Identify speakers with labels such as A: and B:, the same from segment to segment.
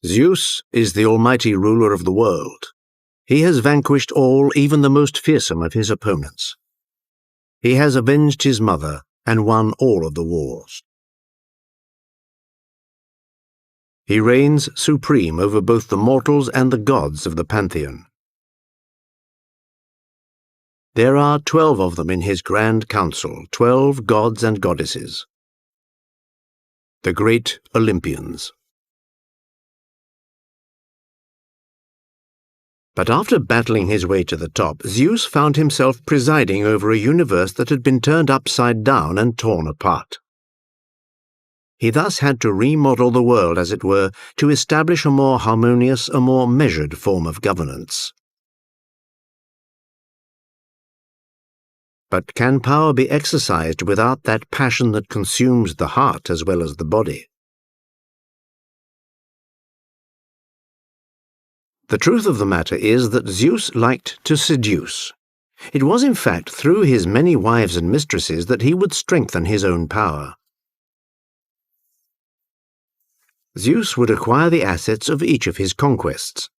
A: Zeus is the almighty ruler of the world. He has vanquished all, even the most fearsome of his opponents. He has avenged his mother and won all of the wars. He reigns supreme over both the mortals and the gods of the pantheon. There are 12 of them in his grand council, 12 gods and goddesses. The great Olympians. But after battling his way to the top, Zeus found himself presiding over a universe that had been turned upside down and torn apart. He thus had to remodel the world, as it were, to establish a more harmonious, a more measured form of governance. But can power be exercised without that passion that consumes the heart as well as the body? The truth of the matter is that Zeus liked to seduce. It was in fact through his many wives and mistresses that he would strengthen his own power. Zeus would acquire the assets of each of his conquests.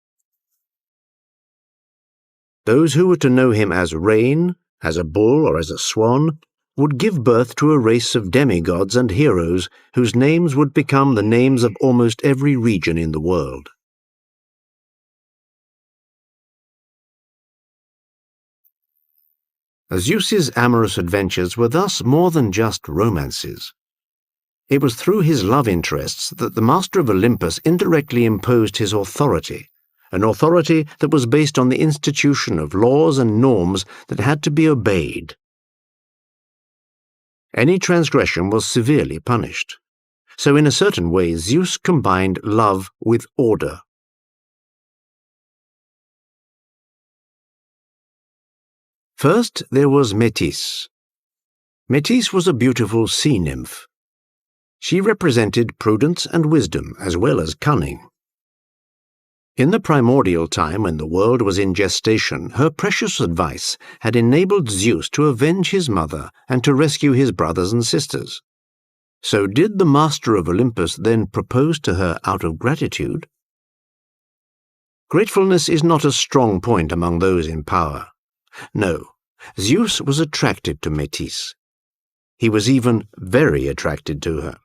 A: Those who were to know him as rain, as a bull or as a swan, would give birth to a race of demigods and heroes whose names would become the names of almost every region in the world. Zeus's amorous adventures were thus more than just romances. It was through his love interests that the master of Olympus indirectly imposed his authority, an authority that was based on the institution of laws and norms that had to be obeyed. Any transgression was severely punished. So in a certain way, Zeus combined love with order. First, there was Metis. Metis was a beautiful sea nymph. She represented prudence and wisdom as well as cunning. In the primordial time when the world was in gestation, her precious advice had enabled Zeus to avenge his mother and to rescue his brothers and sisters. So did the master of Olympus then propose to her out of gratitude? Gratefulness is not a strong point among those in power. No, Zeus was attracted to Metis. He was even very attracted to her.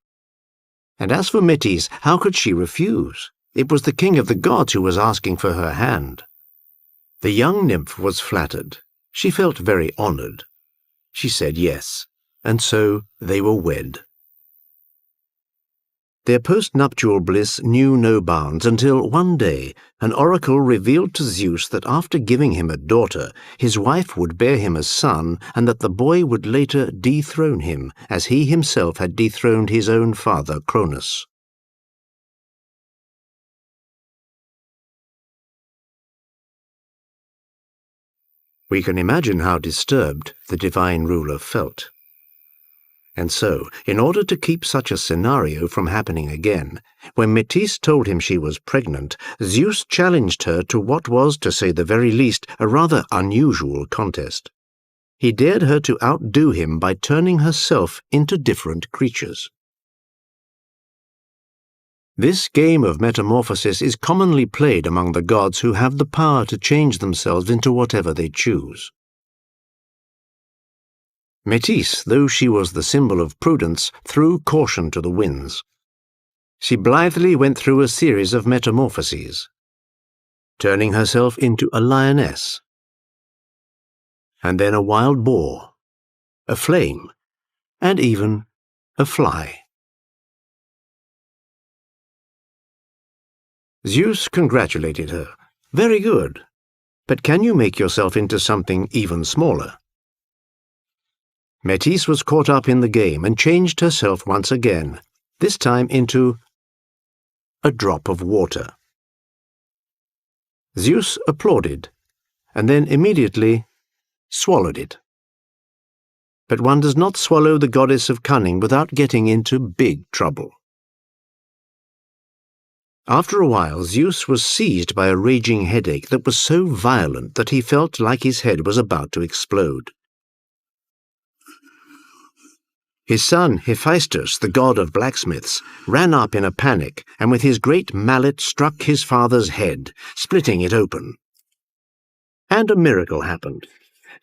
A: And as for Metis, how could she refuse? It was the king of the gods who was asking for her hand. The young nymph was flattered. She felt very honored. She said yes, and so they were wed. Their post-nuptial bliss knew no bounds until one day an oracle revealed to Zeus that after giving him a daughter, his wife would bear him a son, and that the boy would later dethrone him, as he himself had dethroned his own father, Cronus. We can imagine how disturbed the divine ruler felt. And so, in order to keep such a scenario from happening again, when Metis told him she was pregnant, Zeus challenged her to what was, to say the very least, a rather unusual contest. He dared her to outdo him by turning herself into different creatures. This game of metamorphosis is commonly played among the gods who have the power to change themselves into whatever they choose. Metis, though she was the symbol of prudence, threw caution to the winds. She blithely went through a series of metamorphoses, turning herself into a lioness, and then a wild boar, a flame, and even a fly. Zeus congratulated her. Very good. But can you make yourself into something even smaller? Metis was caught up in the game and changed herself once again, this time into a drop of water. Zeus applauded, and then immediately swallowed it. But one does not swallow the goddess of cunning without getting into big trouble. After a while, Zeus was seized by a raging headache that was so violent that he felt like his head was about to explode. His son Hephaestus, the god of blacksmiths, ran up in a panic and with his great mallet struck his father's head, splitting it open. And a miracle happened.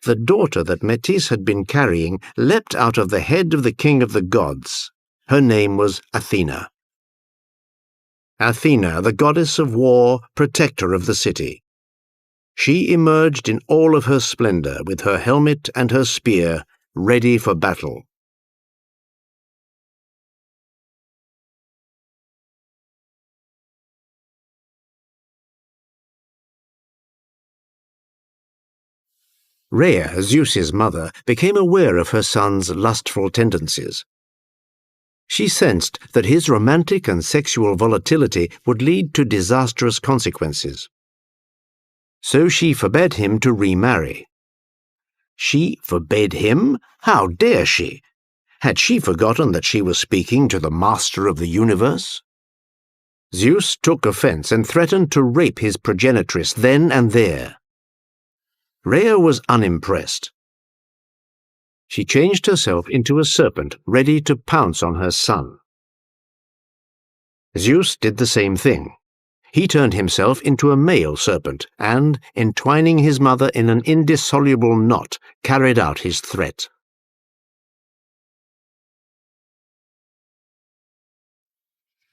A: The daughter that Metis had been carrying leapt out of the head of the king of the gods. Her name was Athena. Athena, the goddess of war, protector of the city. She emerged in all of her splendor with her helmet and her spear, ready for battle. Rhea, Zeus's mother, became aware of her son's lustful tendencies. She sensed that his romantic and sexual volatility would lead to disastrous consequences. So she forbade him to remarry. She forbade him? How dare she? Had she forgotten that she was speaking to the master of the universe? Zeus took offense and threatened to rape his progenitress then and there. Rhea was unimpressed. She changed herself into a serpent, ready to pounce on her son. Zeus did the same thing. He turned himself into a male serpent and, entwining his mother in an indissoluble knot, carried out his threat.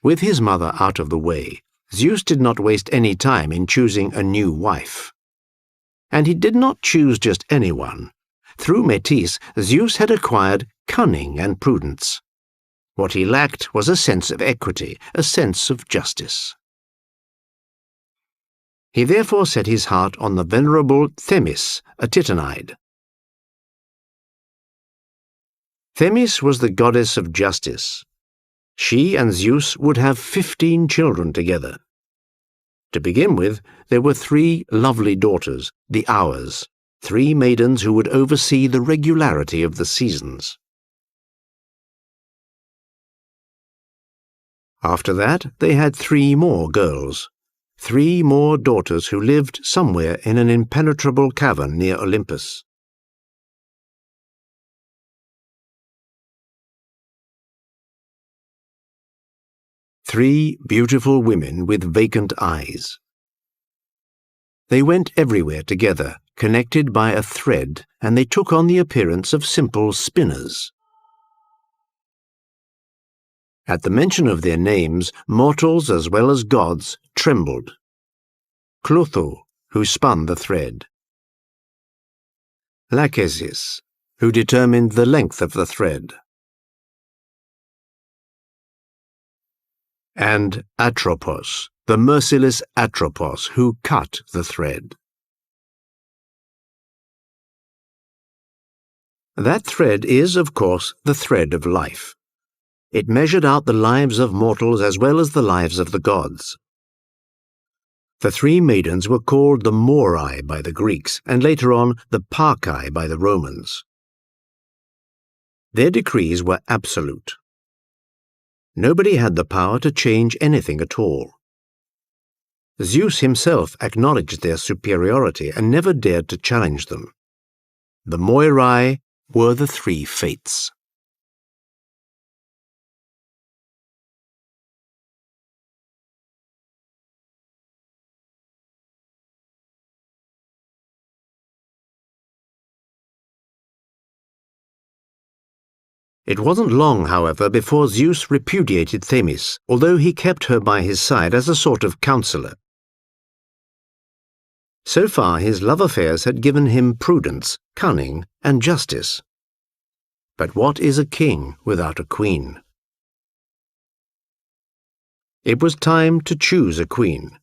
A: With his mother out of the way, Zeus did not waste any time in choosing a new wife. And he did not choose just anyone. Through Metis, Zeus had acquired cunning and prudence. What he lacked was a sense of equity, a sense of justice. He therefore set his heart on the venerable Themis, a Titanide. Themis was the goddess of justice. She and Zeus would have 15 children together. To begin with, there were 3 lovely daughters, the Hours, 3 maidens who would oversee the regularity of the seasons. After that, they had 3 more girls, 3 more daughters who lived somewhere in an impenetrable cavern near Olympus. Three beautiful women with vacant eyes. They went everywhere together, connected by a thread, and they took on the appearance of simple spinners. At the mention of their names, mortals as well as gods trembled. Clotho, who spun the thread. Lachesis, who determined the length of the thread. And Atropos, the merciless Atropos, who cut the thread. That thread is, of course, the thread of life. It measured out the lives of mortals as well as the lives of the gods. The 3 maidens were called the Morai by the Greeks, and later on the Parcae by the Romans. Their decrees were absolute. Nobody had the power to change anything at all. Zeus himself acknowledged their superiority and never dared to challenge them. The Moirai were the 3 fates. It wasn't long, however, before Zeus repudiated Themis, although he kept her by his side as a sort of counselor. So far, his love affairs had given him prudence, cunning, and justice. But what is a king without a queen? It was time to choose a queen.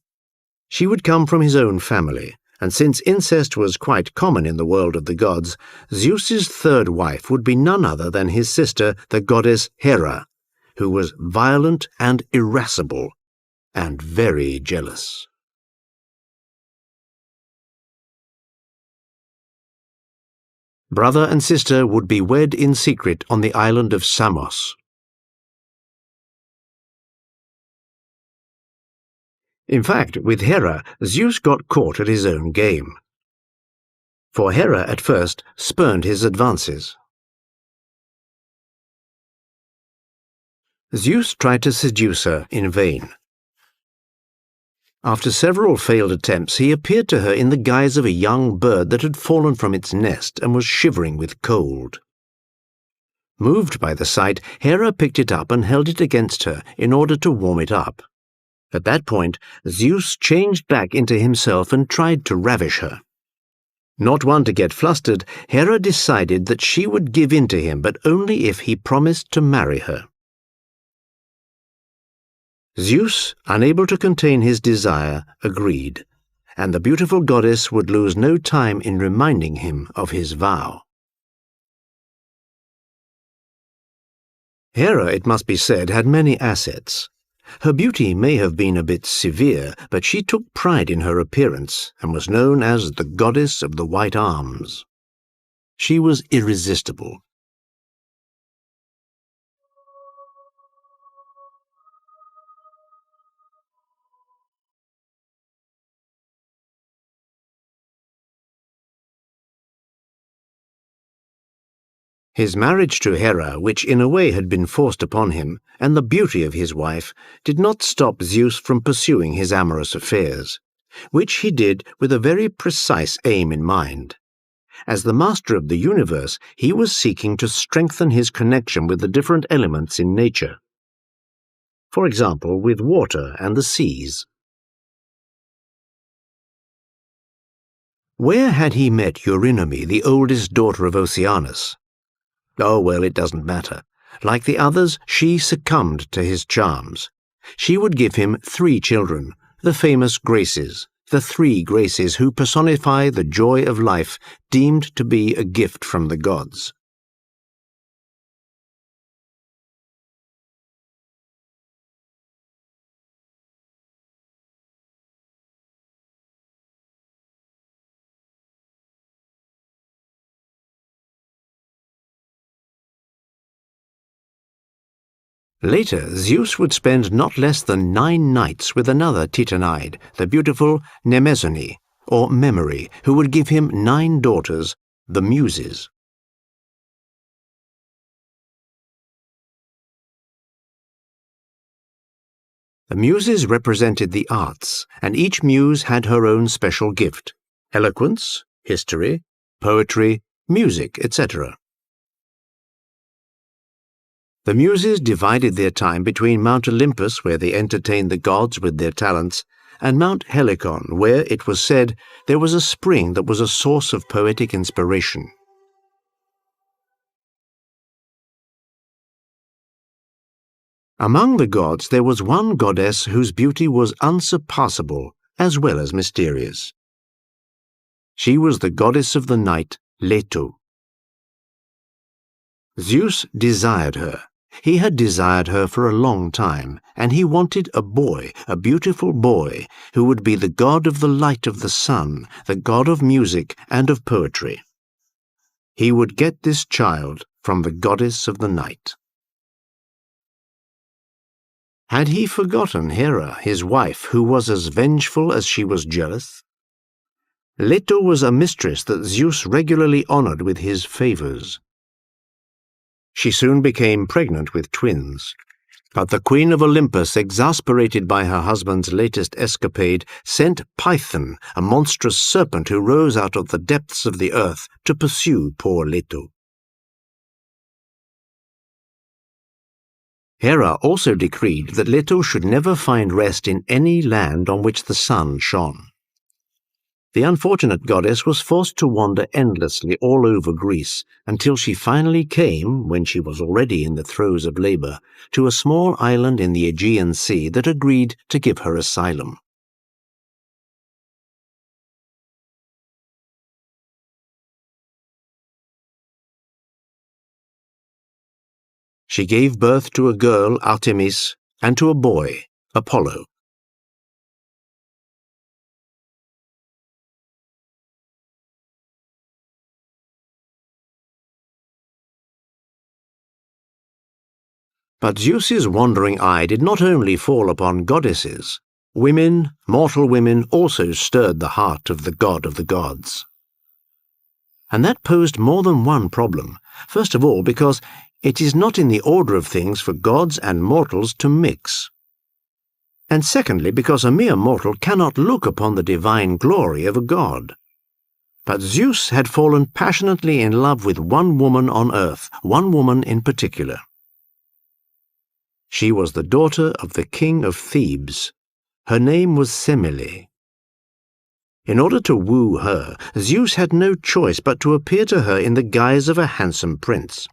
A: She would come from his own family, and since incest was quite common in the world of the gods, Zeus's 3rd wife would be none other than his sister, the goddess Hera, who was violent and irascible, and very jealous. Brother and sister would be wed in secret on the island of Samos. In fact, with Hera, Zeus got caught at his own game. For Hera at first spurned his advances. Zeus tried to seduce her in vain. After several failed attempts, he appeared to her in the guise of a young bird that had fallen from its nest and was shivering with cold. Moved by the sight, Hera picked it up and held it against her in order to warm it up. At that point, Zeus changed back into himself and tried to ravish her. Not one to get flustered, Hera decided that she would give in to him, but only if he promised to marry her. Zeus, unable to contain his desire, agreed, and the beautiful goddess would lose no time in reminding him of his vow. Hera, it must be said, had many assets. Her beauty may have been a bit severe, but she took pride in her appearance and was known as the goddess of the white arms. She was irresistible. His marriage to Hera, which in a way had been forced upon him, and the beauty of his wife, did not stop Zeus from pursuing his amorous affairs, which he did with a very precise aim in mind. As the master of the universe, he was seeking to strengthen his connection with the different elements in nature. For example, with water and the seas. Where had he met Eurynome, the oldest daughter of Oceanus? Oh, well, it doesn't matter. Like the others, she succumbed to his charms. She would give him 3 children, the famous Graces, the 3 Graces who personify the joy of life, deemed to be a gift from the gods. Later, Zeus would spend not less than 9 nights with another Titanide, the beautiful Mnemosyne, or Memory, who would give him 9 daughters, the Muses. The Muses represented the arts, and each muse had her own special gift: eloquence, history, poetry, music, etc. The Muses divided their time between Mount Olympus, where they entertained the gods with their talents, and Mount Helicon, where, it was said, there was a spring that was a source of poetic inspiration. Among the gods there was one goddess whose beauty was unsurpassable as well as mysterious. She was the goddess of the night, Leto. Zeus desired her. He had desired her for a long time, and he wanted a boy, a beautiful boy, who would be the god of the light of the sun, the god of music and of poetry. He would get this child from the goddess of the night. Had he forgotten Hera, his wife, who was as vengeful as she was jealous? Leto was a mistress that Zeus regularly honored with his favors. She soon became pregnant with twins, but the queen of Olympus, exasperated by her husband's latest escapade, sent Python, a monstrous serpent who rose out of the depths of the earth, to pursue poor Leto. Hera also decreed that Leto should never find rest in any land on which the sun shone. The unfortunate goddess was forced to wander endlessly all over Greece until she finally came, when she was already in the throes of labor, to a small island in the Aegean Sea that agreed to give her asylum. She gave birth to a girl, Artemis, and to a boy, Apollo. But Zeus's wandering eye did not only fall upon goddesses. Women, mortal women, also stirred the heart of the god of the gods. And that posed more than one problem. First of all, because It is not in the order of things for gods and mortals to mix. And secondly, because a mere mortal cannot look upon the divine glory of a god. But Zeus had fallen passionately in love with one woman on earth, one woman in particular. She was the daughter of the king of Thebes. Her name was Semele. In order to woo her, Zeus had no choice but to appear to her in the guise of a handsome prince.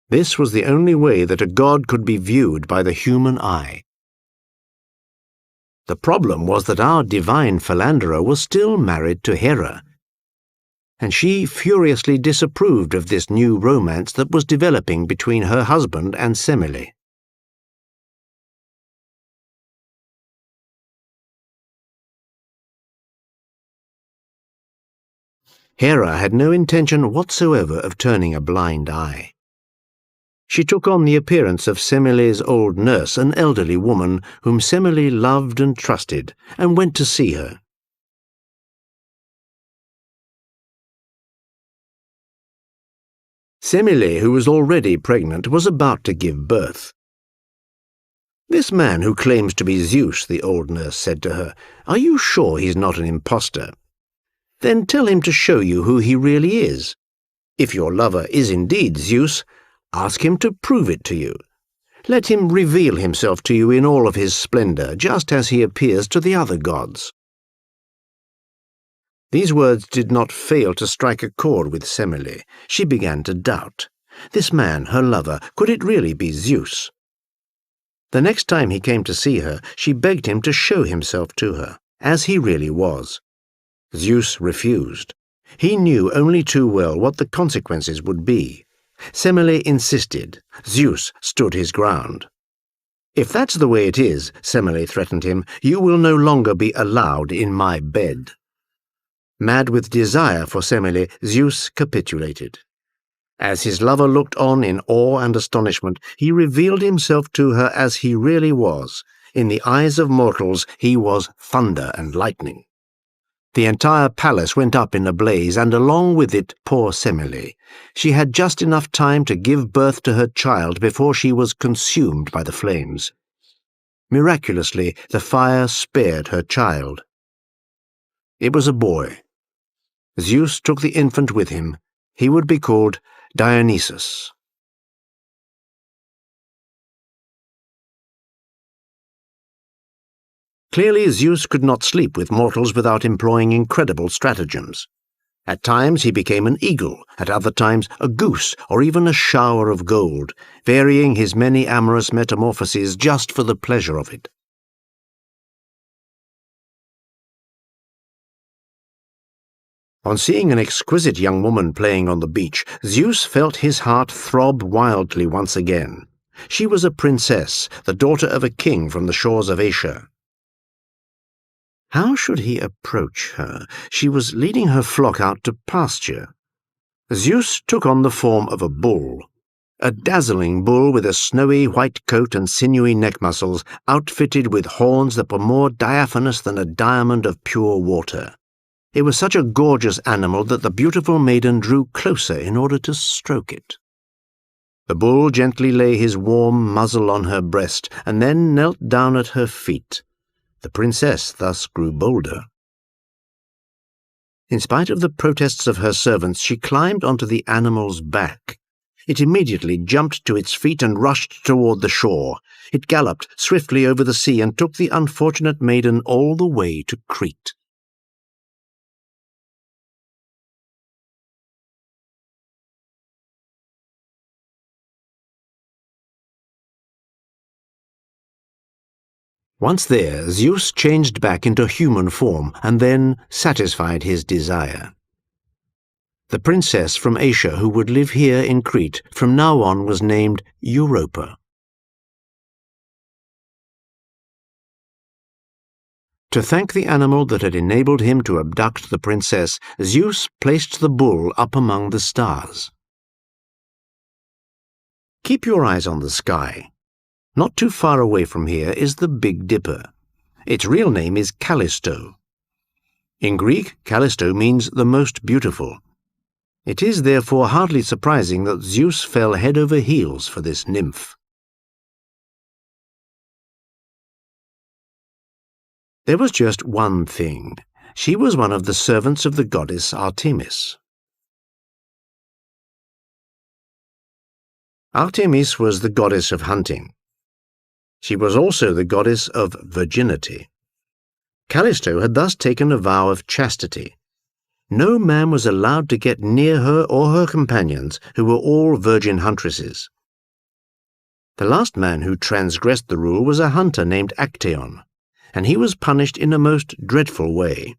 A: This was the only way that a god could be viewed by the human eye. The problem was that our divine philanderer was still married to Hera, and she furiously disapproved of this new romance that was developing between her husband and Semele. Hera had no intention whatsoever of turning a blind eye. She took on the appearance of Semele's old nurse, an elderly woman whom Semele loved and trusted, and went to see her. Semele, who was already pregnant, was about to give birth. "This man who claims to be Zeus," the old nurse said to her, "are you sure he's not an impostor? Then tell him to show you who he really is. If your lover is indeed Zeus, ask him to prove it to you. Let him reveal himself to you in all of his splendor, just as he appears to the other gods." These words did not fail to strike a chord with Semele. She began to doubt. This man, her lover, could it really be Zeus? The next time he came to see her, she begged him to show himself to her, as he really was. Zeus refused. He knew only too well what the consequences would be. Semele insisted. Zeus stood his ground. "If that's the way it is," Semele threatened him, "you will no longer be allowed in my bed." Mad with desire for Semele, Zeus capitulated. As his lover looked on in awe and astonishment, he revealed himself to her as he really was. In the eyes of mortals, he was thunder and lightning. The entire palace went up in a blaze, and along with it poor Semele. She had just enough time to give birth to her child before she was consumed by the flames. Miraculously, the fire spared her child. It was a boy. Zeus took the infant with him. He would be called Dionysus. Clearly, Zeus could not sleep with mortals without employing incredible stratagems. At times he became an eagle, at other times a goose, or even a shower of gold, varying his many amorous metamorphoses just for the pleasure of it. On seeing an exquisite young woman playing on the beach, Zeus felt his heart throb wildly once again. She was a princess, the daughter of a king from the shores of Asia. How should he approach her? She was leading her flock out to pasture. Zeus took on the form of a bull, a dazzling bull with a snowy white coat and sinewy neck muscles, outfitted with horns that were more diaphanous than a diamond of pure water. It was such a gorgeous animal that the beautiful maiden drew closer in order to stroke it. The bull gently lay his warm muzzle on her breast, and then knelt down at her feet. The princess thus grew bolder. In spite of the protests of her servants, she climbed onto the animal's back. It immediately jumped to its feet and rushed toward the shore. It galloped swiftly over the sea and took the unfortunate maiden all the way to Crete. Once there, Zeus changed back into human form and then satisfied his desire. The princess from Asia who would live here in Crete from now on was named Europa. To thank the animal that had enabled him to abduct the princess, Zeus placed the bull up among the stars. Keep your eyes on the sky. Not too far away from here is the Big Dipper. Its real name is Callisto. In Greek, Callisto means the most beautiful. It is therefore hardly surprising that Zeus fell head over heels for this nymph. There was just one thing. She was one of the servants of the goddess Artemis. Artemis was the goddess of hunting. She was also the goddess of virginity. Callisto had thus taken a vow of chastity. No man was allowed to get near her or her companions, who were all virgin huntresses. The last man who transgressed the rule was a hunter named Actaeon, and he was punished in a most dreadful way.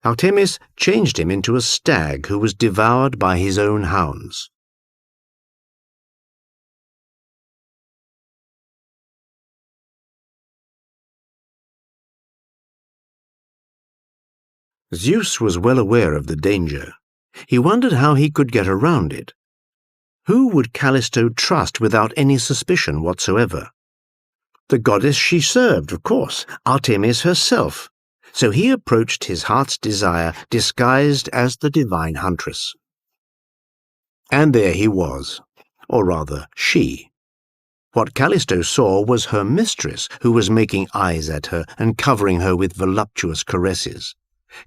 A: Artemis changed him into a stag who was devoured by his own hounds. Zeus was well aware of the danger. He wondered how he could get around it. Who would Callisto trust without any suspicion whatsoever? The goddess she served, of course, Artemis herself. So he approached his heart's desire disguised as the divine huntress. And there he was, or rather, she. What Callisto saw was her mistress, who was making eyes at her and covering her with voluptuous caresses.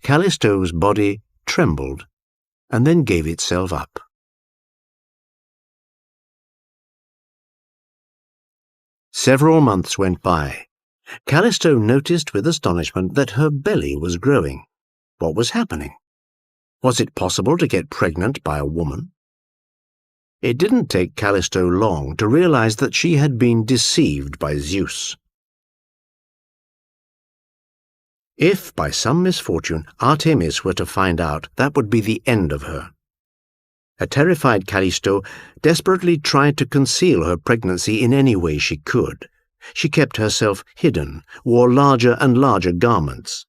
A: Callisto's body trembled and then gave itself up. Several months went by. Callisto noticed with astonishment that her belly was growing. What was happening? Was it possible to get pregnant by a woman? It didn't take Callisto long to realize that she had been deceived by Zeus. If, by some misfortune, Artemis were to find out, that would be the end of her. A terrified Callisto desperately tried to conceal her pregnancy in any way she could. She kept herself hidden, wore larger and larger garments.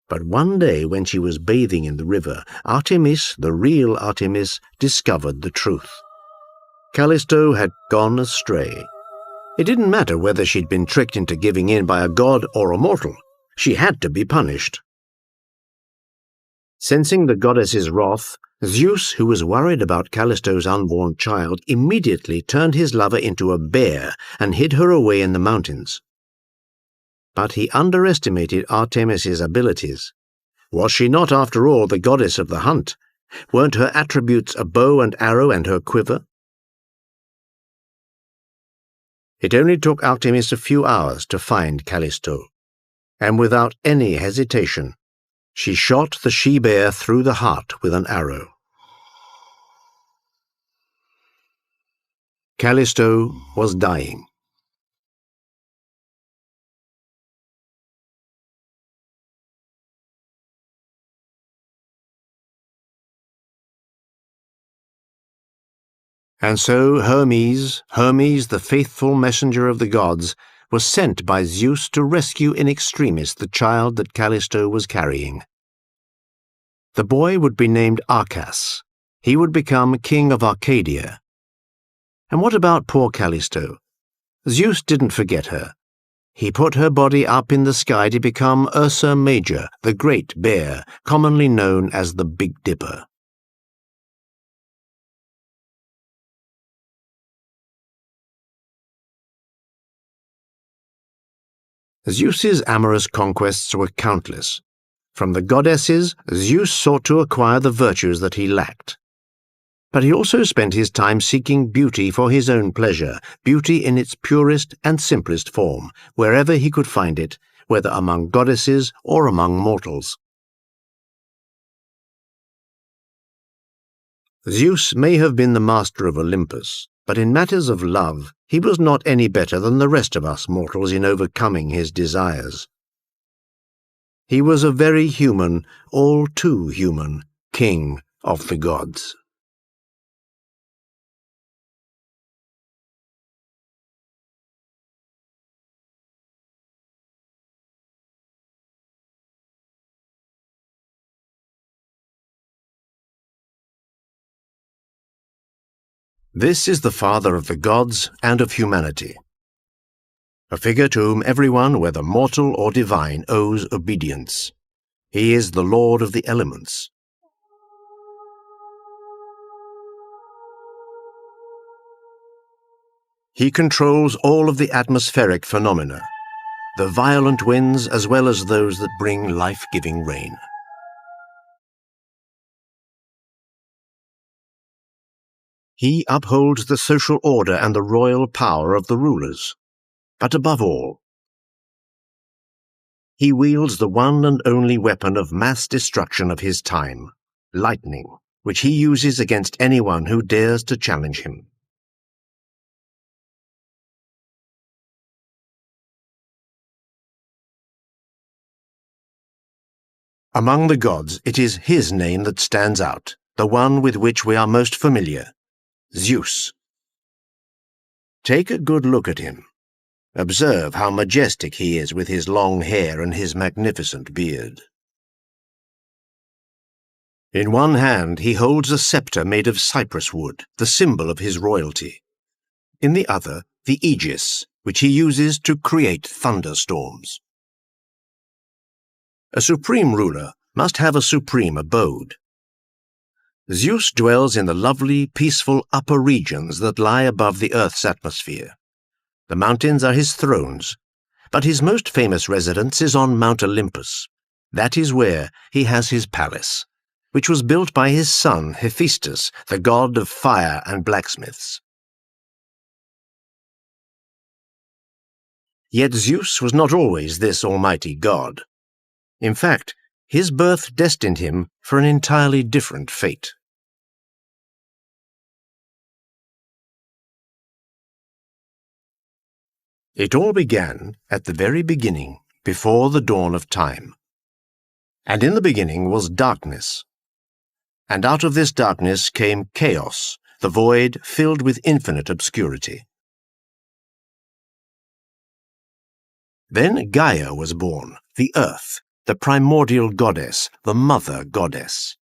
A: But one day when she was bathing in the river, Artemis, the real Artemis, discovered the truth. Callisto had gone astray. It didn't matter whether she'd been tricked into giving in by a god or a mortal. She had to be punished. Sensing the goddess's wrath, Zeus, who was worried about Callisto's unborn child, immediately turned his lover into a bear and hid her away in the mountains. But he underestimated Artemis's abilities. Was she not, after all, the goddess of the hunt? Weren't her attributes a bow and arrow and her quiver? It only took Artemis a few hours to find Callisto, and without any hesitation, she shot the she-bear through the heart with an arrow. Callisto was dying. And so Hermes, the faithful messenger of the gods, was sent by Zeus to rescue in extremis the child that Callisto was carrying. The boy would be named Arcas. He would become king of Arcadia. And what about poor Callisto? Zeus didn't forget her. He put her body up in the sky to become Ursa Major, the Great Bear, commonly known as the Big Dipper. Zeus's amorous conquests were countless. From the goddesses, Zeus sought to acquire the virtues that he lacked. But he also spent his time seeking beauty for his own pleasure, beauty in its purest and simplest form, wherever he could find it, whether among goddesses or among mortals. Zeus may have been the master of Olympus, but in matters of love, he was not any better than the rest of us mortals in overcoming his desires. He was a very human, all too human, king of the gods. This is the father of the gods and of humanity, a figure to whom everyone, whether mortal or divine, owes obedience. He is the lord of the elements. He controls all of the atmospheric phenomena, the violent winds as well as those that bring life-giving rain. He upholds the social order and the royal power of the rulers. But above all, he wields the one and only weapon of mass destruction of his time, lightning, which he uses against anyone who dares to challenge him. Among the gods, it is his name that stands out, the one with which we are most familiar, Zeus. Take a good look at him. Observe how majestic he is with his long hair and his magnificent beard. In one hand he holds a scepter made of cypress wood, the symbol of his royalty. In the other, the aegis, which he uses to create thunderstorms. A supreme ruler must have a supreme abode. Zeus dwells in the lovely, peaceful upper regions that lie above the Earth's atmosphere. The mountains are his thrones, but his most famous residence is on Mount Olympus. That is where he has his palace, which was built by his son Hephaestus, the god of fire and blacksmiths. Yet Zeus was not always this almighty god. In fact, his birth destined him for an entirely different fate. It all began at the very beginning, before the dawn of time. And in the beginning was darkness. And out of this darkness came chaos, the void filled with infinite obscurity. Then Gaia was born, the earth, the primordial goddess, the mother goddess.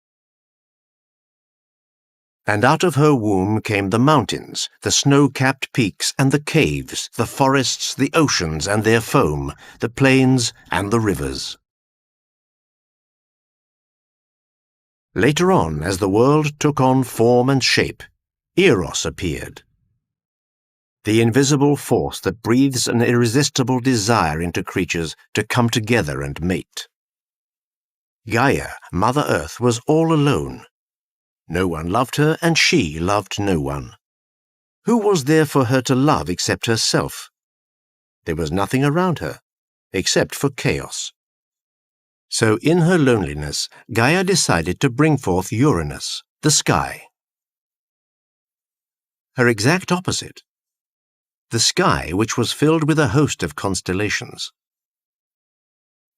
A: And out of her womb came the mountains, the snow-capped peaks and the caves, the forests, the oceans and their foam, the plains and the rivers. Later on, as the world took on form and shape, Eros appeared, the invisible force that breathes an irresistible desire into creatures to come together and mate. Gaia, Mother Earth, was all alone. No one loved her, and she loved no one. Who was there for her to love except herself? There was nothing around her, except for chaos. So in her loneliness, Gaia decided to bring forth Uranus, the sky. Her exact opposite. The sky which was filled with a host of constellations.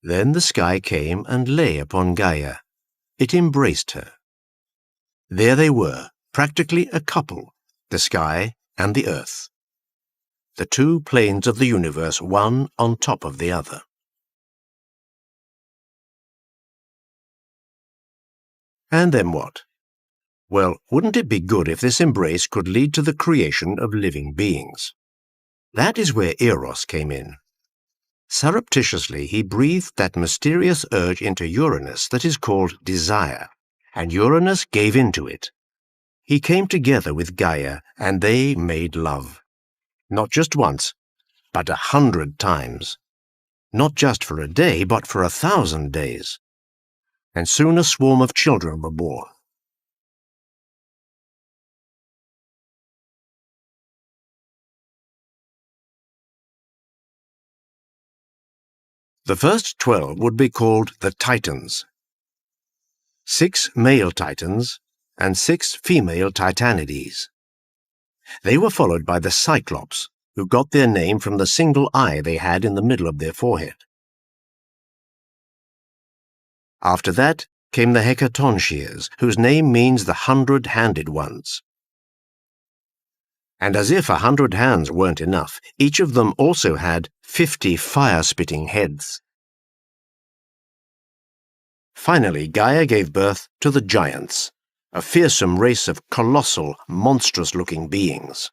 A: Then the sky came and lay upon Gaia. It embraced her. There they were, practically a couple, the sky and the earth. The two planes of the universe, one on top of the other. And then what? Well, wouldn't it be good if this embrace could lead to the creation of living beings? That is where Eros came in. Surreptitiously, he breathed that mysterious urge into Uranus that is called desire, and Uranus gave in to it. He came together with Gaia, and they made love. Not just once, but 100 times. Not just for a day, but for 1,000 days. And soon a swarm of children were born. The first 12 would be called the Titans. 6 male Titans and 6 female Titanides. They were followed by the Cyclops, who got their name from the single eye they had in the middle of their forehead. After that came the Hecatoncheires, whose name means the 100-handed ones. And as if 100 hands weren't enough, each of them also had 50 fire-spitting heads. Finally, Gaia gave birth to the giants, a fearsome race of colossal, monstrous-looking beings.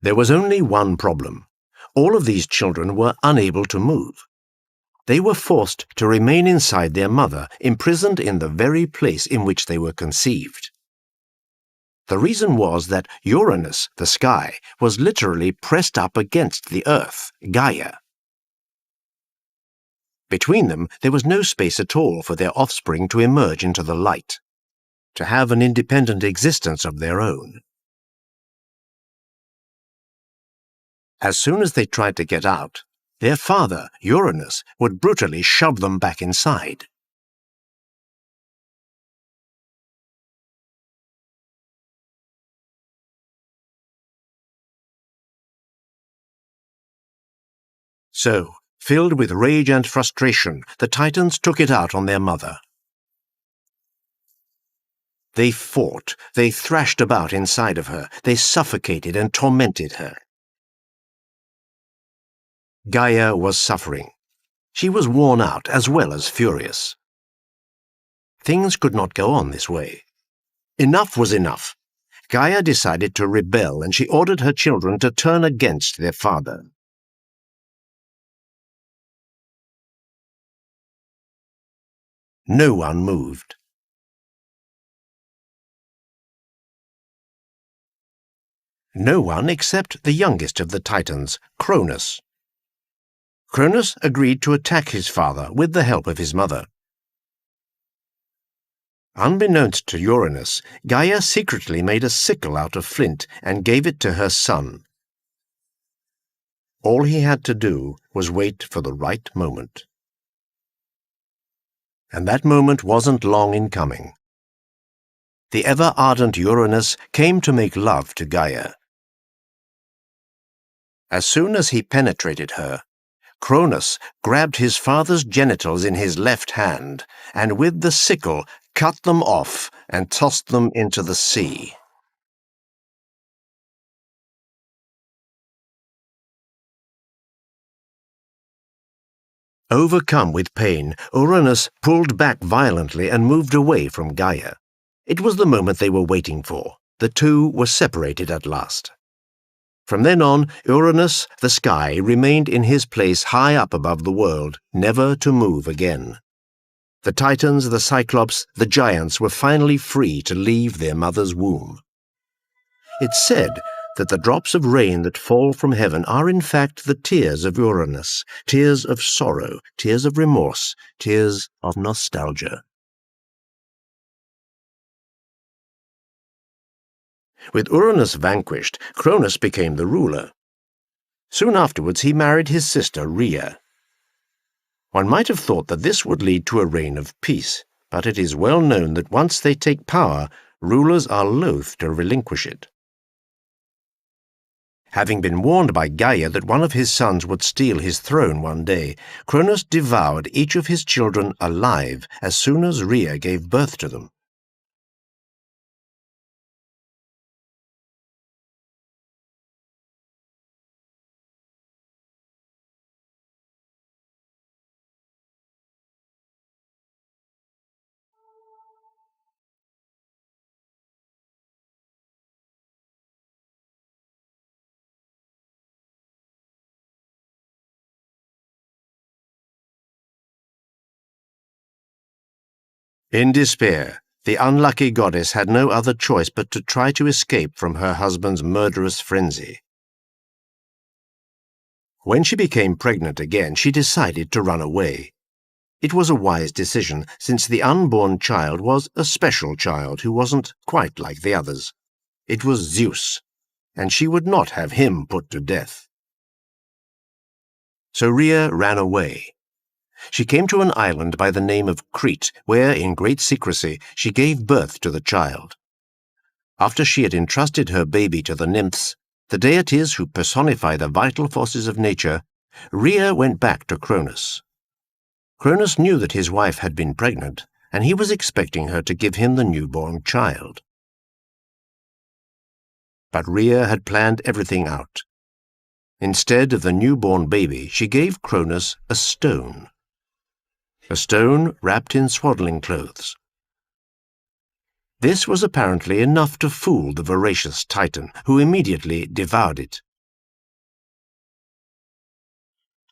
A: There was only one problem. All of these children were unable to move. They were forced to remain inside their mother, imprisoned in the very place in which they were conceived. The reason was that Uranus, the sky, was literally pressed up against the earth, Gaia. Between them, there was no space at all for their offspring to emerge into the light, to have an independent existence of their own. As soon as they tried to get out, their father, Uranus, would brutally shove them back inside. So, filled with rage and frustration, the Titans took it out on their mother. They fought, they thrashed about inside of her, they suffocated and tormented her. Gaia was suffering. She was worn out as well as furious. Things could not go on this way. Enough was enough. Gaia decided to rebel, and she ordered her children to turn against their father. No one moved. No one except the youngest of the Titans, Cronus. Cronus agreed to attack his father with the help of his mother. Unbeknownst to Uranus, Gaia secretly made a sickle out of flint and gave it to her son. All he had to do was wait for the right moment. And that moment wasn't long in coming. The ever-ardent Uranus came to make love to Gaia. As soon as he penetrated her, Cronus grabbed his father's genitals in his left hand and with the sickle cut them off and tossed them into the sea. Overcome with pain, Uranus pulled back violently and moved away from Gaia. It was the moment they were waiting for. The two were separated at last. From then on, Uranus, the sky, remained in his place high up above the world, never to move again. The Titans, the Cyclops, the giants were finally free to leave their mother's womb. It's said that the drops of rain that fall from heaven are in fact the tears of Uranus, tears of sorrow, tears of remorse, tears of nostalgia. With Uranus vanquished, Cronus became the ruler. Soon afterwards he married his sister Rhea. One might have thought that this would lead to a reign of peace, but it is well known that once they take power, rulers are loath to relinquish it. Having been warned by Gaia that one of his sons would steal his throne one day, Cronus devoured each of his children alive as soon as Rhea gave birth to them. In despair, the unlucky goddess had no other choice but to try to escape from her husband's murderous frenzy. When she became pregnant again, she decided to run away. It was a wise decision, since the unborn child was a special child who wasn't quite like the others. It was Zeus, and she would not have him put to death. So Rhea ran away. She came to an island by the name of Crete, where, in great secrecy, she gave birth to the child. After she had entrusted her baby to the nymphs, the deities who personify the vital forces of nature, Rhea went back to Cronus. Cronus knew that his wife had been pregnant, and he was expecting her to give him the newborn child. But Rhea had planned everything out. Instead of the newborn baby, she gave Cronus a stone wrapped in swaddling clothes. This was apparently enough to fool the voracious Titan, who immediately devoured it.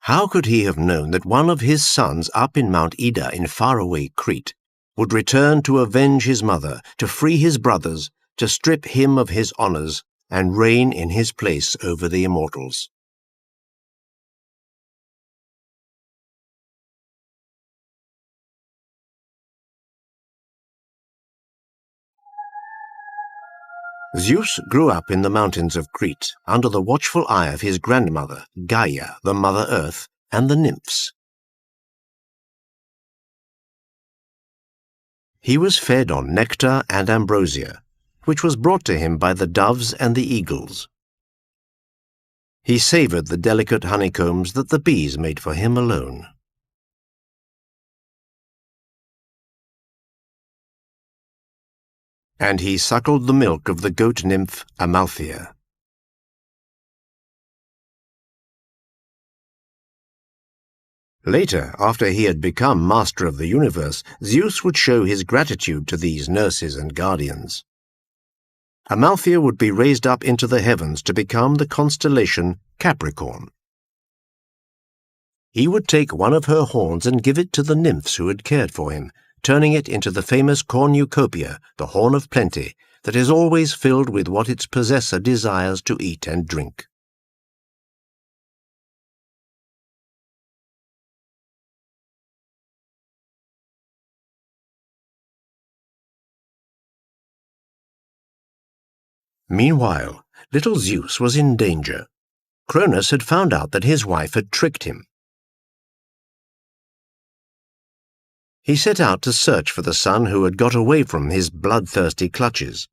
A: How could he have known that one of his sons up in Mount Ida in faraway Crete would return to avenge his mother, to free his brothers, to strip him of his honors, and reign in his place over the immortals? Zeus grew up in the mountains of Crete under the watchful eye of his grandmother, Gaia, the Mother Earth, and the nymphs. He was fed on nectar and ambrosia, which was brought to him by the doves and the eagles. He savored the delicate honeycombs that the bees made for him alone. And he suckled the milk of the goat nymph Amalthea. Later, after he had become master of the universe, Zeus would show his gratitude to these nurses and guardians. Amalthea would be raised up into the heavens to become the constellation Capricorn. He would take one of her horns and give it to the nymphs who had cared for him, turning it into the famous cornucopia, the horn of plenty, that is always filled with what its possessor desires to eat and drink. Meanwhile, little Zeus was in danger. Cronus had found out that his wife had tricked him. He set out to search for the son who had got away from his bloodthirsty clutches.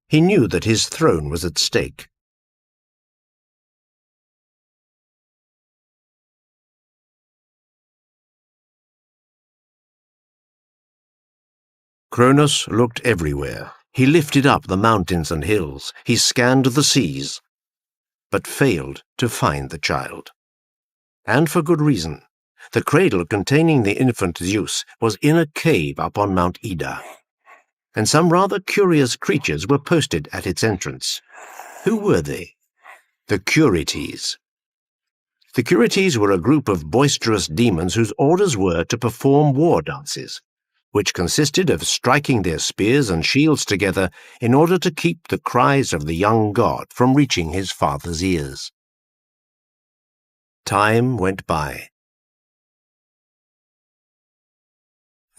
A: He knew that his throne was at stake. Cronus looked everywhere. He lifted up the mountains and hills. He scanned the seas, but failed to find the child. And for good reason. The cradle containing the infant Zeus was in a cave up on Mount Ida, and some rather curious creatures were posted at its entrance. Who were they? The Curetes. The Curetes were a group of boisterous demons whose orders were to perform war dances, which consisted of striking their spears and shields together in order to keep the cries of the young god from reaching his father's ears. Time went by.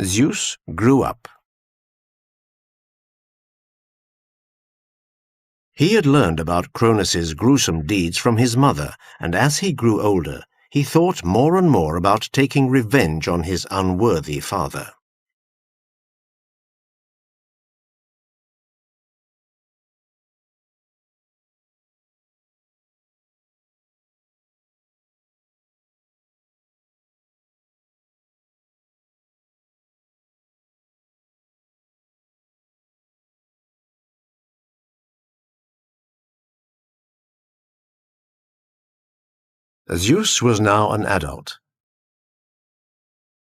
A: Zeus grew up. He had learned about Cronus's gruesome deeds from his mother, and as he grew older, he thought more and more about taking revenge on his unworthy father. Zeus was now an adult.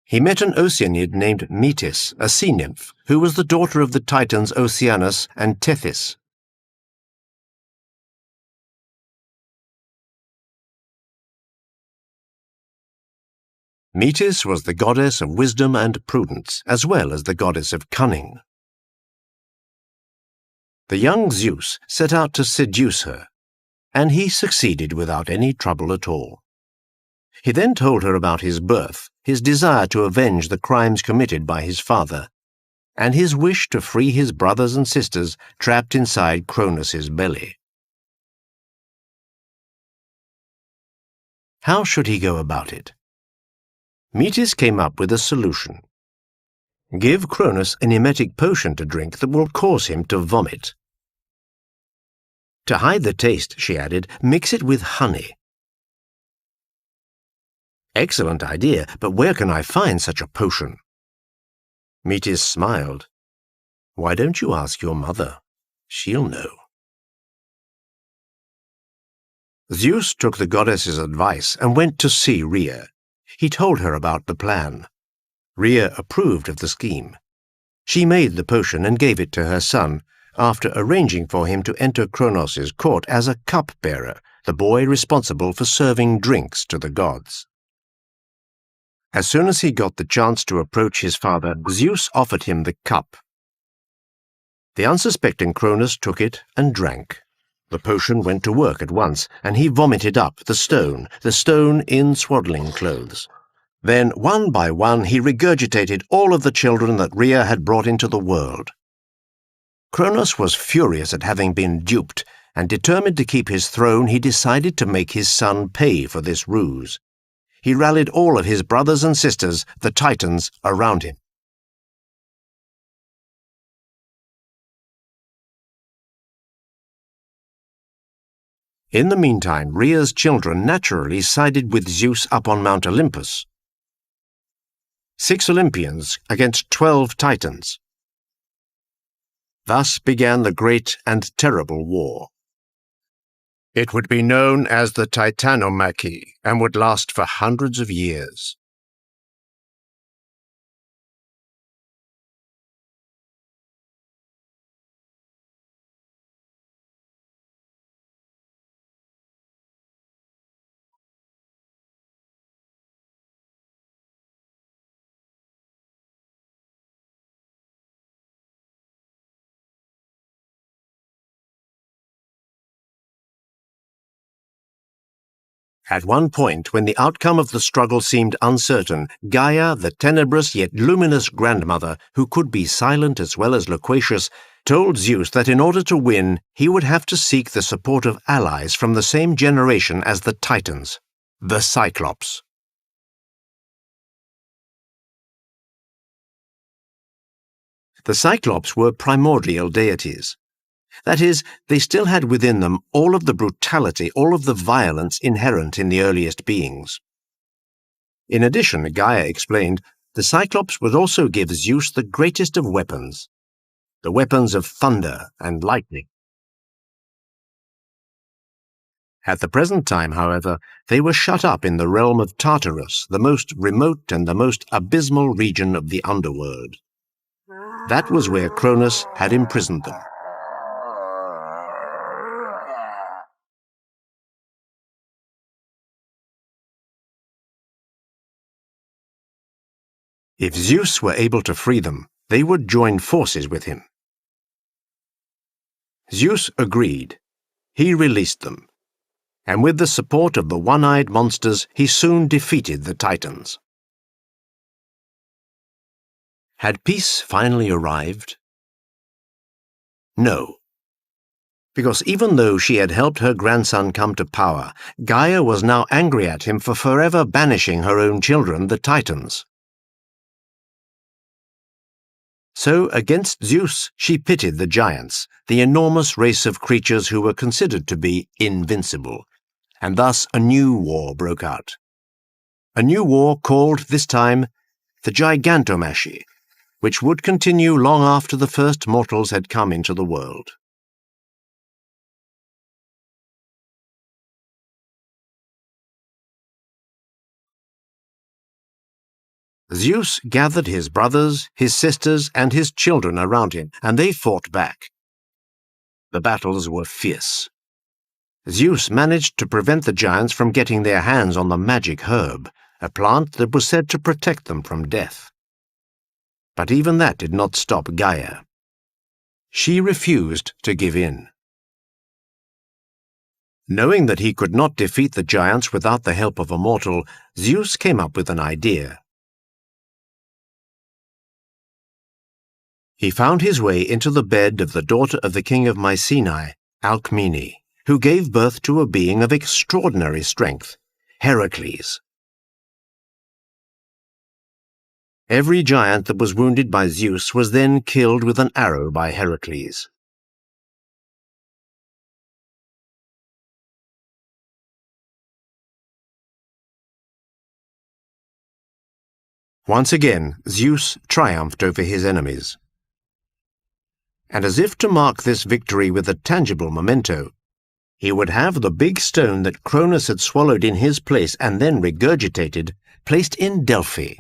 A: He met an Oceanid named Metis, a sea nymph, who was the daughter of the Titans Oceanus and Tethys. Metis was the goddess of wisdom and prudence, as well as the goddess of cunning. The young Zeus set out to seduce her, and he succeeded without any trouble at all. He then told her about his birth, his desire to avenge the crimes committed by his father, and his wish to free his brothers and sisters trapped inside Cronus's belly. How should he go about it? Metis came up with a solution. Give Cronus an emetic potion to drink that will cause him to vomit. To hide the taste, she added, mix it with honey. Excellent idea, but where can I find such a potion? Metis smiled. Why don't you ask your mother? She'll know. Zeus took the goddess's advice and went to see Rhea. He told her about the plan. Rhea approved of the scheme. She made the potion and gave it to her son, after arranging for him to enter Cronos's court as a cup-bearer, the boy responsible for serving drinks to the gods. As soon as he got the chance to approach his father, Zeus offered him the cup. The unsuspecting Cronus took it and drank. The potion went to work at once, and he vomited up the stone in swaddling clothes. Then, one by one, he regurgitated all of the children that Rhea had brought into the world. Cronus was furious at having been duped, and determined to keep his throne, he decided to make his son pay for this ruse. He rallied all of his brothers and sisters, the Titans, around him. In the meantime, Rhea's children naturally sided with Zeus up on Mount Olympus. 6 Olympians against 12 Titans. Thus began the great and terrible war. It would be known as the Titanomachy and would last for hundreds of years. At one point, when the outcome of the struggle seemed uncertain, Gaia, the tenebrous yet luminous grandmother, who could be silent as well as loquacious, told Zeus that in order to win, he would have to seek the support of allies from the same generation as the Titans, the Cyclops. The Cyclops were primordial deities. That is, they still had within them all of the brutality, all of the violence inherent in the earliest beings. In addition, Gaia explained, the Cyclops would also give Zeus the greatest of weapons, the weapons of thunder and lightning. At the present time, however, they were shut up in the realm of Tartarus, the most remote and the most abysmal region of the underworld. That was where Cronus had imprisoned them. If Zeus were able to free them, they would join forces with him. Zeus agreed. He released them, and with the support of the one-eyed monsters, he soon defeated the Titans. Had peace finally arrived? No. Because even though she had helped her grandson come to power, Gaia was now angry at him for forever banishing her own children, the Titans. So, against Zeus, she pitted the giants, the enormous race of creatures who were considered to be invincible, and thus a new war broke out. A new war called, this time, the Gigantomachy, which would continue long after the first mortals had come into the world. Zeus gathered his brothers, his sisters, and his children around him, and they fought back. The battles were fierce. Zeus managed to prevent the giants from getting their hands on the magic herb, a plant that was said to protect them from death. But even that did not stop Gaia. She refused to give in. Knowing that he could not defeat the giants without the help of a mortal, Zeus came up with an idea. He found his way into the bed of the daughter of the king of Mycenae, Alcmene, who gave birth to a being of extraordinary strength, Heracles. Every giant that was wounded by Zeus was then killed with an arrow by Heracles. Once again, Zeus triumphed over his enemies. And as if to mark this victory with a tangible memento, he would have the big stone that Cronus had swallowed in his place and then regurgitated, placed in Delphi.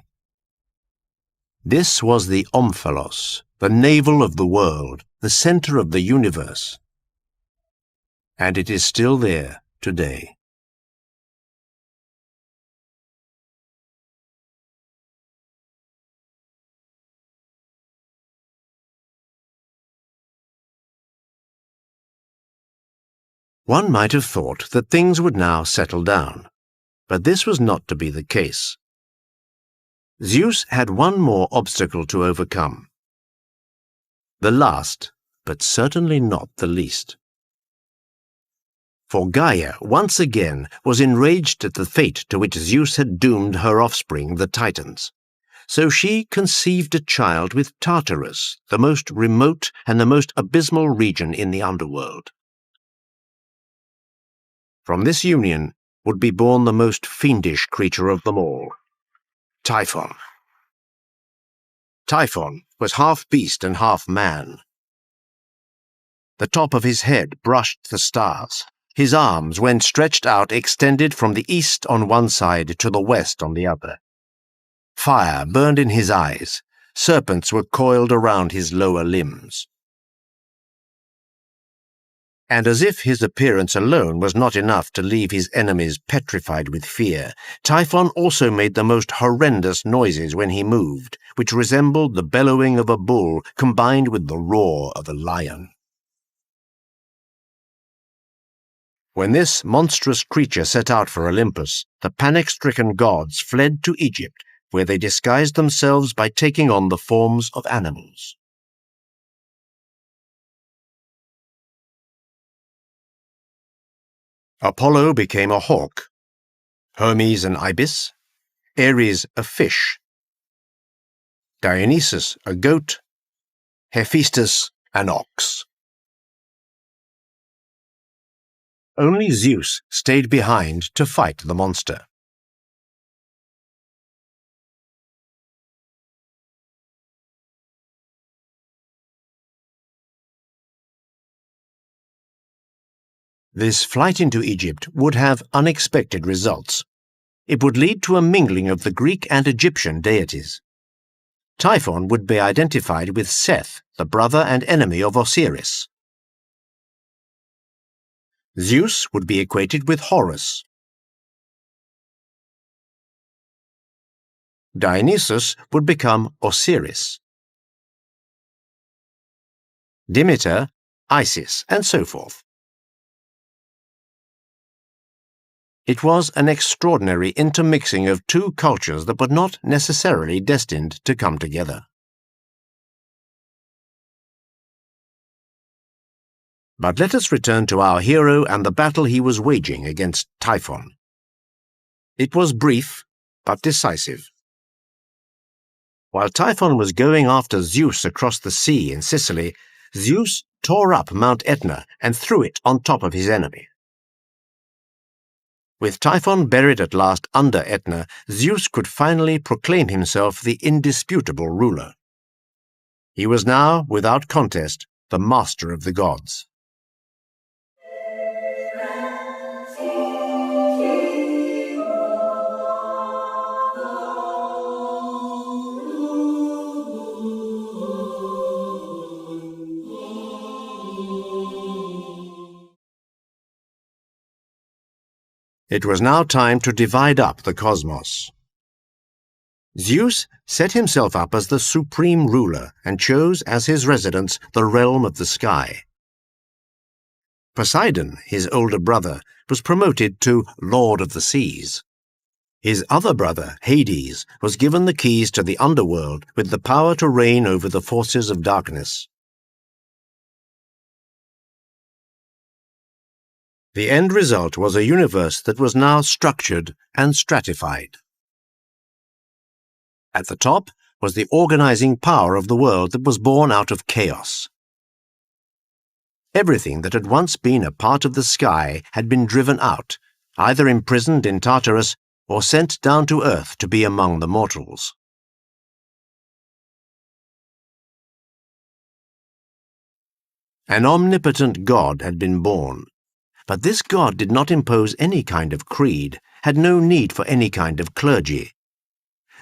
A: This was the Omphalos, the navel of the world, the center of the universe. And it is still there today. One might have thought that things would now settle down, but this was not to be the case. Zeus had one more obstacle to overcome. The last, but certainly not the least. For Gaia, once again, was enraged at the fate to which Zeus had doomed her offspring, the Titans. So she conceived a child with Tartarus, the most remote and the most abysmal region in the underworld. From this union would be born the most fiendish creature of them all, Typhon. Typhon was half beast and half man. The top of his head brushed the stars. His arms, when stretched out, extended from the east on one side to the west on the other. Fire burned in his eyes. Serpents were coiled around his lower limbs. And as if his appearance alone was not enough to leave his enemies petrified with fear, Typhon also made the most horrendous noises when he moved, which resembled the bellowing of a bull combined with the roar of a lion. When this monstrous creature set out for Olympus, the panic-stricken gods fled to Egypt, where they disguised themselves by taking on the forms of animals. Apollo became a hawk, Hermes an ibis, Ares a fish, Dionysus a goat, Hephaestus an ox. Only Zeus stayed behind to fight the monster. This flight into Egypt would have unexpected results. It would lead to a mingling of the Greek and Egyptian deities. Typhon would be identified with Seth, the brother and enemy of Osiris. Zeus would be equated with Horus. Dionysus would become Osiris. Demeter, Isis, and so forth. It was an extraordinary intermixing of two cultures that were not necessarily destined to come together. But let us return to our hero and the battle he was waging against Typhon. It was brief, but decisive. While Typhon was going after Zeus across the sea in Sicily, Zeus tore up Mount Etna and threw it on top of his enemy. With Typhon buried at last under Etna, Zeus could finally proclaim himself the indisputable ruler. He was now, without contest, the master of the gods. It was now time to divide up the cosmos. Zeus set himself up as the supreme ruler and chose as his residence the realm of the sky. Poseidon, his older brother, was promoted to Lord of the Seas. His other brother, Hades, was given the keys to the underworld with the power to reign over the forces of darkness. The end result was a universe that was now structured and stratified. At the top was the organizing power of the world that was born out of chaos. Everything that had once been a part of the sky had been driven out, either imprisoned in Tartarus or sent down to earth to be among the mortals. An omnipotent god had been born. But this god did not impose any kind of creed, had no need for any kind of clergy.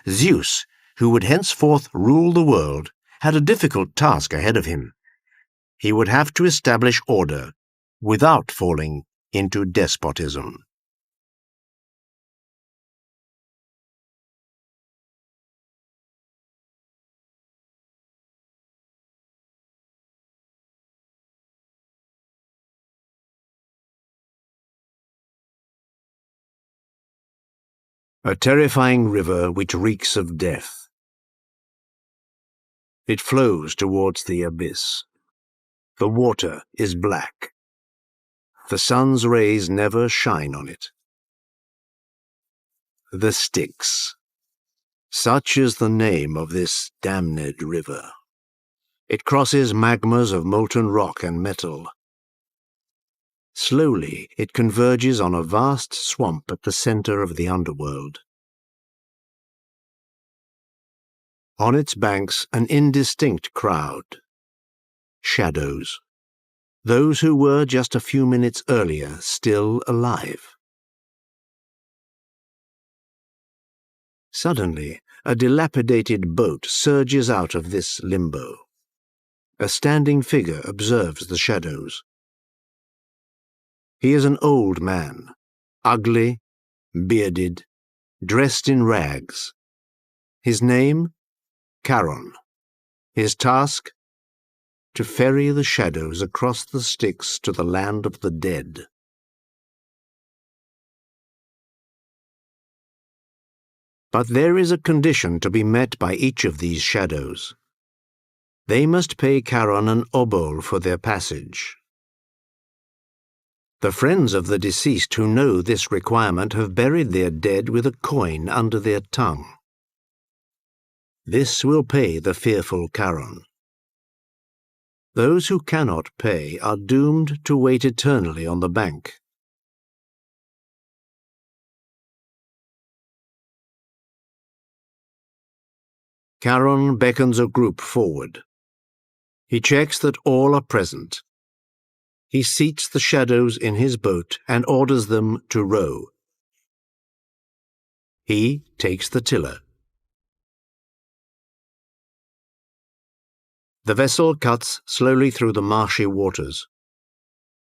A: Zeus, who would henceforth rule the world, had a difficult task ahead of him. He would have to establish order without falling into despotism. A terrifying river which reeks of death. It flows towards the abyss. The water is black. The sun's rays never shine on it. The Styx. Such is the name of this damned river. It crosses magmas of molten rock and metal. Slowly, it converges on a vast swamp at the center of the underworld. On its banks, an indistinct crowd. Shadows. Those who were just a few minutes earlier still alive. Suddenly, a dilapidated boat surges out of this limbo. A standing figure observes the shadows. He is an old man, ugly, bearded, dressed in rags. His name? Charon. His task? To ferry the shadows across the Styx to the land of the dead. But there is a condition to be met by each of these shadows. They must pay Charon an obol for their passage. The friends of the deceased who know this requirement have buried their dead with a coin under their tongue. This will pay the fearful Charon. Those who cannot pay are doomed to wait eternally on the bank. Charon beckons a group forward. He checks that all are present. He seats the shadows in his boat and orders them to row. He takes the tiller. The vessel cuts slowly through the marshy waters.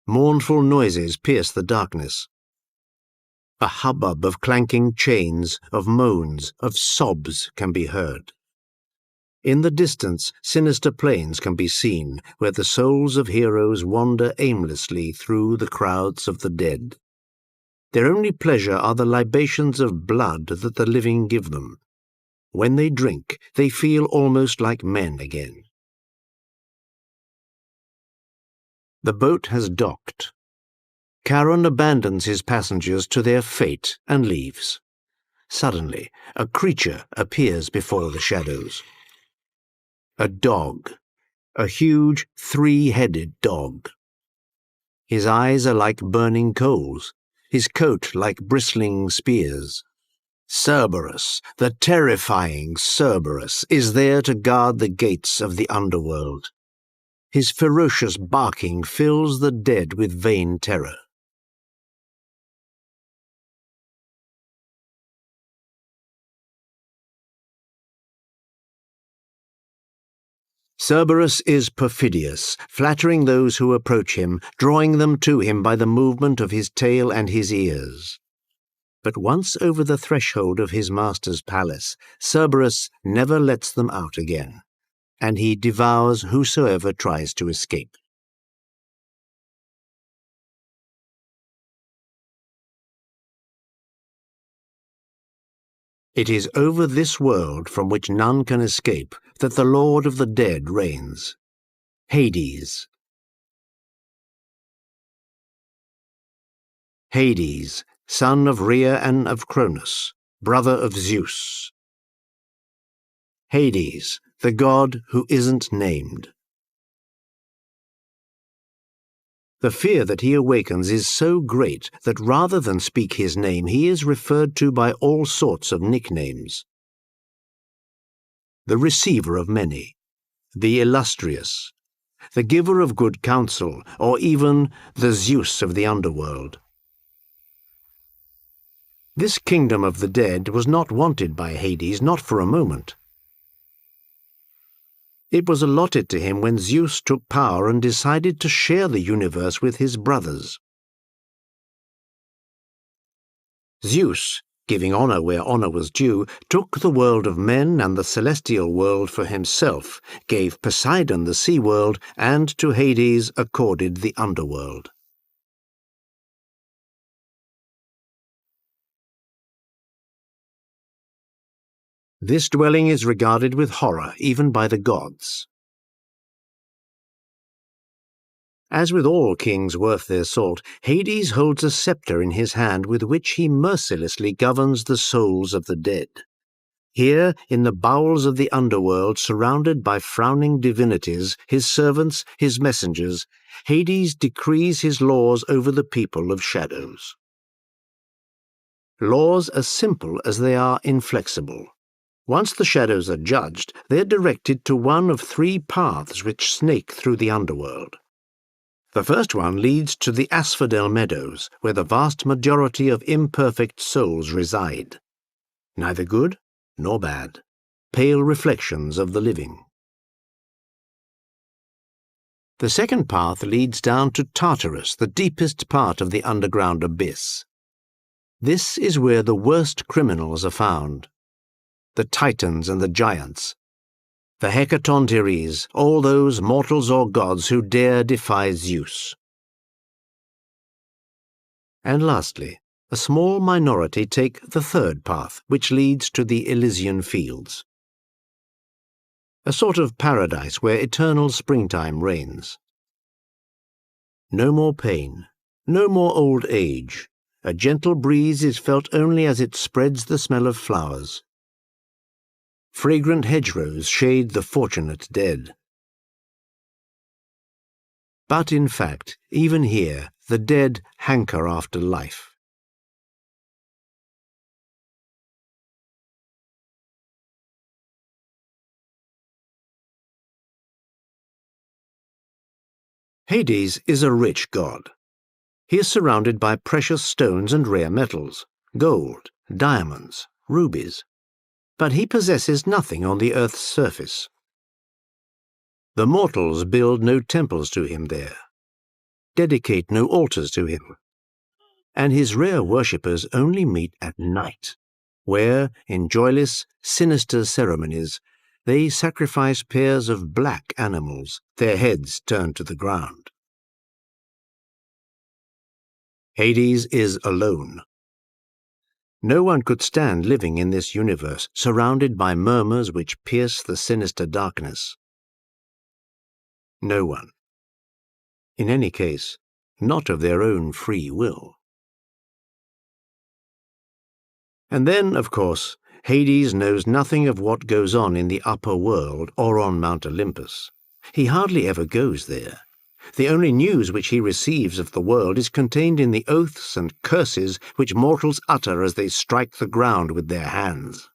A: Mournful noises pierce the darkness. A hubbub of clanking chains, of moans, of sobs can be heard. In the distance, sinister plains can be seen, where the souls of heroes wander aimlessly through the crowds of the dead. Their only pleasure are the libations of blood that the living give them. When they drink, they feel almost like men again. The boat has docked. Charon abandons his passengers to their fate and leaves. Suddenly, a creature appears before the shadows. A dog, a huge three-headed dog. His eyes are like burning coals, his coat like bristling spears. Cerberus, the terrifying Cerberus, is there to guard the gates of the underworld. His ferocious barking fills the dead with vain terror. Cerberus is perfidious, flattering those who approach him, drawing them to him by the movement of his tail and his ears. But once over the threshold of his master's palace, Cerberus never lets them out again, and he devours whosoever tries to escape. It is over this world from which none can escape that the Lord of the Dead reigns, Hades. Hades, son of Rhea and of Cronus, brother of Zeus. Hades, the god who isn't named. The fear that he awakens is so great that rather than speak his name, he is referred to by all sorts of nicknames. The receiver of many, the illustrious, the giver of good counsel, or even the Zeus of the underworld. This kingdom of the dead was not wanted by Hades, not for a moment. It was allotted to him when Zeus took power and decided to share the universe with his brothers. Zeus, giving honor where honor was due, took the world of men and the celestial world for himself, gave Poseidon the sea world, and to Hades accorded the underworld. This dwelling is regarded with horror even by the gods. As with all kings worth their salt, Hades holds a scepter in his hand with which he mercilessly governs the souls of the dead. Here, in the bowels of the underworld, surrounded by frowning divinities, his servants, his messengers, Hades decrees his laws over the people of shadows. Laws as simple as they are inflexible. Once the shadows are judged, they are directed to one of three paths which snake through the underworld. The first one leads to the asphodel meadows, where the vast majority of imperfect souls reside. Neither good nor bad, pale reflections of the living. The second path leads down to Tartarus, the deepest part of the underground abyss. This is where the worst criminals are found. The Titans and the giants, the Hecatoncheires, all those mortals or gods who dare defy Zeus. And lastly, a small minority take the third path, which leads to the Elysian fields. A sort of paradise where eternal springtime reigns. No more pain, no more old age. A gentle breeze is felt only as it spreads the smell of flowers. Fragrant hedgerows shade the fortunate dead. But in fact, even here, the dead hanker after life. Hades is a rich god. He is surrounded by precious stones and rare metals, gold, diamonds, rubies. But he possesses nothing on the earth's surface. The mortals build no temples to him there, dedicate no altars to him, and his rare worshippers only meet at night, where, in joyless, sinister ceremonies, they sacrifice pairs of black animals, their heads turned to the ground. Hades is alone. No one could stand living in this universe, surrounded by murmurs which pierce the sinister darkness. No one. In any case, not of their own free will. And then, of course, Hades knows nothing of what goes on in the upper world or on Mount Olympus. He hardly ever goes there. The only news which he receives of the world is contained in the oaths and curses which mortals utter as they strike the ground with their hands.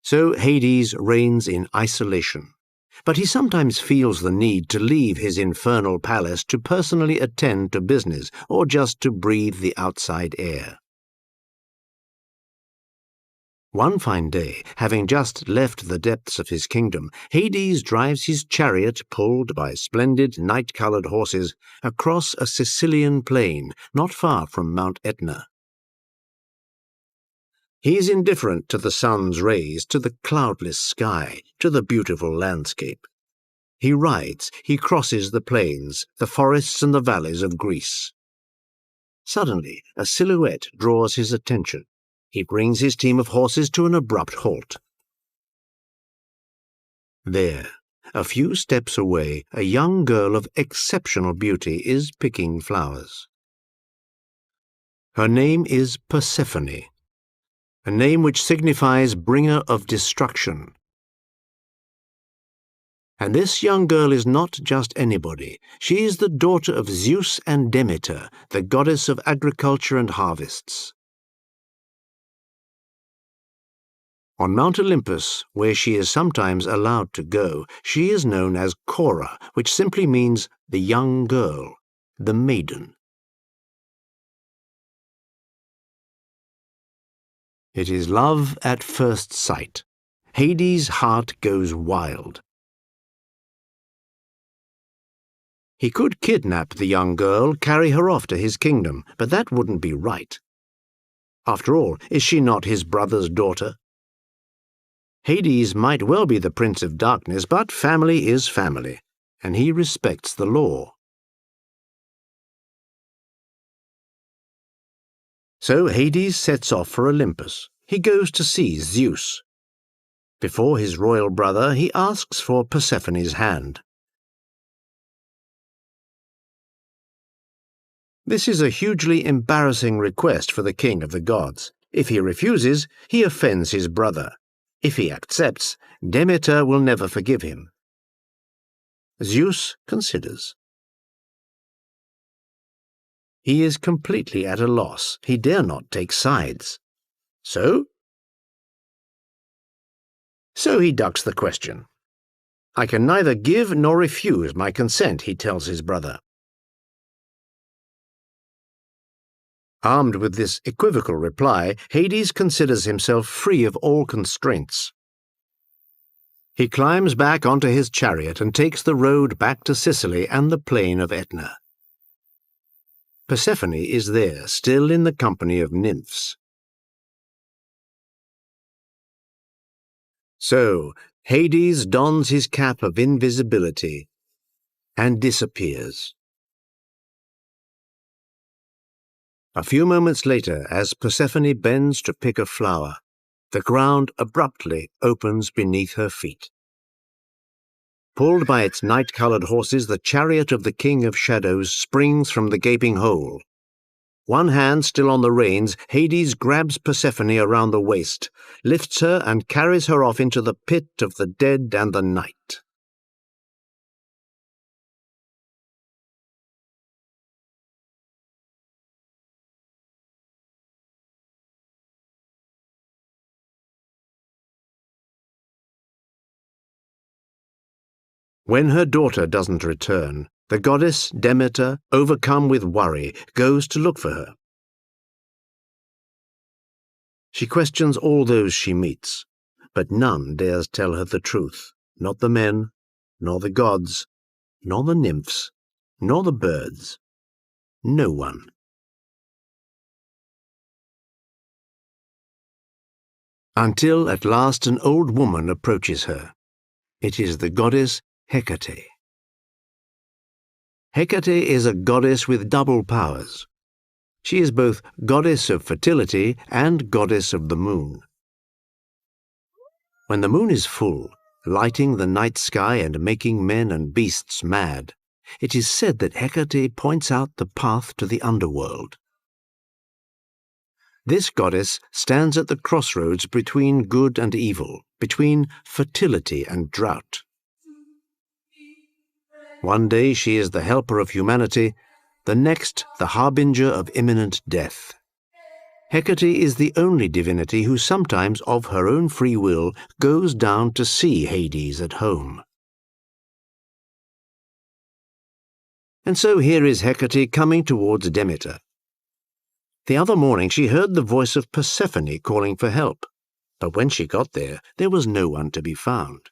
A: So Hades reigns in isolation, but he sometimes feels the need to leave his infernal palace to personally attend to business or just to breathe the outside air. One fine day, having just left the depths of his kingdom, Hades drives his chariot, pulled by splendid night-coloured horses, across a Sicilian plain not far from Mount Etna. He is indifferent to the sun's rays, to the cloudless sky, to the beautiful landscape. He rides, he crosses the plains, the forests and the valleys of Greece. Suddenly, a silhouette draws his attention. He brings his team of horses to an abrupt halt. There, a few steps away, a young girl of exceptional beauty is picking flowers. Her name is Persephone, a name which signifies bringer of destruction. And this young girl is not just anybody. She is the daughter of Zeus and Demeter, the goddess of agriculture and harvests. On Mount Olympus, where she is sometimes allowed to go, she is known as Cora, which simply means the young girl, the maiden. It is love at first sight. Hades' heart goes wild. He could kidnap the young girl, carry her off to his kingdom, but that wouldn't be right. After all, is she not his brother's daughter? Hades might well be the Prince of Darkness, but family is family, and he respects the law. So Hades sets off for Olympus. He goes to see Zeus. Before his royal brother, he asks for Persephone's hand. This is a hugely embarrassing request for the king of the gods. If he refuses, he offends his brother. If he accepts, Demeter will never forgive him. Zeus considers. He is completely at a loss. He dare not take sides. So he ducks the question. I can neither give nor refuse my consent, he tells his brother. Armed with this equivocal reply, Hades considers himself free of all constraints. He climbs back onto his chariot and takes the road back to Sicily and the plain of Aetna. Persephone is there, still in the company of nymphs. So Hades dons his cap of invisibility and disappears. A few moments later, as Persephone bends to pick a flower, the ground abruptly opens beneath her feet. Pulled by its night-colored horses, the chariot of the King of Shadows springs from the gaping hole. One hand still on the reins, Hades grabs Persephone around the waist, lifts her and carries her off into the pit of the dead and the night. When her daughter doesn't return, the goddess Demeter, overcome with worry, goes to look for her. She questions all those she meets, but none dares tell her the truth, not the men, nor the gods, nor the nymphs, nor the birds. No one. Until at last an old woman approaches her. It is the goddess Hecate. Hecate is a goddess with double powers. She is both goddess of fertility and goddess of the moon. When the moon is full, lighting the night sky and making men and beasts mad, it is said that Hecate points out the path to the underworld. This goddess stands at the crossroads between good and evil, between fertility and drought. One day she is the helper of humanity, the next the harbinger of imminent death. Hecate is the only divinity who sometimes, of her own free will, goes down to see Hades at home. And so here is Hecate coming towards Demeter. The other morning she heard the voice of Persephone calling for help, but when she got there was no one to be found.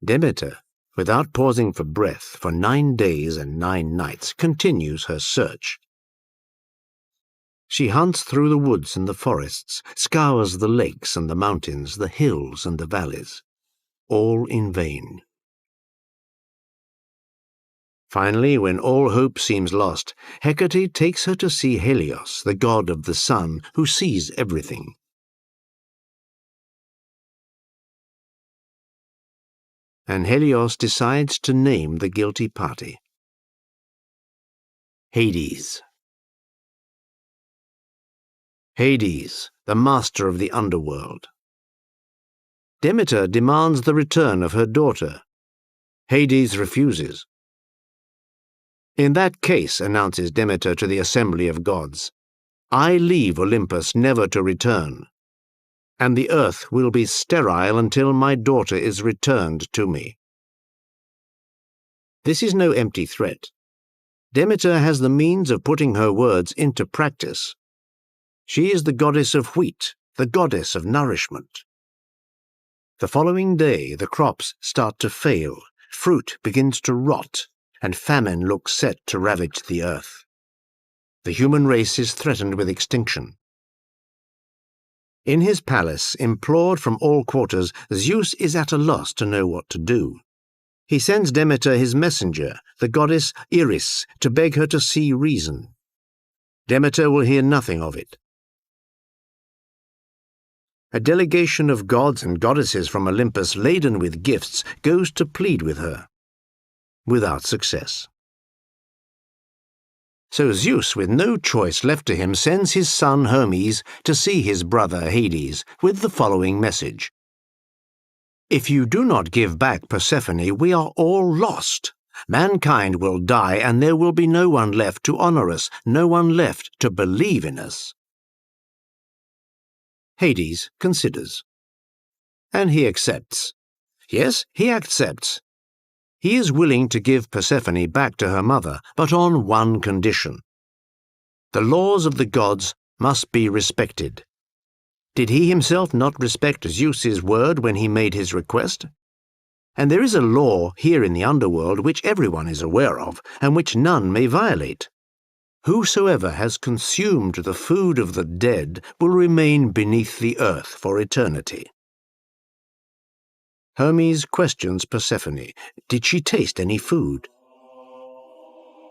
A: Demeter, without pausing for breath, for 9 days and 9 nights, continues her search. She hunts through the woods and the forests, scours the lakes and the mountains, the hills and the valleys, all in vain. Finally, when all hope seems lost, Hecate takes her to see Helios, the god of the sun, who sees everything. And Helios decides to name the guilty party. Hades. Hades, the master of the underworld. Demeter demands the return of her daughter. Hades refuses. In that case, announces Demeter to the assembly of gods, I leave Olympus never to return, and the earth will be sterile until my daughter is returned to me. This is no empty threat. Demeter has the means of putting her words into practice. She is the goddess of wheat, the goddess of nourishment. The following day the crops start to fail, fruit begins to rot, and famine looks set to ravage the earth. The human race is threatened with extinction. In his palace, implored from all quarters, Zeus is at a loss to know what to do. He sends Demeter his messenger, the goddess Iris, to beg her to see reason. Demeter will hear nothing of it. A delegation of gods and goddesses from Olympus laden with gifts goes to plead with her, without success. So Zeus, with no choice left to him, sends his son Hermes to see his brother Hades with the following message. If you do not give back Persephone, we are all lost. Mankind will die, and there will be no one left to honor us, no one left to believe in us. Hades considers. And he accepts. Yes, he accepts. He is willing to give Persephone back to her mother, but on one condition. The laws of the gods must be respected. Did he himself not respect Zeus's word when he made his request? And there is a law here in the underworld which everyone is aware of, and which none may violate. Whosoever has consumed the food of the dead will remain beneath the earth for eternity. Hermes questions Persephone. Did she taste any food?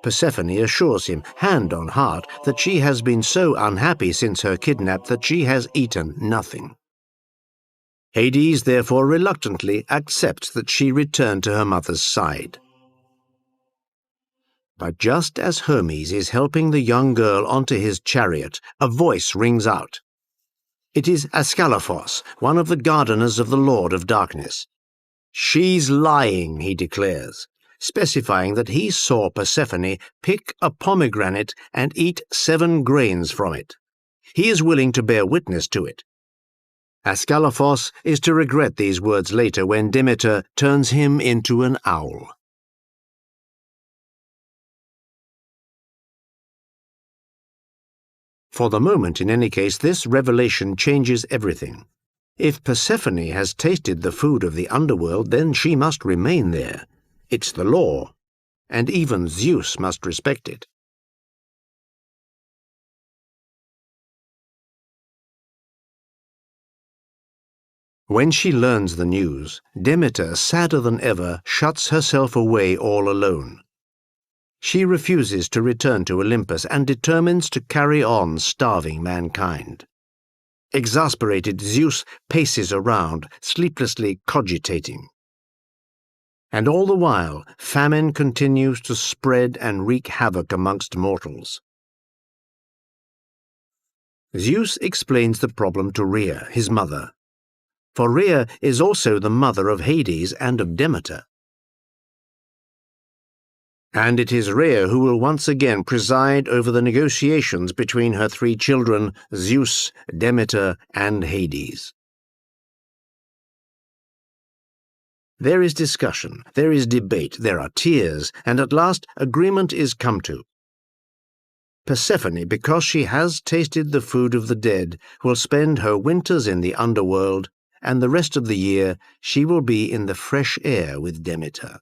A: Persephone assures him, hand on heart, that she has been so unhappy since her kidnap that she has eaten nothing. Hades therefore reluctantly accepts that she return to her mother's side. But just as Hermes is helping the young girl onto his chariot, a voice rings out. It is Ascalaphos, one of the gardeners of the Lord of Darkness. She's lying, he declares, specifying that he saw Persephone pick a pomegranate and eat 7 grains from it. He is willing to bear witness to it. Ascalaphos is to regret these words later when Demeter turns him into an owl. For the moment, in any case, this revelation changes everything. If Persephone has tasted the food of the underworld, then she must remain there. It's the law, and even Zeus must respect it. When she learns the news, Demeter, sadder than ever, shuts herself away all alone. She refuses to return to Olympus and determines to carry on starving mankind. Exasperated, Zeus paces around, sleeplessly cogitating. And all the while, famine continues to spread and wreak havoc amongst mortals. Zeus explains the problem to Rhea, his mother. For Rhea is also the mother of Hades and of Demeter. And it is Rhea who will once again preside over the negotiations between her 3 children, Zeus, Demeter, and Hades. There is discussion, there is debate, there are tears, and at last agreement is come to. Persephone, because she has tasted the food of the dead, will spend her winters in the underworld, and the rest of the year she will be in the fresh air with Demeter.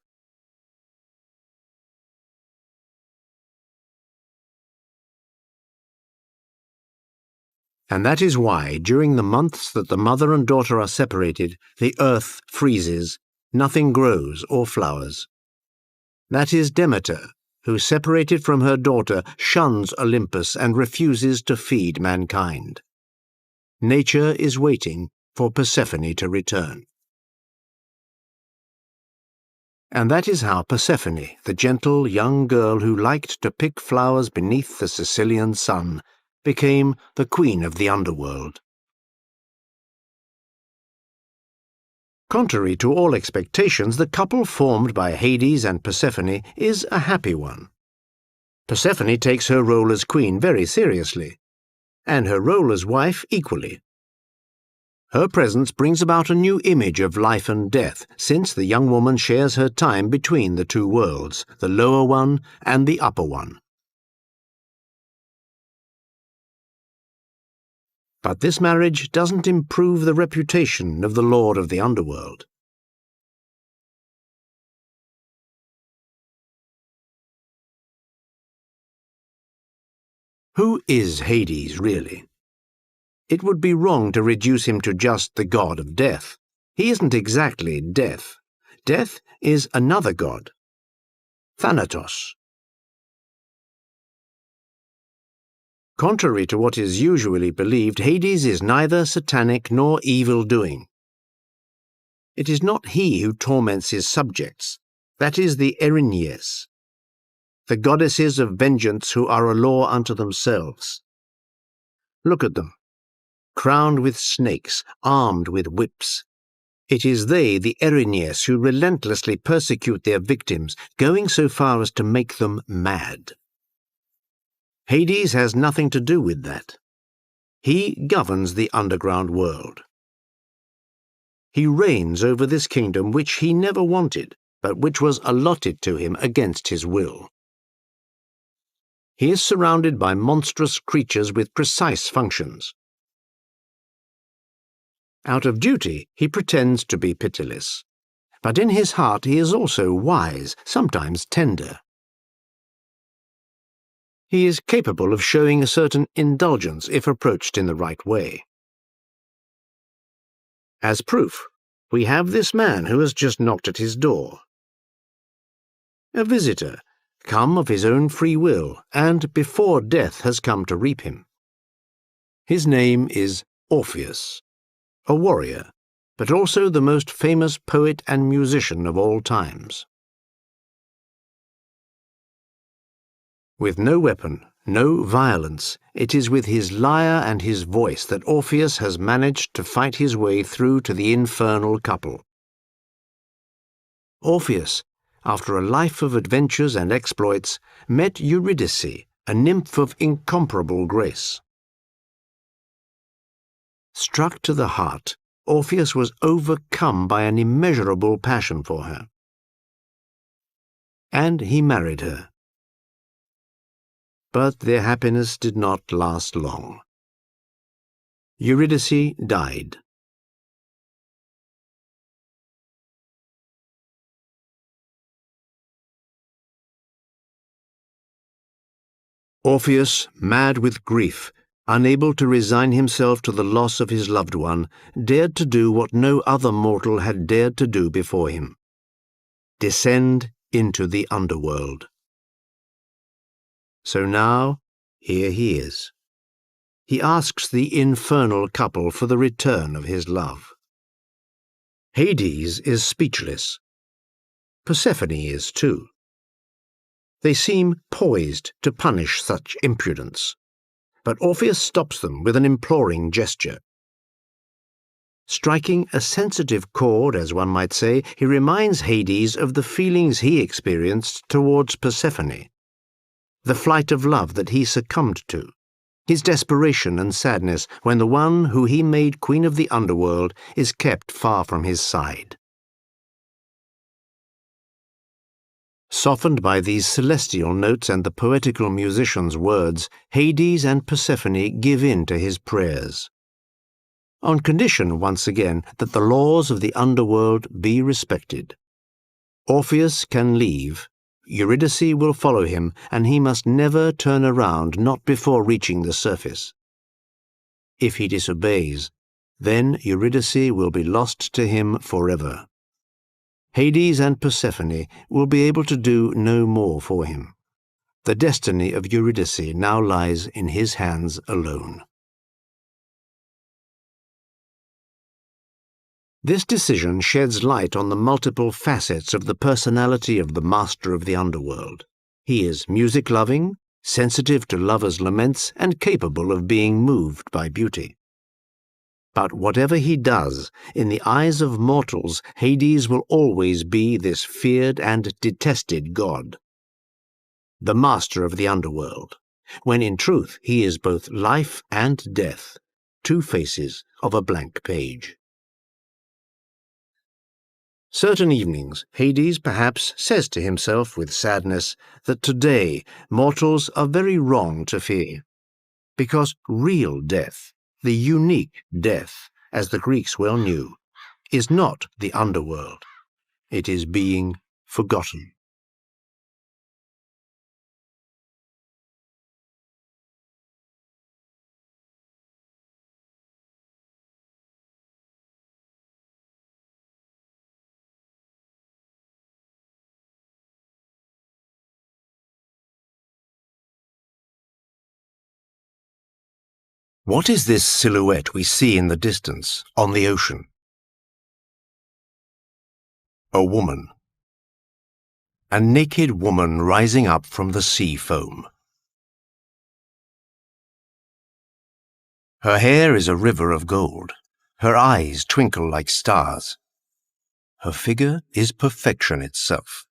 A: And that is why, during the months that the mother and daughter are separated, the earth freezes, nothing grows or flowers. That is Demeter, who, separated from her daughter, shuns Olympus and refuses to feed mankind. Nature is waiting for Persephone to return. And that is how Persephone, the gentle young girl who liked to pick flowers beneath the Sicilian sun, became the queen of the underworld. Contrary to all expectations, the couple formed by Hades and Persephone is a happy one. Persephone takes her role as queen very seriously, and her role as wife equally. Her presence brings about a new image of life and death, since the young woman shares her time between the 2 worlds, the lower one and the upper one. But this marriage doesn't improve the reputation of the Lord of the Underworld. Who is Hades, really? It would be wrong to reduce him to just the god of death. He isn't exactly death. Death is another god, Thanatos. Contrary to what is usually believed, Hades is neither satanic nor evil-doing. It is not he who torments his subjects. That is the Erinyes, the goddesses of vengeance who are a law unto themselves. Look at them, crowned with snakes, armed with whips. It is they, the Erinyes, who relentlessly persecute their victims, going so far as to make them mad. Hades has nothing to do with that. He governs the underground world. He reigns over this kingdom which he never wanted, but which was allotted to him against his will. He is surrounded by monstrous creatures with precise functions. Out of duty, he pretends to be pitiless, but in his heart he is also wise, sometimes tender. He is capable of showing a certain indulgence if approached in the right way. As proof, we have this man who has just knocked at his door. A visitor, come of his own free will, and before death has come to reap him. His name is Orpheus, a warrior, but also the most famous poet and musician of all times. With no weapon, no violence, it is with his lyre and his voice that Orpheus has managed to fight his way through to the infernal couple. Orpheus, after a life of adventures and exploits, met Eurydice, a nymph of incomparable grace. Struck to the heart, Orpheus was overcome by an immeasurable passion for her. And he married her. But their happiness did not last long. Eurydice died. Orpheus, mad with grief, unable to resign himself to the loss of his loved one, dared to do what no other mortal had dared to do before him: descend into the underworld. So now, here he is. He asks the infernal couple for the return of his love. Hades is speechless. Persephone is too. They seem poised to punish such impudence, but Orpheus stops them with an imploring gesture. Striking a sensitive chord, as one might say, he reminds Hades of the feelings he experienced towards Persephone, the flight of love that he succumbed to, his desperation and sadness when the one who he made queen of the underworld is kept far from his side. Softened by these celestial notes and the poetical musician's words, Hades and Persephone give in to his prayers, on condition, once again, that the laws of the underworld be respected. Orpheus can leave. Eurydice will follow him, and he must never turn around, not before reaching the surface. If he disobeys, then Eurydice will be lost to him forever. Hades and Persephone will be able to do no more for him. The destiny of Eurydice now lies in his hands alone. This decision sheds light on the multiple facets of the personality of the master of the underworld. He is music-loving, sensitive to lovers' laments, and capable of being moved by beauty. But whatever he does, in the eyes of mortals, Hades will always be this feared and detested god, the master of the underworld, when in truth he is both life and death, two faces of a blank page. Certain evenings, Hades perhaps says to himself with sadness that today mortals are very wrong to fear, because real death, the unique death, as the Greeks well knew, is not the underworld. It is being forgotten. What is this silhouette we see in the distance, on the ocean? A woman. A naked woman rising up from the sea foam. Her hair is a river of gold. Her eyes twinkle like stars. Her figure is perfection itself.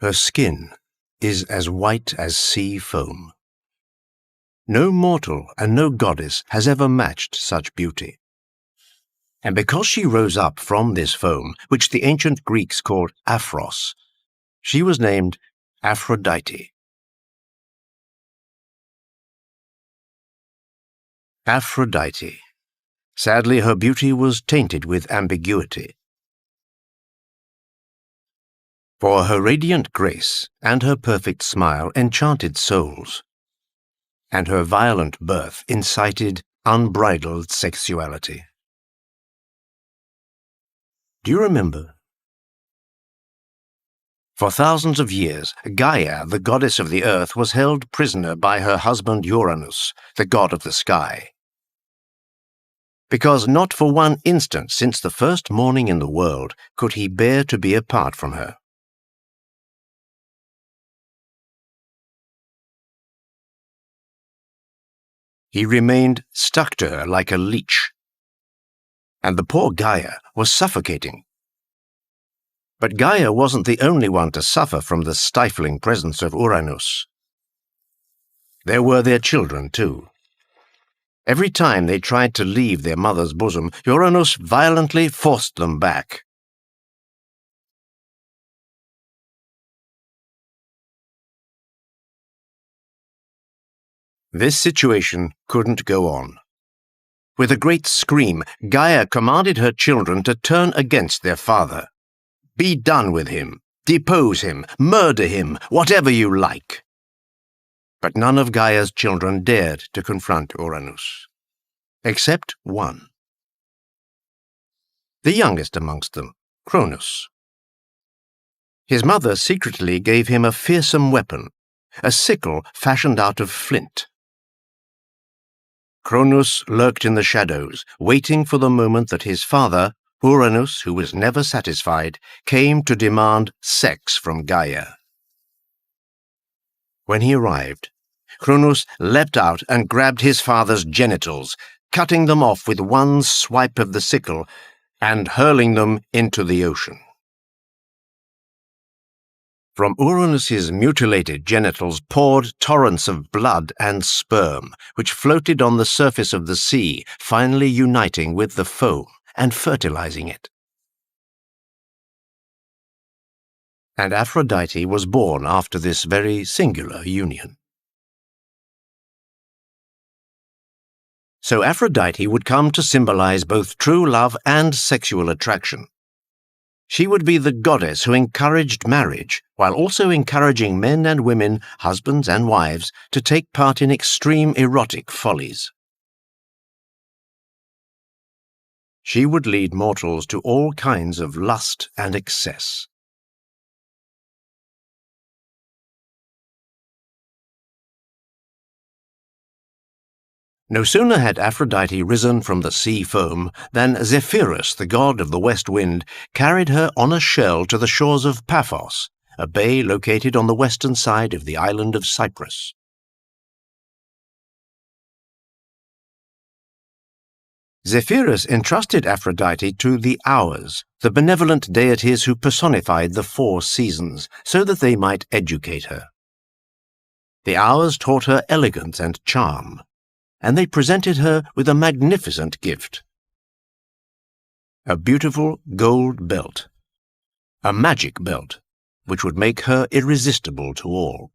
A: Her skin is as white as sea foam. No mortal and no goddess has ever matched such beauty. And because she rose up from this foam, which the ancient Greeks called Aphros, she was named Aphrodite. Aphrodite. Sadly, her beauty was tainted with ambiguity. For her radiant grace and her perfect smile enchanted souls, and her violent birth incited unbridled sexuality. Do you remember? For thousands of years, Gaia, the goddess of the earth, was held prisoner by her husband Uranus, the god of the sky. Because not for one instant since the first morning in the world could he bear to be apart from her. He remained stuck to her like a leech. And the poor Gaia was suffocating. But Gaia wasn't the only one to suffer from the stifling presence of Uranus. There were their children, too. Every time they tried to leave their mother's bosom, Uranus violently forced them back. This situation couldn't go on. With a great scream, Gaia commanded her children to turn against their father. Be done with him, depose him, murder him, whatever you like. But none of Gaia's children dared to confront Uranus, except one. The youngest amongst them, Cronus. His mother secretly gave him a fearsome weapon, a sickle fashioned out of flint. Cronus lurked in the shadows, waiting for the moment that his father, Uranus, who was never satisfied, came to demand sex from Gaia. When he arrived, Cronus leapt out and grabbed his father's genitals, cutting them off with one swipe of the sickle and hurling them into the ocean. From Uranus's mutilated genitals poured torrents of blood and sperm, which floated on the surface of the sea, finally uniting with the foam and fertilizing it. And Aphrodite was born after this very singular union. So Aphrodite would come to symbolize both true love and sexual attraction. She would be the goddess who encouraged marriage, while also encouraging men and women, husbands and wives, to take part in extreme erotic follies. She would lead mortals to all kinds of lust and excess. No sooner had Aphrodite risen from the sea foam than Zephyrus, the god of the west wind, carried her on a shell to the shores of Paphos, a bay located on the western side of the island of Cyprus. Zephyrus entrusted Aphrodite to the Hours, the benevolent deities who personified the 4 seasons, so that they might educate her. The Hours taught her elegance and charm, and they presented her with a magnificent gift. A beautiful gold belt, a magic belt, which would make her irresistible to all.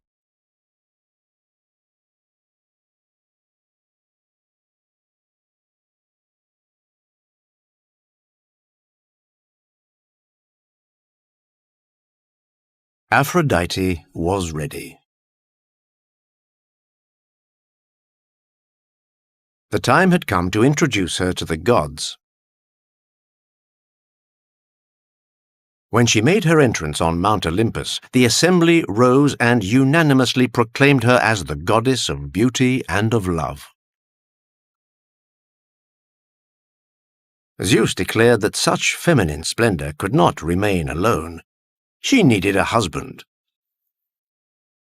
A: Aphrodite was ready. The time had come to introduce her to the gods. When she made her entrance on Mount Olympus, the assembly rose and unanimously proclaimed her as the goddess of beauty and of love. Zeus declared that such feminine splendor could not remain alone. She needed a husband.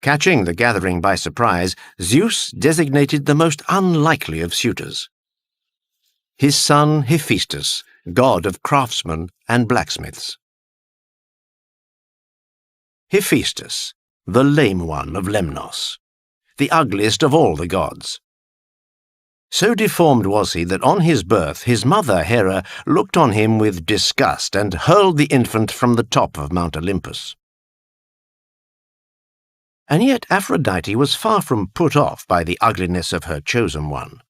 A: Catching the gathering by surprise, Zeus designated the most unlikely of suitors. His son Hephaestus, god of craftsmen and blacksmiths. Hephaestus, the lame one of Lemnos, the ugliest of all the gods. So deformed was he that on his birth his mother Hera looked on him with disgust and hurled the infant from the top of Mount Olympus. And yet Aphrodite was far from put off by the ugliness of her chosen one.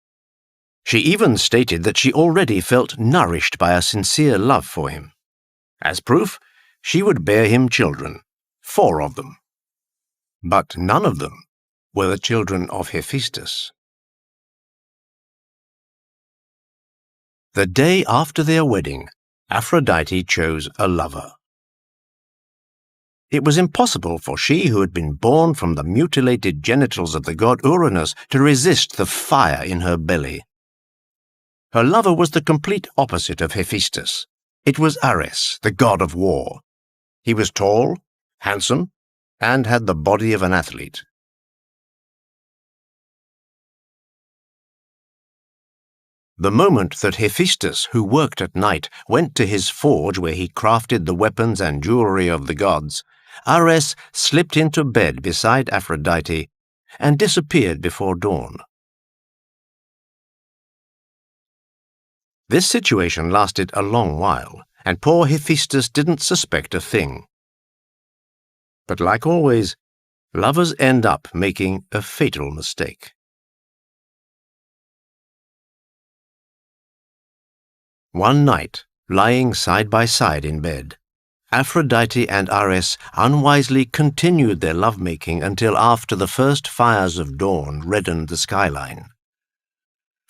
A: She even stated that she already felt nourished by a sincere love for him. As proof, she would bear him children, 4 of them. But none of them were the children of Hephaestus. The day after their wedding, Aphrodite chose a lover. It was impossible for she who had been born from the mutilated genitals of the god Uranus to resist the fire in her belly. Her lover was the complete opposite of Hephaestus. It was Ares, the god of war. He was tall, handsome, and had the body of an athlete. The moment that Hephaestus, who worked at night, went to his forge where he crafted the weapons and jewelry of the gods, Ares slipped into bed beside Aphrodite and disappeared before dawn. This situation lasted a long while, and poor Hephaestus didn't suspect a thing. But like always, lovers end up making a fatal mistake. One night, lying side by side in bed, Aphrodite and Ares unwisely continued their lovemaking until after the first fires of dawn reddened the skyline.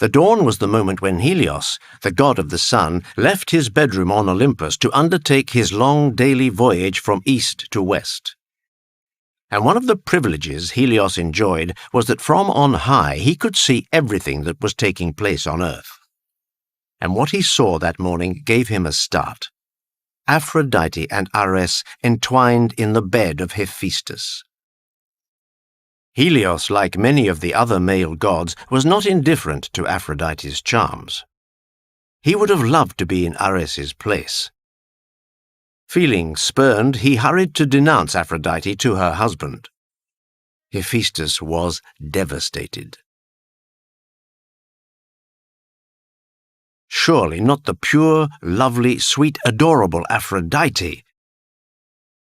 A: The dawn was the moment when Helios, the god of the sun, left his bedroom on Olympus to undertake his long daily voyage from east to west. And one of the privileges Helios enjoyed was that from on high he could see everything that was taking place on earth. And what he saw that morning gave him a start. Aphrodite and Ares entwined in the bed of Hephaestus. Helios, like many of the other male gods, was not indifferent to Aphrodite's charms. He would have loved to be in Ares's place. Feeling spurned, he hurried to denounce Aphrodite to her husband. Hephaestus was devastated. Surely not the pure, lovely, sweet, adorable Aphrodite.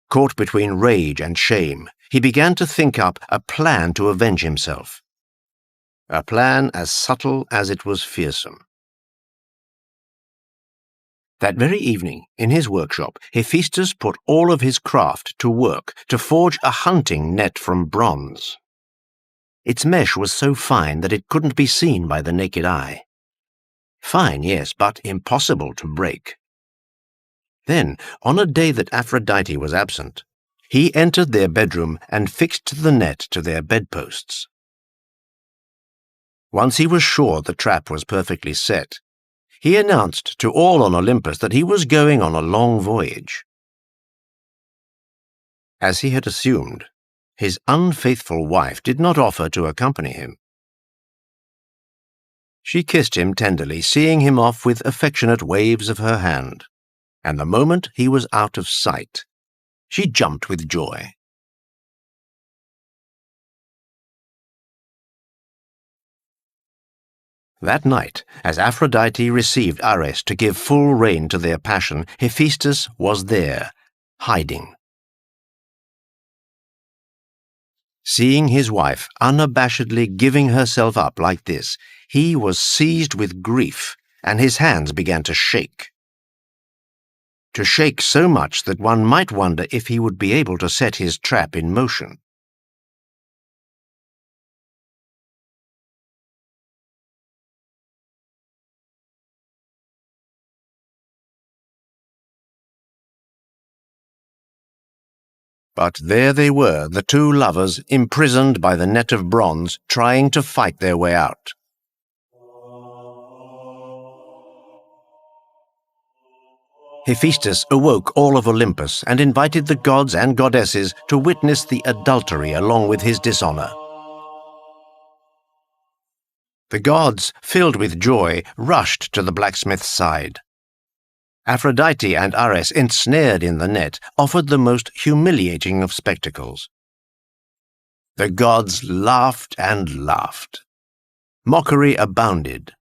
A: Caught between rage and shame, he began to think up a plan to avenge himself. A plan as subtle as it was fearsome. That very evening, in his workshop, Hephaestus put all of his craft to work to forge a hunting net from bronze. Its mesh was so fine that it couldn't be seen by the naked eye. Fine, yes, but impossible to break. Then, on a day that Aphrodite was absent, he entered their bedroom and fixed the net to their bedposts. Once he was sure the trap was perfectly set, he announced to all on Olympus that he was going on a long voyage. As he had assumed, his unfaithful wife did not offer to accompany him. She kissed him tenderly, seeing him off with affectionate waves of her hand, and the moment he was out of sight, she jumped with joy. That night, as Aphrodite received Ares to give full rein to their passion, Hephaestus was there, hiding. Seeing his wife unabashedly giving herself up like this, he was seized with grief, and his hands began to shake. To shake so much that one might wonder if he would be able to set his trap in motion. But there they were, the two lovers, imprisoned by the net of bronze, trying to fight their way out. Hephaestus awoke all of Olympus and invited the gods and goddesses to witness the adultery along with his dishonor. The gods, filled with joy, rushed to the blacksmith's side. Aphrodite and Ares, ensnared in the net, offered the most humiliating of spectacles. The gods laughed and laughed. Mockery abounded.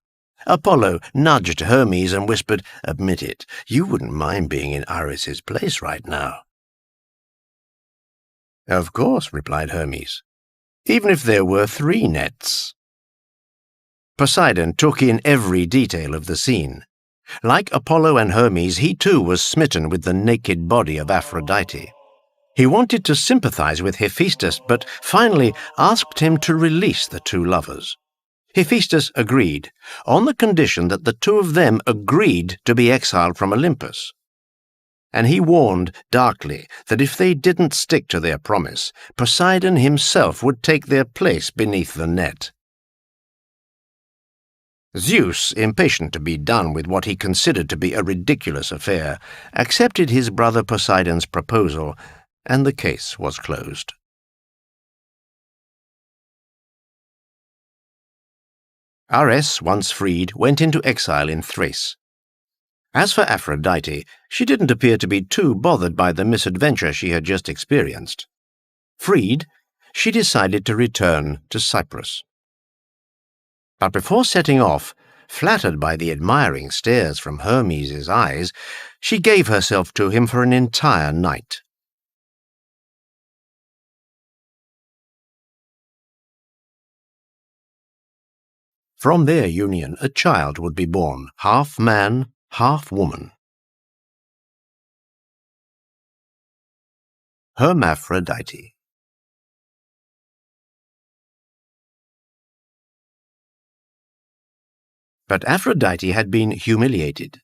A: Apollo nudged Hermes and whispered, "Admit it, you wouldn't mind being in Ares's place right now." "Of course," replied Hermes, "even if there were 3 nets." Poseidon took in every detail of the scene. Like Apollo and Hermes, he too was smitten with the naked body of Aphrodite. He wanted to sympathize with Hephaestus, but finally asked him to release the two lovers. Hephaestus agreed, on the condition that the two of them agreed to be exiled from Olympus. And he warned darkly that if they didn't stick to their promise, Poseidon himself would take their place beneath the net. Zeus, impatient to be done with what he considered to be a ridiculous affair, accepted his brother Poseidon's proposal, and the case was closed. Ares, once freed, went into exile in Thrace. As for Aphrodite, she didn't appear to be too bothered by the misadventure she had just experienced. Freed, she decided to return to Cyprus. But before setting off, flattered by the admiring stares from Hermes' eyes, she gave herself to him for an entire night. From their union, a child would be born, half man, half woman. Hermaphrodite. But Aphrodite had been humiliated,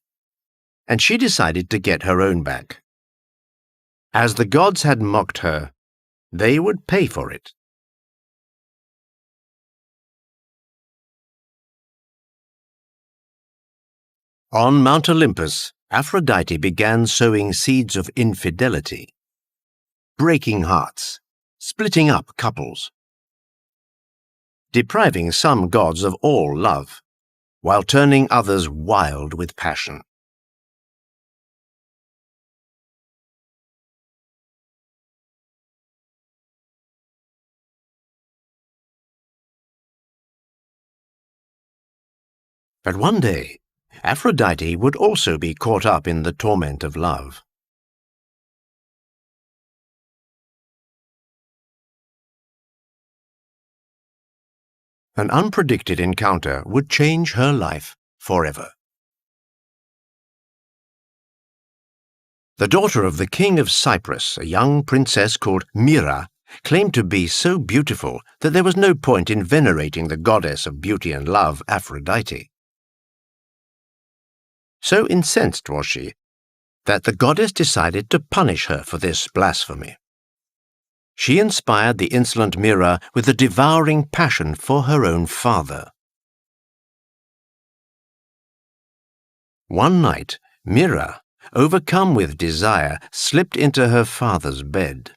A: and she decided to get her own back. As the gods had mocked her, they would pay for it. On Mount Olympus, Aphrodite began sowing seeds of infidelity, breaking hearts, splitting up couples, depriving some gods of all love, while turning others wild with passion. But one day, Aphrodite would also be caught up in the torment of love. An unpredicted encounter would change her life forever. The daughter of the king of Cyprus, a young princess called Myrrha, claimed to be so beautiful that there was no point in venerating the goddess of beauty and love, Aphrodite. So incensed was she that the goddess decided to punish her for this blasphemy. She inspired the insolent Myrrha with a devouring passion for her own father. One night, Myrrha, overcome with desire, slipped into her father's bed.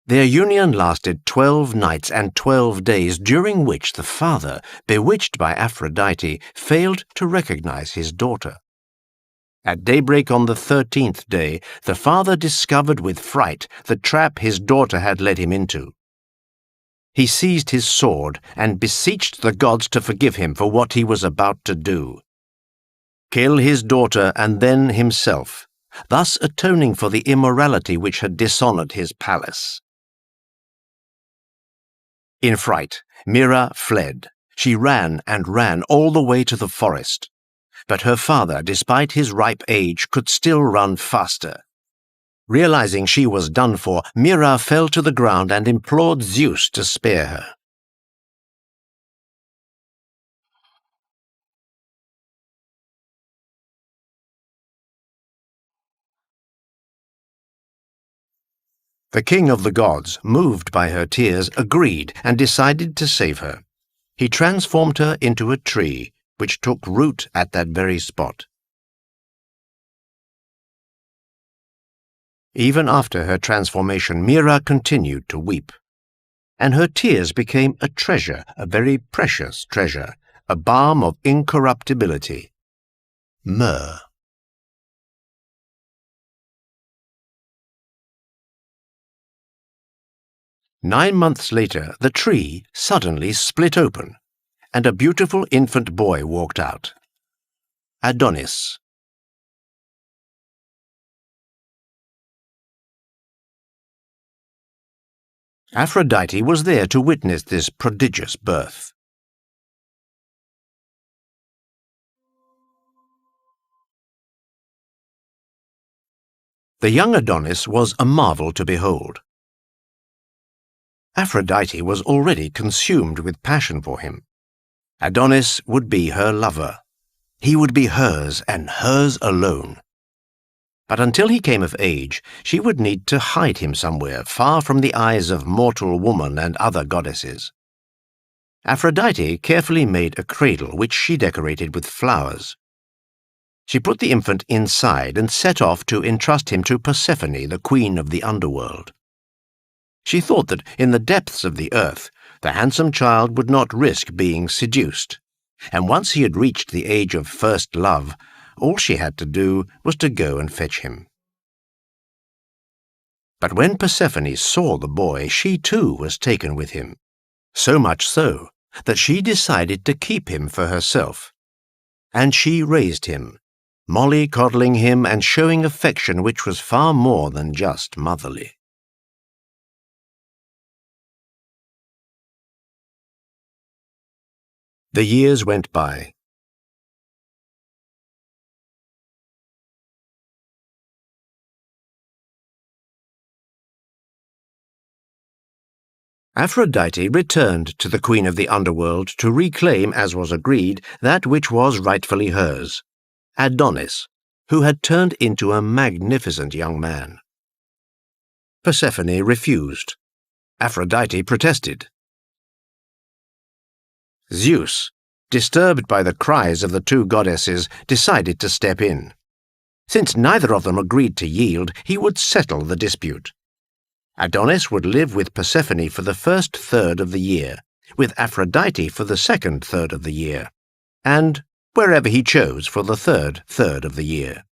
A: Their union lasted 12 nights and 12 days, during which the father, bewitched by Aphrodite, failed to recognize his daughter. At daybreak on the 13th day, the father discovered with fright the trap his daughter had led him into. He seized his sword and beseeched the gods to forgive him for what he was about to do. Kill his daughter and then himself, thus atoning for the immorality which had dishonored his palace. In fright, Myrrha fled. She ran and ran all the way to the forest. But her father, despite his ripe age, could still run faster. Realizing she was done for, Myrrha fell to the ground and implored Zeus to spare her. The king of the gods, moved by her tears, agreed and decided to save her. He transformed her into a tree, which took root at that very spot. Even after her transformation, Mira continued to weep, and her tears became a treasure, a very precious treasure, a balm of incorruptibility, myrrh. "9 months later, the tree suddenly split open, and a beautiful infant boy walked out. Adonis. Aphrodite was there to witness this prodigious birth. The young Adonis was a marvel to behold. Aphrodite was already consumed with passion for him. Adonis would be her lover. He would be hers, and hers alone. But until he came of age, she would need to hide him somewhere, far from the eyes of mortal woman and other goddesses. Aphrodite carefully made a cradle which she decorated with flowers. She put the infant inside and set off to entrust him to Persephone, the queen of the underworld. She thought that in the depths of the earth, the handsome child would not risk being seduced, and once he had reached the age of first love, all she had to do was to go and fetch him. But when Persephone saw the boy, she too was taken with him, so much so that she decided to keep him for herself. And she raised him, mollycoddling him and showing affection which was far more than just motherly. The years went by. Aphrodite returned to the queen of the underworld to reclaim, as was agreed, that which was rightfully hers, Adonis, who had turned into a magnificent young man. Persephone refused. Aphrodite protested. Zeus, disturbed by the cries of the two goddesses, decided to step in. Since neither of them agreed to yield, he would settle the dispute. Adonis would live with Persephone for the first third of the year, with Aphrodite for the second third of the year, and wherever he chose for the third third of the year.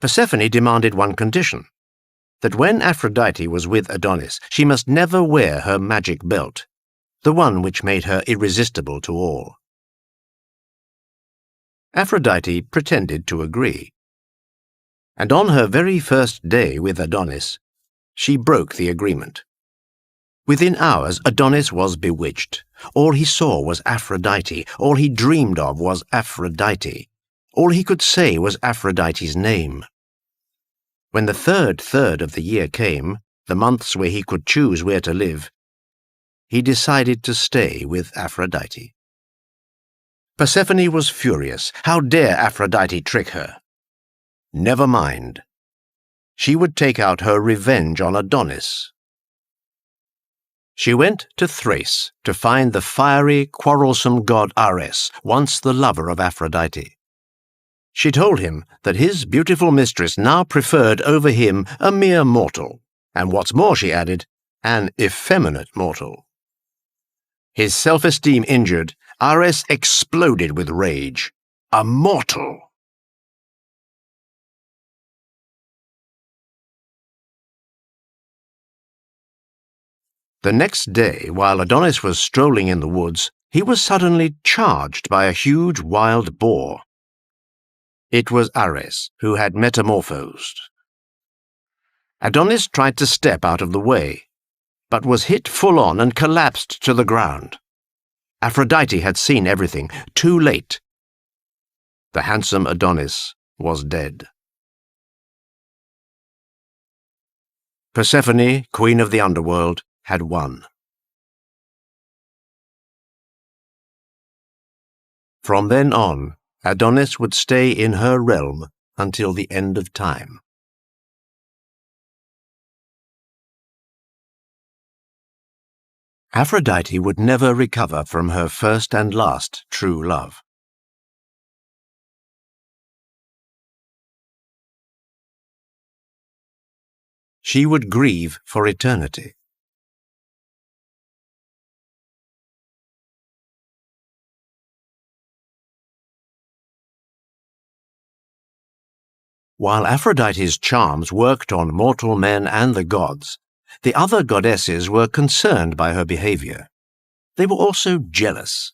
A: Persephone demanded one condition, that when Aphrodite was with Adonis, she must never wear her magic belt, the one which made her irresistible to all. Aphrodite pretended to agree. And on her very first day with Adonis, she broke the agreement. Within hours, Adonis was bewitched. All he saw was Aphrodite. All he dreamed of was Aphrodite. All he could say was Aphrodite's name. When the third third of the year came, the months where he could choose where to live, he decided to stay with Aphrodite. Persephone was furious. How dare Aphrodite trick her? Never mind. She would take out her revenge on Adonis. She went to Thrace to find the fiery, quarrelsome god Ares, once the lover of Aphrodite. She told him that his beautiful mistress now preferred over him a mere mortal, and what's more, she added, an effeminate mortal. His self-esteem injured, Ares exploded with rage. A mortal! The next day, while Adonis was strolling in the woods, he was suddenly charged by a huge wild boar. It was Ares, who had metamorphosed. Adonis tried to step out of the way, but was hit full on and collapsed to the ground. Aphrodite had seen everything, too late. The handsome Adonis was dead. Persephone, queen of the underworld, had won. From then on, Adonis would stay in her realm until the end of time. Aphrodite would never recover from her first and last true love. She would grieve for eternity. While Aphrodite's charms worked on mortal men and the gods, the other goddesses were concerned by her behavior. They were also jealous.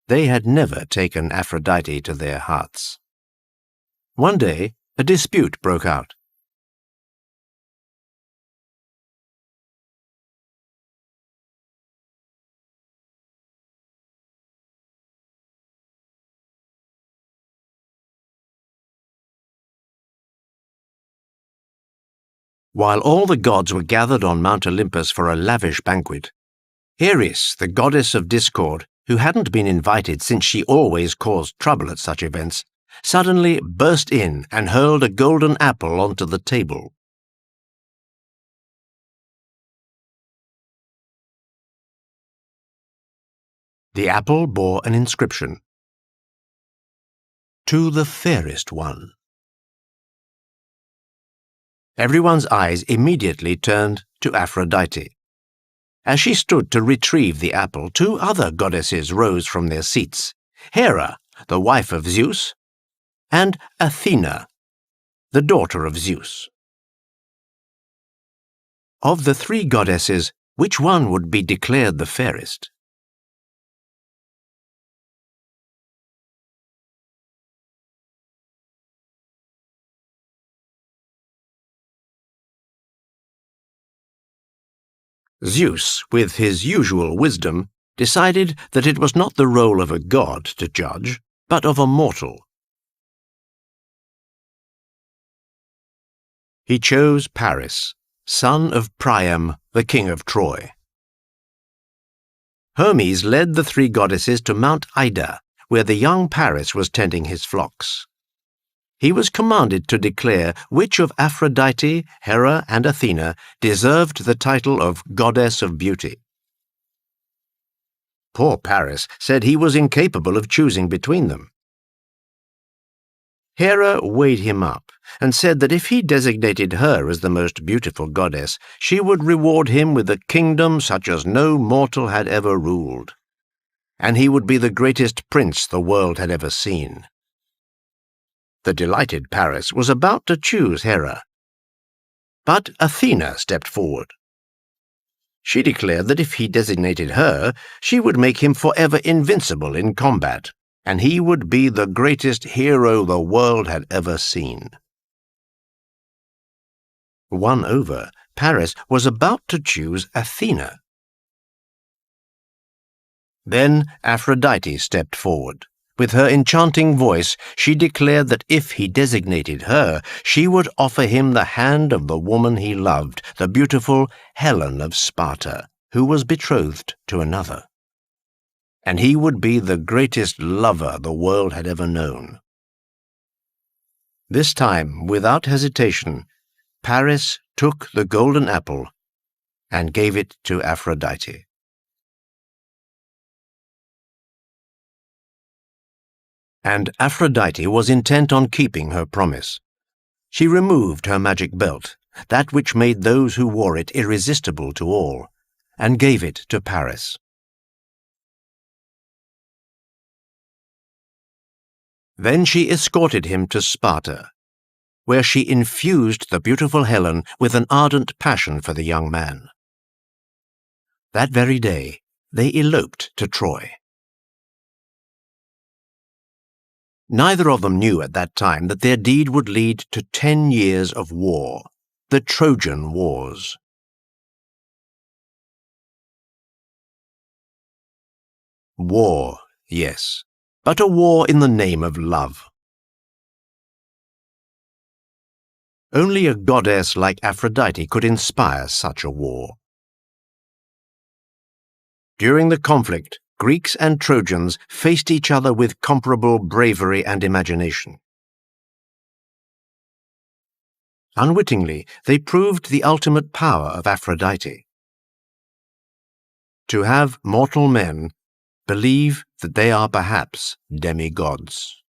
A: They had never taken Aphrodite to their hearts. One day, a dispute broke out. While all the gods were gathered on Mount Olympus for a lavish banquet, Hermes, the goddess of discord, who hadn't been invited since she always caused trouble at such events, suddenly burst in and hurled a golden apple onto the table. The apple bore an inscription: "To the fairest one." Everyone's eyes immediately turned to Aphrodite. As she stood to retrieve the apple, two other goddesses rose from their seats: Hera, the wife of Zeus, and Athena, the daughter of Zeus. Of the three goddesses, which one would be declared the fairest? Zeus, with his usual wisdom, decided that it was not the role of a god to judge, but of a mortal. He chose Paris, son of Priam, the king of Troy. Hermes led the three goddesses to Mount Ida, where the young Paris was tending his flocks. He was commanded to declare which of Aphrodite, Hera, and Athena deserved the title of Goddess of Beauty. Poor Paris said he was incapable of choosing between them. Hera weighed him up and said that if he designated her as the most beautiful goddess, she would reward him with a kingdom such as no mortal had ever ruled, and he would be the greatest prince the world had ever seen. The delighted Paris was about to choose Hera. But Athena stepped forward. She declared that if he designated her, she would make him forever invincible in combat, and he would be the greatest hero the world had ever seen. Won over, Paris was about to choose Athena. Then Aphrodite stepped forward. With her enchanting voice, she declared that if he designated her, she would offer him the hand of the woman he loved, the beautiful Helen of Sparta, who was betrothed to another. And he would be the greatest lover the world had ever known. This time, without hesitation, Paris took the golden apple and gave it to Aphrodite. And Aphrodite was intent on keeping her promise. She removed her magic belt, that which made those who wore it irresistible to all, and gave it to Paris. Then she escorted him to Sparta, where she infused the beautiful Helen with an ardent passion for the young man. That very day, they eloped to Troy. Neither of them knew at that time that their deed would lead to 10 years of war, the Trojan Wars. War, yes, but a war in the name of love. Only a goddess like Aphrodite could inspire such a war. During the conflict, Greeks and Trojans faced each other with comparable bravery and imagination. Unwittingly, they proved the ultimate power of Aphrodite. to have mortal men believe that they are perhaps demigods.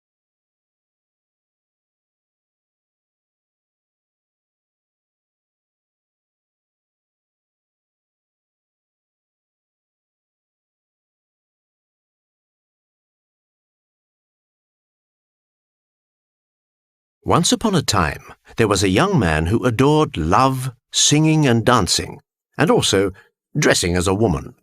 A: Once upon a time, there was a young man who adored love, singing and dancing, and also dressing as a woman.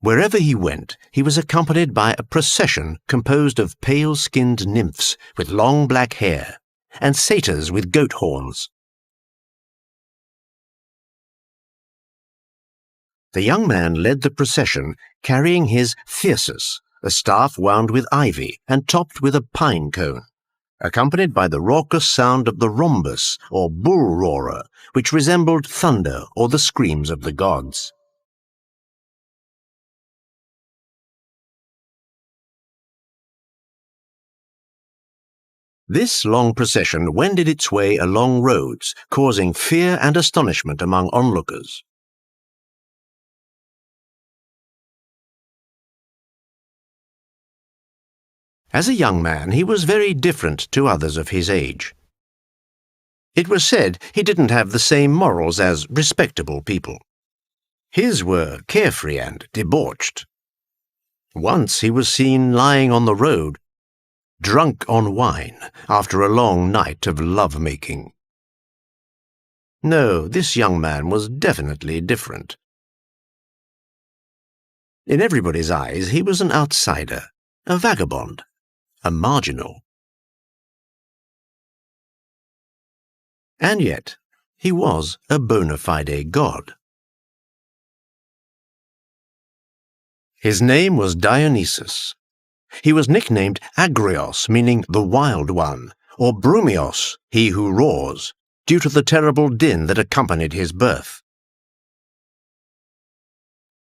A: Wherever he went, he was accompanied by a procession composed of pale-skinned nymphs with long black hair, and satyrs with goat horns. The young man led the procession, carrying his thyrsus, a staff wound with ivy and topped with a pine cone, accompanied by the raucous sound of the rhombus, or bull-roarer, which resembled thunder or the screams of the gods. This long procession wended its way along roads, causing fear and astonishment among onlookers. As a young man, he was very different to others of his age. It was said he didn't have the same morals as respectable people. His were carefree and debauched. Once he was seen lying on the road, drunk on wine after a long night of love-making. No, this young man was definitely different. In everybody's eyes, he was an outsider, a vagabond, a marginal. And yet, he was a bona fide god. His name was Dionysus. He was nicknamed Agrios, meaning the wild one, or Brumios, he who roars, due to the terrible din that accompanied his birth.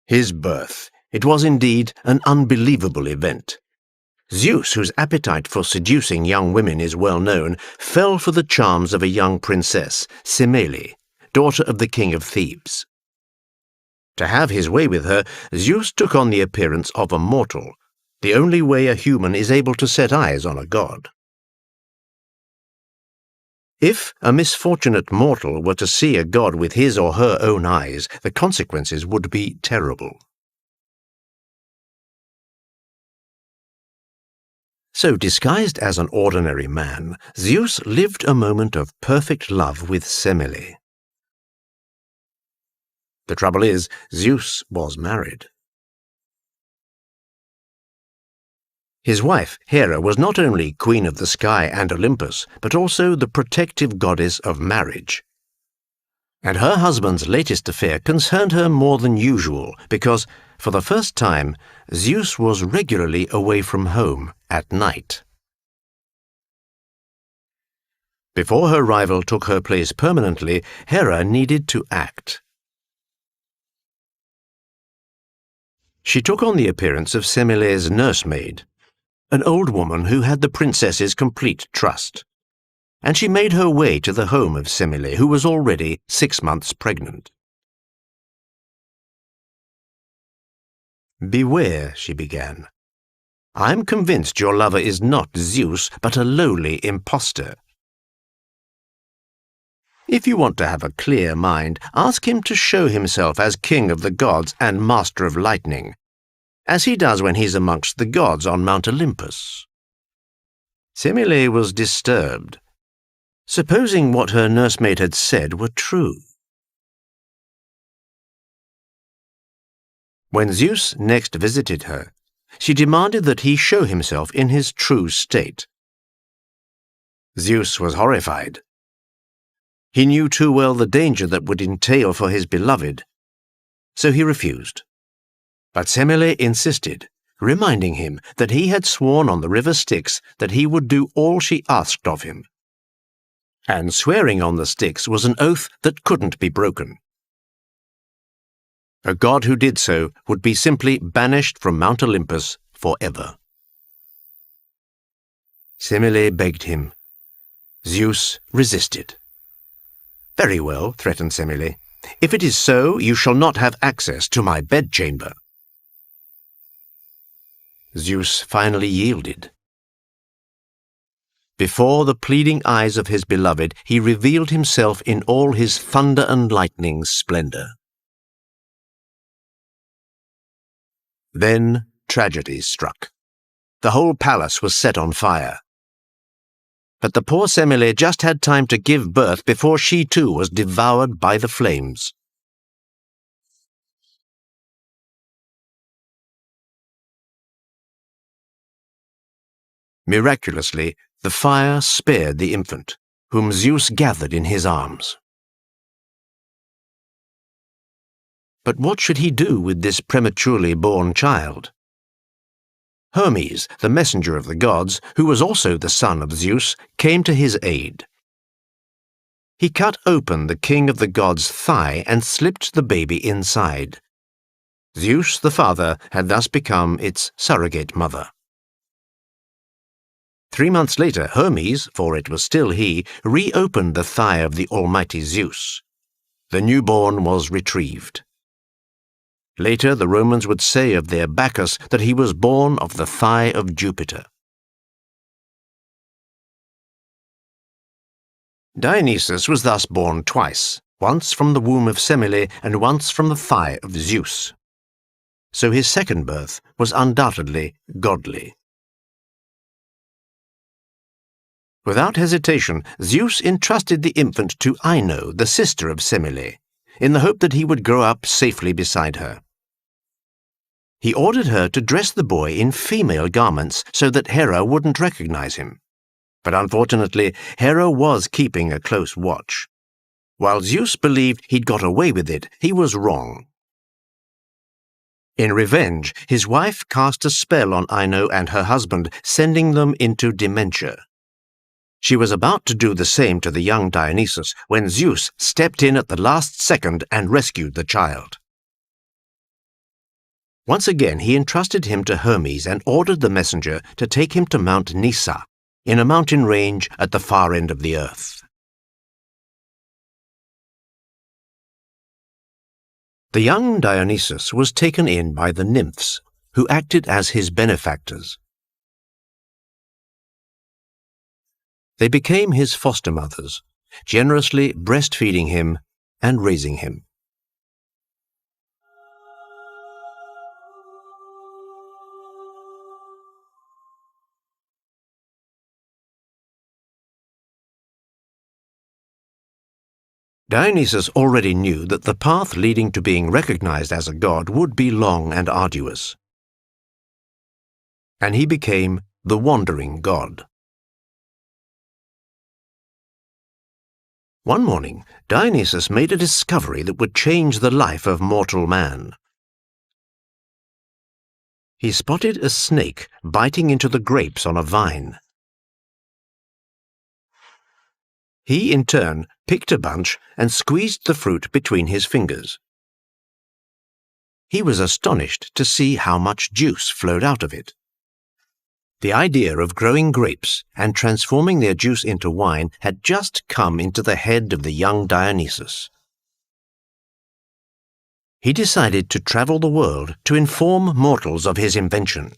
A: His birth, it was indeed an unbelievable event. Zeus, whose appetite for seducing young women is well known, fell for the charms of a young princess, Semele, daughter of the king of Thebes. To have his way with her, Zeus took on the appearance of a mortal, the only way a human is able to set eyes on a god. If a misfortunate mortal were to see a god with his or her own eyes, the consequences would be terrible. So, disguised as an ordinary man, Zeus lived a moment of perfect love with Semele. The trouble is, Zeus was married. His wife, Hera, was not only queen of the sky and Olympus, but also the protective goddess of marriage. And her husband's latest affair concerned her more than usual, because, for the first time, Zeus was regularly away from home at night. Before her rival took her place permanently, Hera needed to act. She took on the appearance of Semele's nursemaid, an old woman who had the princess's complete trust, and she made her way to the home of Semele, who was already 6 months pregnant. "Beware," she began. "I'm convinced your lover is not Zeus, but a lowly impostor. If you want to have a clear mind, ask him to show himself as king of the gods and master of lightning, as he does when he's amongst the gods on Mount Olympus." Semele was disturbed. Supposing what her nursemaid had said were true. When Zeus next visited her, she demanded that he show himself in his true state. Zeus was horrified. He knew too well the danger that would entail for his beloved, so he refused. But Semele insisted, reminding him that he had sworn on the river Styx that he would do all she asked of him. And swearing on the Styx was an oath that couldn't be broken. A god who did so would be simply banished from Mount Olympus forever. Semele begged him. Zeus resisted. "Very well," threatened Semele. If it is so, you shall not have access to my bedchamber." Zeus finally yielded. Before the pleading eyes of his beloved, he revealed himself in all his thunder and lightning splendor. Then tragedy struck. The whole palace was set on fire. But the poor Semele just had time to give birth before she too was devoured by the flames. Miraculously, the fire spared the infant, whom Zeus gathered in his arms. But what should he do with this prematurely born child? Hermes, the messenger of the gods, who was also the son of Zeus, came to his aid. He cut open the king of the gods' thigh and slipped the baby inside. Zeus, the father, had thus become its surrogate mother. 3 months later, Hermes, for it was still he, reopened the thigh of the almighty Zeus. The newborn was retrieved. Later, the Romans would say of their Bacchus that he was born of the thigh of Jupiter. Dionysus was thus born twice, once from the womb of Semele and once from the thigh of Zeus. So his second birth was undoubtedly godly. Without hesitation, Zeus entrusted the infant to Ino, the sister of Semele, in the hope that he would grow up safely beside her. He ordered her to dress the boy in female garments so that Hera wouldn't recognize him. But unfortunately, Hera was keeping a close watch. While Zeus believed he'd got away with it, he was wrong. In revenge, his wife cast a spell on Ino and her husband, sending them into dementia. She was about to do the same to the young Dionysus when Zeus stepped in at the last second and rescued the child. Once again, he entrusted him to Hermes and ordered the messenger to take him to Mount Nysa, in a mountain range at the far end of the earth. The young Dionysus was taken in by the nymphs, who acted as his benefactors. They became his foster mothers, generously breastfeeding him and raising him. Dionysus already knew that the path leading to being recognized as a god would be long and arduous. And he became the wandering god. One morning, Dionysus made a discovery that would change the life of mortal man. He spotted a snake biting into the grapes on a vine. He, in turn, picked a bunch and squeezed the fruit between his fingers. He was astonished to see how much juice flowed out of it. The idea of growing grapes and transforming their juice into wine had just come into the head of the young Dionysus. He decided to travel the world to inform mortals of his invention.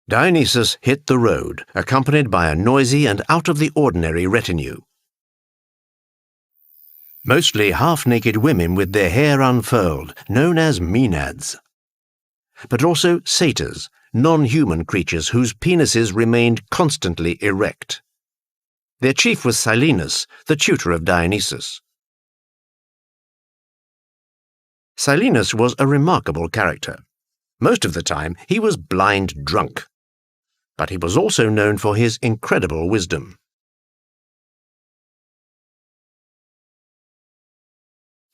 A: Dionysus hit the road, accompanied by a noisy and out-of-the-ordinary retinue. Mostly half-naked women with their hair unfurled, known as Maenads. But also satyrs, non-human creatures whose penises remained constantly erect. Their chief was Silenus, the tutor of Dionysus. Silenus was a remarkable character. Most of the time, he was blind drunk. But he was also known for his incredible wisdom.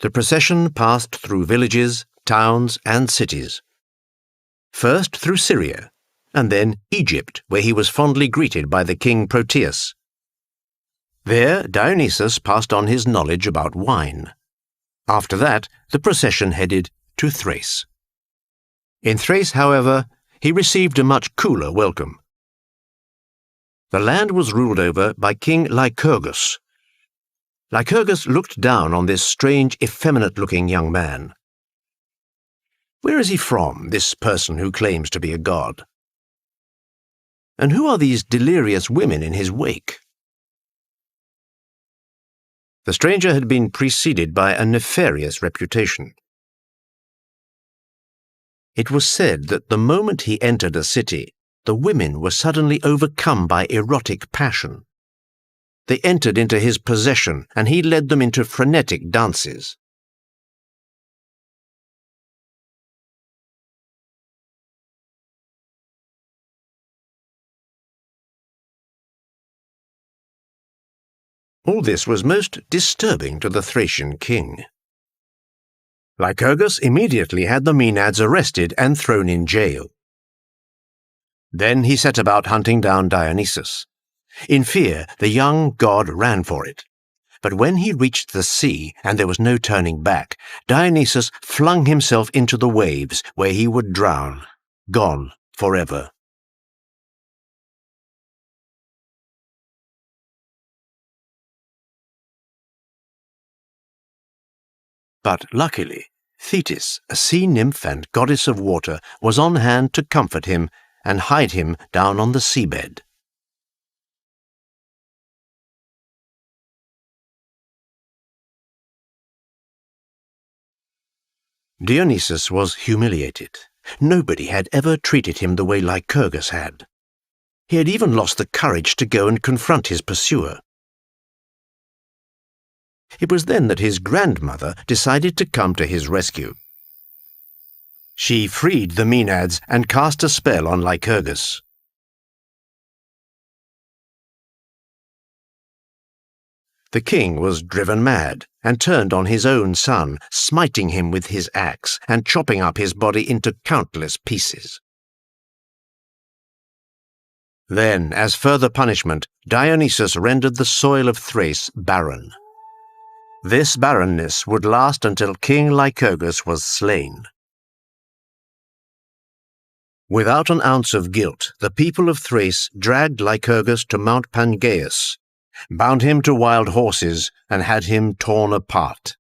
A: The procession passed through villages, towns, and cities. First through Syria, and then Egypt, where he was fondly greeted by the king Proteus. There, Dionysus passed on his knowledge about wine. After that, the procession headed to Thrace. In Thrace, however, he received a much cooler welcome. The land was ruled over by King Lycurgus. Lycurgus looked down on this strange, effeminate-looking young man. Where is he from, this person who claims to be a god? And who are these delirious women in his wake? The stranger had been preceded by a nefarious reputation. It was said that the moment he entered a city, the women were suddenly overcome by erotic passion. They entered into his possession, and he led them into frenetic dances. All this was most disturbing to the Thracian king. Lycurgus immediately had the Maenads arrested and thrown in jail. Then he set about hunting down Dionysus. In fear, the young god ran for it. But when he reached the sea and there was no turning back, Dionysus flung himself into the waves where he would drown, gone forever. But luckily, Thetis, a sea nymph and goddess of water, was on hand to comfort him and hide him down on the seabed. Dionysus was humiliated. Nobody had ever treated him the way Lycurgus had. He had even lost the courage to go and confront his pursuer. It was then that his grandmother decided to come to his rescue. She freed the Maenads and cast a spell on Lycurgus. The king was driven mad and turned on his own son, smiting him with his axe and chopping up his body into countless pieces. Then, as further punishment, Dionysus rendered the soil of Thrace barren. This barrenness would last until King Lycurgus was slain. Without an ounce of guilt, the people of Thrace dragged Lycurgus to Mount Pangaeus, bound him to wild horses, and had him torn apart.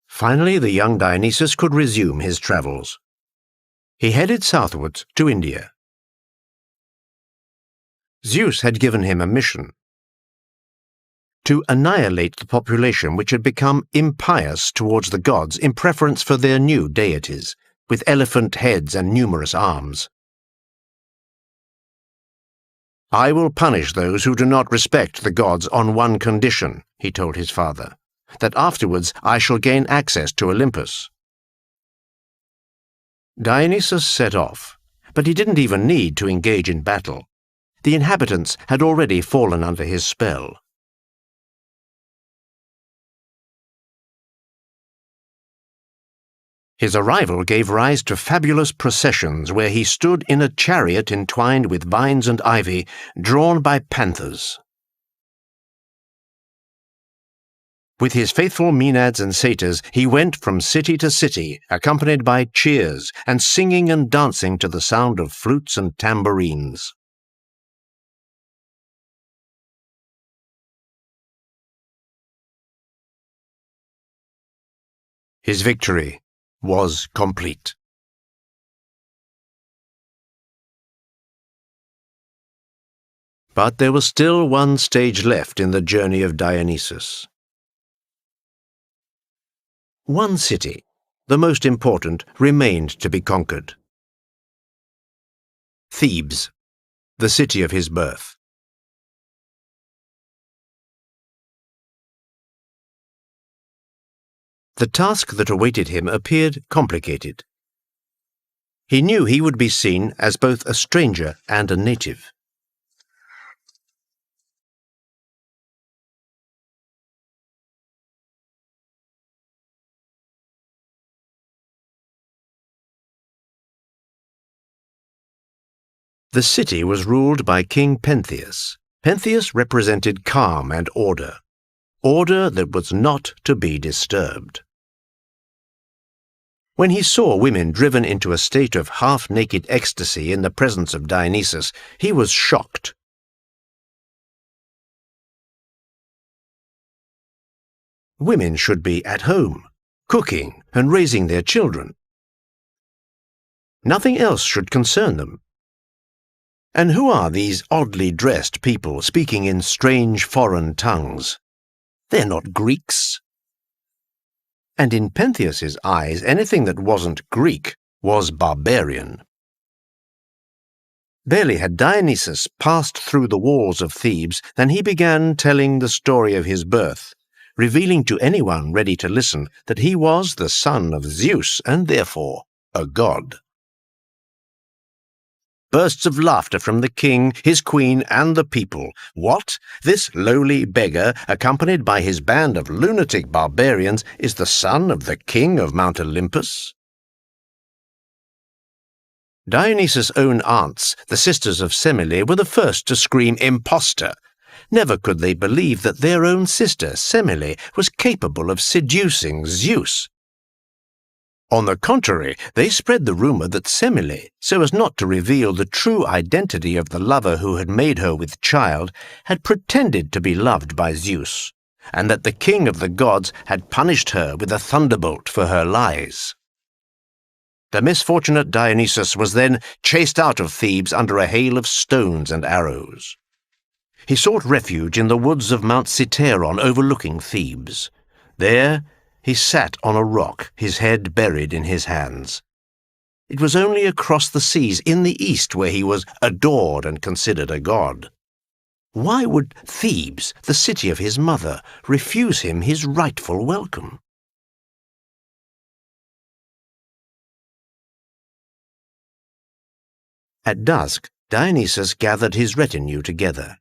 A: Finally, the young Dionysus could resume his travels. He headed southwards to India. Zeus had given him a mission: to annihilate the population which had become impious towards the gods in preference for their new deities, with elephant heads and numerous arms. "I will punish those who do not respect the gods on one condition," he told his father, "that afterwards I shall gain access to Olympus." Dionysus set off, but he didn't even need to engage in battle. The inhabitants had already fallen under his spell. His arrival gave rise to fabulous processions where he stood in a chariot entwined with vines and ivy, drawn by panthers. With his faithful Maenads and satyrs, he went from city to city, accompanied by cheers and singing and dancing to the sound of flutes and tambourines. His victory was complete. But there was still one stage left in the journey of Dionysus. One city, the most important, remained to be conquered: Thebes, the city of his birth. The task that awaited him appeared complicated. He knew he would be seen as both a stranger and a native. The city was ruled by King Pentheus. Pentheus represented calm and order that was not to be disturbed. When he saw women driven into a state of half-naked ecstasy in the presence of Dionysus, he was shocked. Women should be at home, cooking and raising their children. Nothing else should concern them. And who are these oddly dressed people speaking in strange foreign tongues? They're not Greeks. And in Pentheus's eyes, anything that wasn't Greek was barbarian. Barely had Dionysus passed through the walls of Thebes than he began telling the story of his birth, revealing to anyone ready to listen that he was the son of Zeus and therefore a god. Bursts of laughter from the king, his queen, and the people. What? This lowly beggar, accompanied by his band of lunatic barbarians, is the son of the king of Mount Olympus? Dionysus' own aunts, the sisters of Semele, were the first to scream impostor. Never could they believe that their own sister, Semele, was capable of seducing Zeus. On the contrary, they spread the rumor that Semele, so as not to reveal the true identity of the lover who had made her with child, had pretended to be loved by Zeus, and that the king of the gods had punished her with a thunderbolt for her lies. The misfortunate Dionysus was then chased out of Thebes under a hail of stones and arrows. He sought refuge in the woods of Mount Citeron overlooking Thebes. There he sat on a rock, his head buried in his hands. It was only across the seas in the east where he was adored and considered a god. Why would Thebes, the city of his mother, refuse him his rightful welcome? At dusk, Dionysus gathered his retinue together.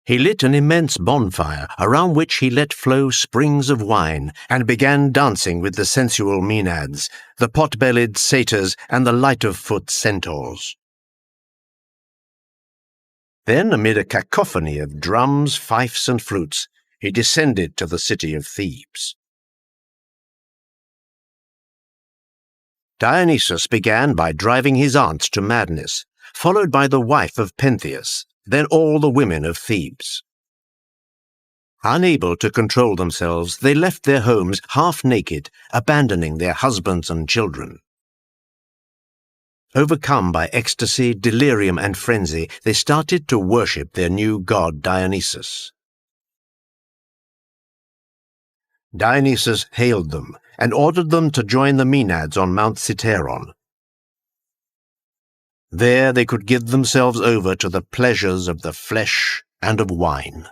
A: He lit an immense bonfire, around which he let flow springs of wine, and began dancing with the sensual Maenads, the pot-bellied satyrs, and the light-of-foot centaurs. Then, amid a cacophony of drums, fifes, and flutes, he descended to the city of Thebes. Dionysus began by driving his aunts to madness, followed by the wife of Pentheus, then all the women of Thebes. Unable to control themselves, they left their homes half-naked, abandoning their husbands and children. Overcome by ecstasy, delirium, and frenzy, they started to worship their new god Dionysus. Dionysus hailed them and ordered them to join the Maenads on Mount Citeron. There they could give themselves over to the pleasures of the flesh and of wine.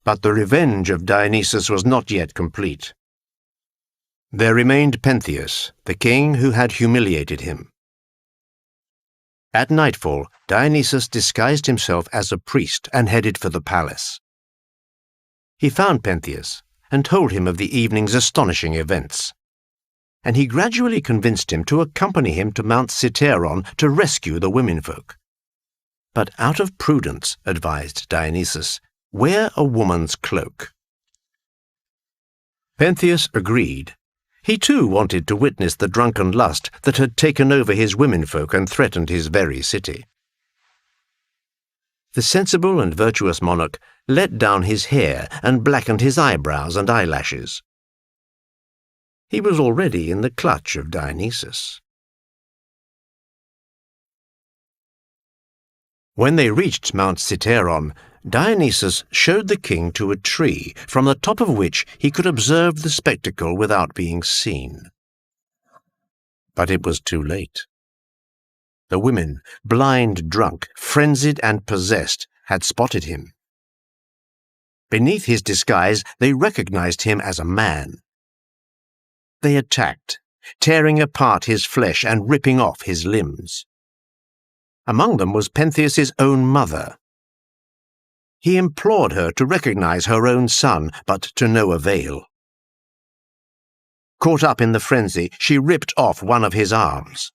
A: But the revenge of Dionysus was not yet complete. There remained Pentheus, the king who had humiliated him. At nightfall, Dionysus disguised himself as a priest and headed for the palace. He found Pentheus and told him of the evening's astonishing events, and he gradually convinced him to accompany him to Mount Citeron to rescue the womenfolk. But out of prudence, advised Dionysus, wear a woman's cloak. Pentheus agreed. He too wanted to witness the drunken lust that had taken over his womenfolk and threatened his very city. The sensible and virtuous monarch let down his hair and blackened his eyebrows and eyelashes. He was already in the clutch of Dionysus. When they reached Mount Citeron, Dionysus showed the king to a tree, from the top of which he could observe the spectacle without being seen. But it was too late. The women, blind, drunk, frenzied, and possessed, had spotted him. Beneath his disguise, they recognized him as a man. They attacked, tearing apart his flesh and ripping off his limbs. Among them was Pentheus's own mother. He implored her to recognize her own son, but to no avail. Caught up in the frenzy, she ripped off one of his arms.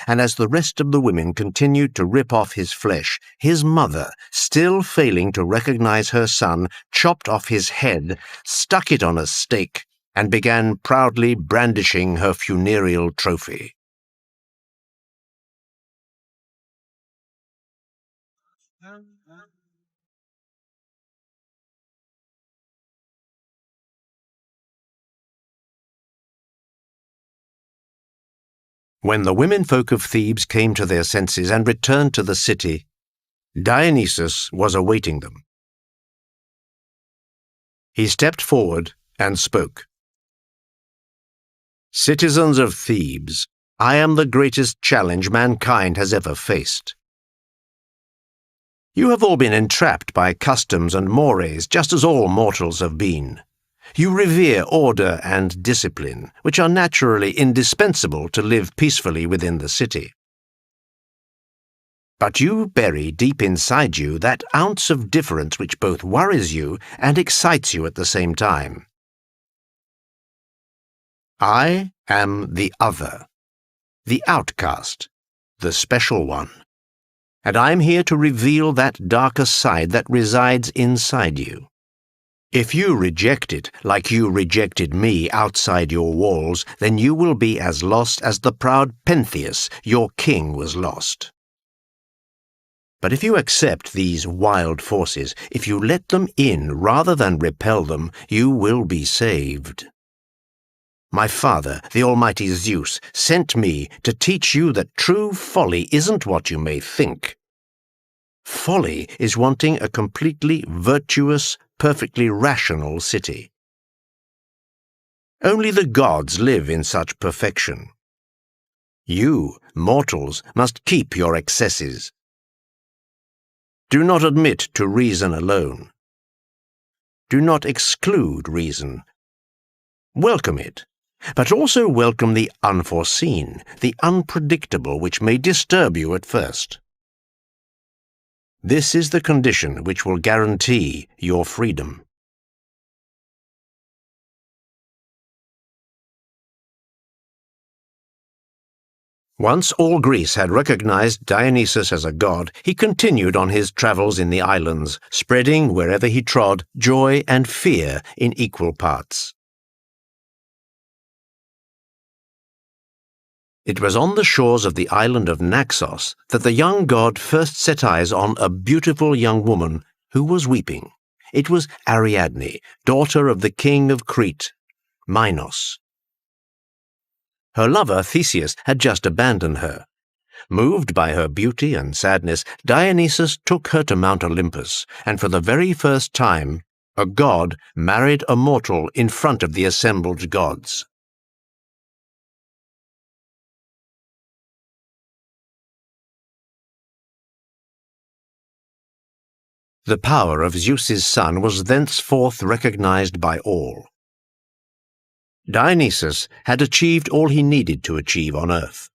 A: And as the rest of the women continued to rip off his flesh, his mother, still failing to recognize her son, chopped off his head, stuck it on a stake, and began proudly brandishing her funereal trophy. When the womenfolk of Thebes came to their senses and returned to the city, Dionysus was awaiting them. He stepped forward and spoke. "Citizens of Thebes, I am the greatest challenge mankind has ever faced. You have all been entrapped by customs and mores, just as all mortals have been. You revere order and discipline, which are naturally indispensable to live peacefully within the city. But you bury deep inside you that ounce of difference which both worries you and excites you at the same time. I am the other, the outcast, the special one, and I'm here to reveal that darker side that resides inside you. If you reject it like you rejected me outside your walls, then you will be as lost as the proud Pentheus, your king, was lost. But if you accept these wild forces, if you let them in rather than repel them, you will be saved. My father, the almighty Zeus, sent me to teach you that true folly isn't what you may think. Folly is wanting a completely virtuous, perfectly rational city. Only the gods live in such perfection. You, mortals, must keep your excesses. Do not admit to reason alone. Do not exclude reason. Welcome it, but also welcome the unforeseen, the unpredictable, which may disturb you at first. This is the condition which will guarantee your freedom. Once all Greece had recognized Dionysus as a god, he continued on his travels in the islands, spreading wherever he trod joy and fear in equal parts. It was on the shores of the island of Naxos that the young god first set eyes on a beautiful young woman who was weeping. It was Ariadne, daughter of the king of Crete, Minos. Her lover, Theseus, had just abandoned her. Moved by her beauty and sadness, Dionysus took her to Mount Olympus, and for the very first time, a god married a mortal in front of the assembled gods. The power of Zeus's son was thenceforth recognized by all. Dionysus had achieved all he needed to achieve on earth.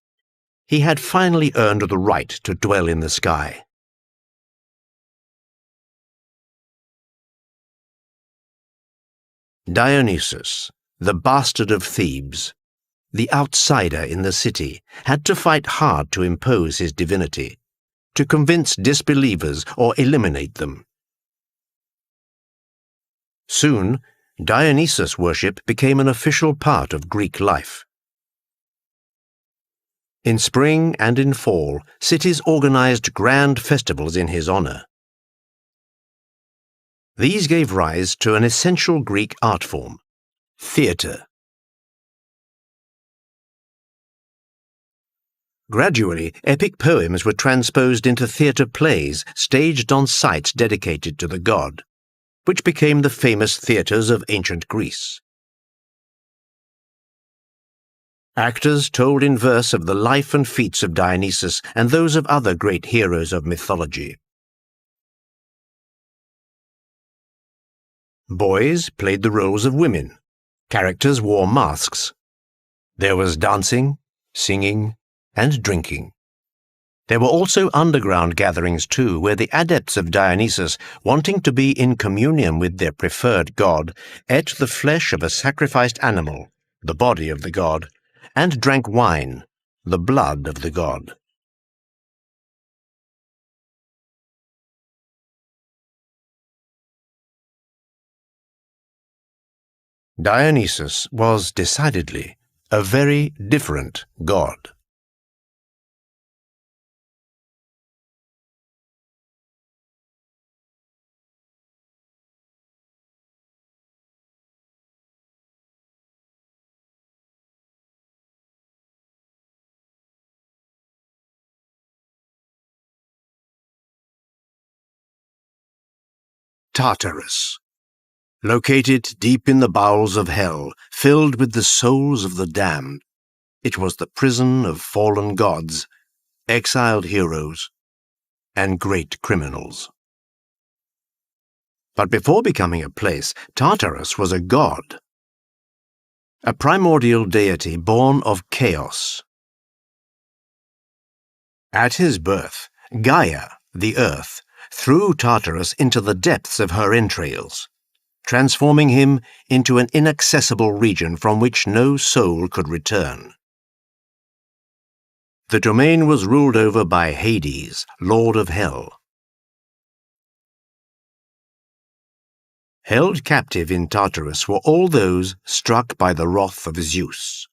A: He had finally earned the right to dwell in the sky. Dionysus, the bastard of Thebes, the outsider in the city, had to fight hard to impose his divinity, to convince disbelievers or eliminate them. Soon, Dionysus worship became an official part of Greek life. In spring and in fall, cities organized grand festivals in his honor. These gave rise to an essential Greek art form, theater. Gradually, epic poems were transposed into theater plays staged on sites dedicated to the god, which became the famous theaters of ancient Greece. Actors told in verse of the life and feats of Dionysus and those of other great heroes of mythology. Boys played the roles of women. Characters wore masks. There was dancing, singing, and drinking. There were also underground gatherings too, where the adepts of Dionysus, wanting to be in communion with their preferred god, ate the flesh of a sacrificed animal, the body of the god, and drank wine, the blood of the god. Dionysus was decidedly a very different god. Tartarus, located deep in the bowels of hell, filled with the souls of the damned, it was the prison of fallen gods, exiled heroes, and great criminals. But before becoming a place, Tartarus was a god, a primordial deity born of chaos. At his birth, Gaia, the earth, threw Tartarus into the depths of her entrails, transforming him into an inaccessible region from which no soul could return. The domain was ruled over by Hades, lord of hell. Held captive in Tartarus were all those struck by the wrath of Zeus.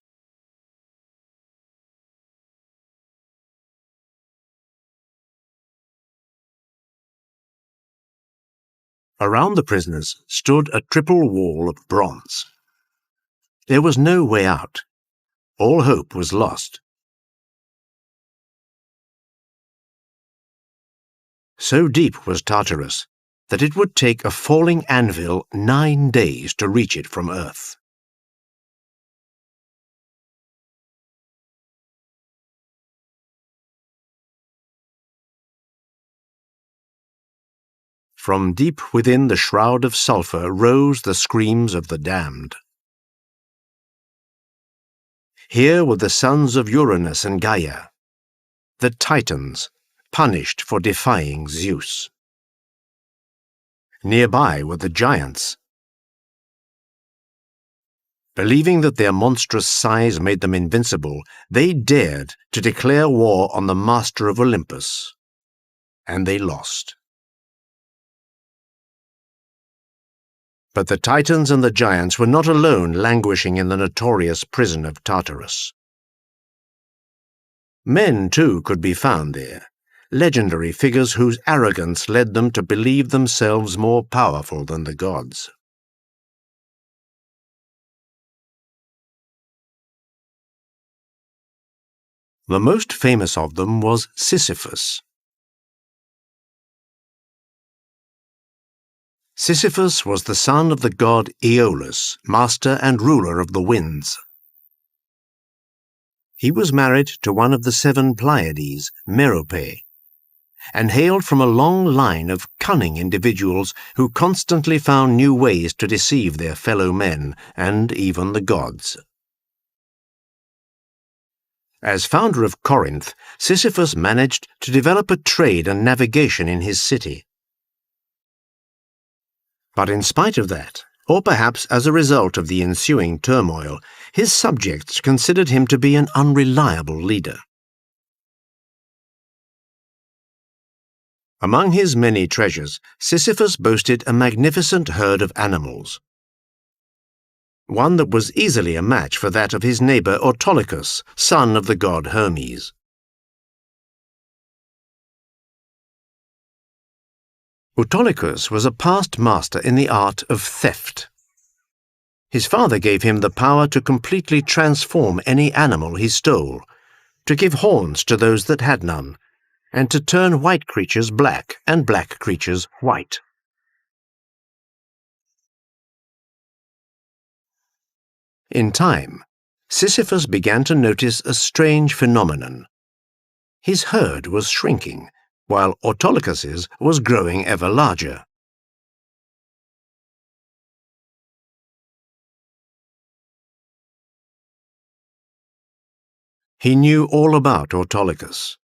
A: Around the prisoners stood a triple wall of bronze. There was no way out. All hope was lost. So deep was Tartarus that it would take a falling anvil 9 days to reach it from earth. From deep within the shroud of sulphur rose the screams of the damned. Here were the sons of Uranus and Gaia, the Titans, punished for defying Zeus. Nearby were the giants. Believing that their monstrous size made them invincible, they dared to declare war on the master of Olympus, and they lost. But the Titans and the giants were not alone languishing in the notorious prison of Tartarus. Men, too, could be found there, legendary figures whose arrogance led them to believe themselves more powerful than the gods. The most famous of them was Sisyphus. Sisyphus was the son of the god Aeolus, master and ruler of the winds. He was married to one of the 7 Pleiades, Merope, and hailed from a long line of cunning individuals who constantly found new ways to deceive their fellow men and even the gods. As founder of Corinth, Sisyphus managed to develop a trade and navigation in his city. But in spite of that, or perhaps as a result of the ensuing turmoil, his subjects considered him to be an unreliable leader. Among his many treasures, Sisyphus boasted a magnificent herd of animals, one that was easily a match for that of his neighbor Autolycus, son of the god Hermes. Autolycus was a past master in the art of theft. His father gave him the power to completely transform any animal he stole, to give horns to those that had none, and to turn white creatures black and black creatures white. In time, Sisyphus began to notice a strange phenomenon. His herd was shrinking, while Autolycus's was growing ever larger. He knew all about Autolycus.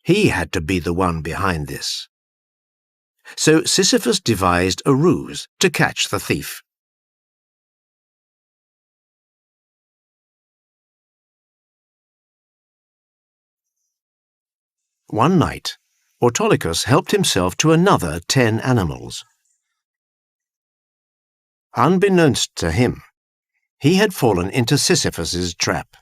A: He had to be the one behind this. So Sisyphus devised a ruse to catch the thief. One night, Autolycus helped himself to another 10 animals. Unbeknownst to him, he had fallen into Sisyphus's trap.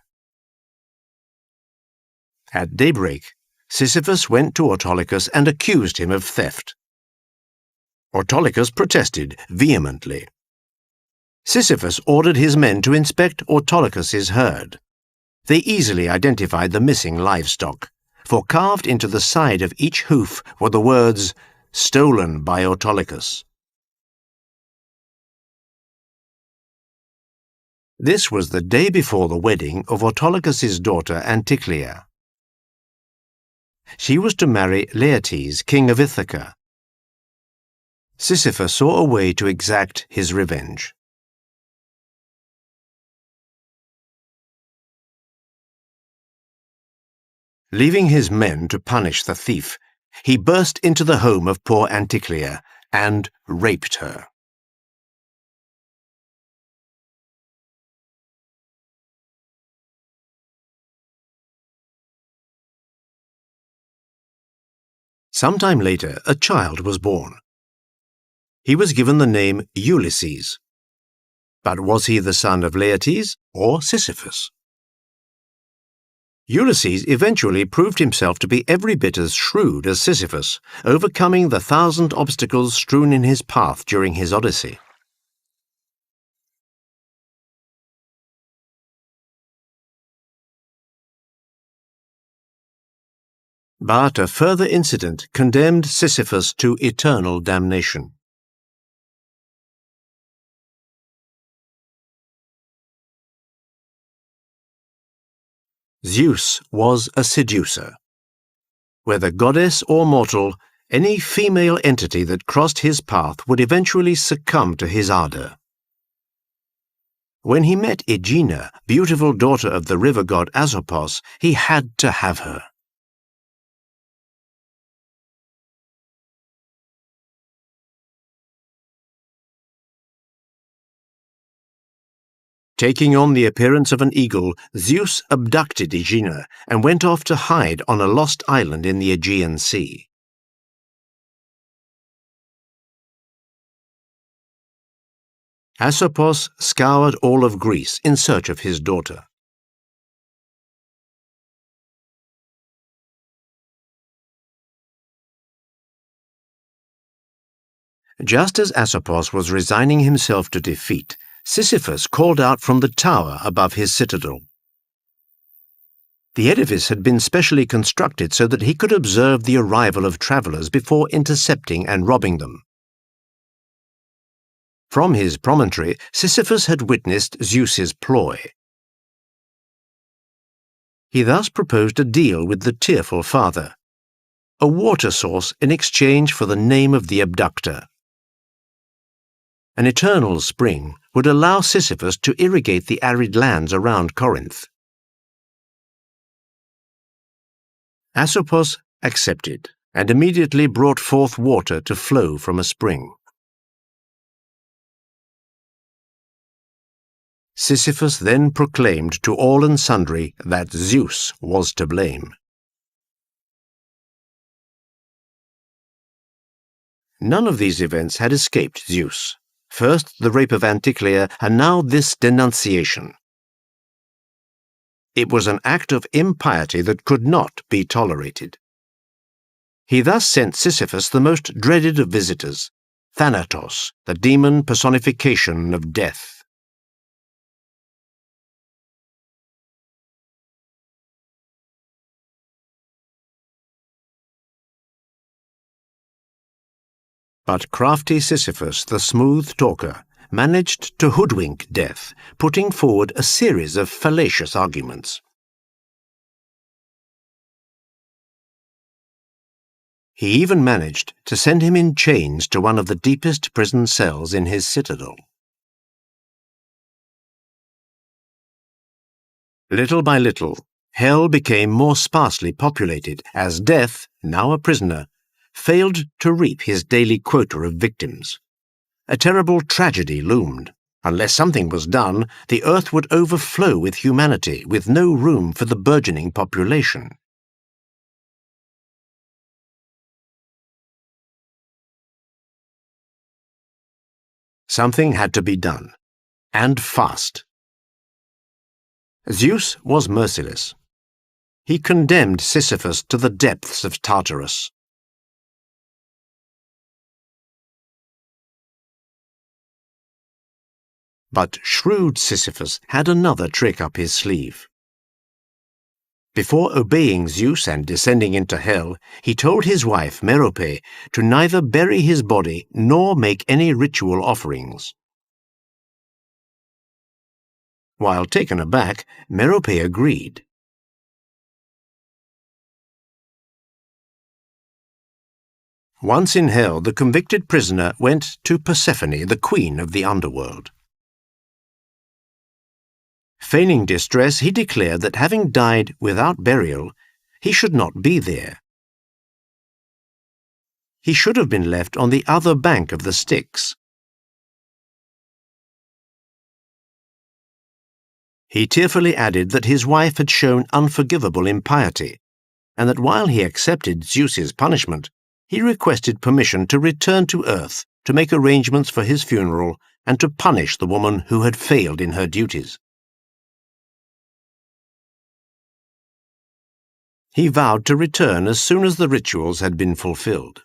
A: At daybreak, Sisyphus went to Autolycus and accused him of theft. Autolycus protested vehemently. Sisyphus ordered his men to inspect Autolycus's herd. They easily identified the missing livestock, for carved into the side of each hoof were the words, "Stolen by Autolycus." This was the day before the wedding of Autolycus's daughter Anticlea. She was to marry Laertes, king of Ithaca. Sisyphus saw a way to exact his revenge. Leaving his men to punish the thief, he burst into the home of poor Anticlea and raped her. Sometime later, a child was born. He was given the name Ulysses. But was he the son of Laertes or Sisyphus? Ulysses eventually proved himself to be every bit as shrewd as Sisyphus, overcoming the 1,000 obstacles strewn in his path during his Odyssey. But a further incident condemned Sisyphus to eternal damnation. Zeus was a seducer. Whether goddess or mortal, any female entity that crossed his path would eventually succumb to his ardor. When he met Aegina, beautiful daughter of the river god Asopos, he had to have her. Taking on the appearance of an eagle, Zeus abducted Aegina and went off to hide on a lost island in the Aegean Sea. Asopos scoured all of Greece in search of his daughter. Just as Asopos was resigning himself to defeat, Sisyphus called out from the tower above his citadel. The edifice had been specially constructed so that he could observe the arrival of travelers before intercepting and robbing them. From his promontory, Sisyphus had witnessed Zeus's ploy. He thus proposed a deal with the tearful father, a water source in exchange for the name of the abductor. An eternal spring would allow Sisyphus to irrigate the arid lands around Corinth. Asopos accepted and immediately brought forth water to flow from a spring. Sisyphus then proclaimed to all and sundry that Zeus was to blame. None of these events had escaped Zeus. First the rape of Anticlea, and now this denunciation. It was an act of impiety that could not be tolerated. He thus sent Sisyphus the most dreaded of visitors, Thanatos, the demon personification of death. But crafty Sisyphus, the smooth talker, managed to hoodwink Death, putting forward a series of fallacious arguments. He even managed to send him in chains to one of the deepest prison cells in his citadel. Little by little, Hell became more sparsely populated as Death, now a prisoner, failed to reap his daily quota of victims. A terrible tragedy loomed. Unless something was done, the earth would overflow with humanity, with no room for the burgeoning population. Something had to be done, and fast. Zeus was merciless. He condemned Sisyphus to the depths of Tartarus. But shrewd Sisyphus had another trick up his sleeve. Before obeying Zeus and descending into hell, he told his wife Merope to neither bury his body nor make any ritual offerings. While taken aback, Merope agreed. Once in hell, the convicted prisoner went to Persephone, the queen of the underworld. Feigning distress, he declared that having died without burial, he should not be there. He should have been left on the other bank of the Styx. He tearfully added that his wife had shown unforgivable impiety, and that while he accepted Zeus's punishment, he requested permission to return to Earth to make arrangements for his funeral and to punish the woman who had failed in her duties. He vowed to return as soon as the rituals had been fulfilled.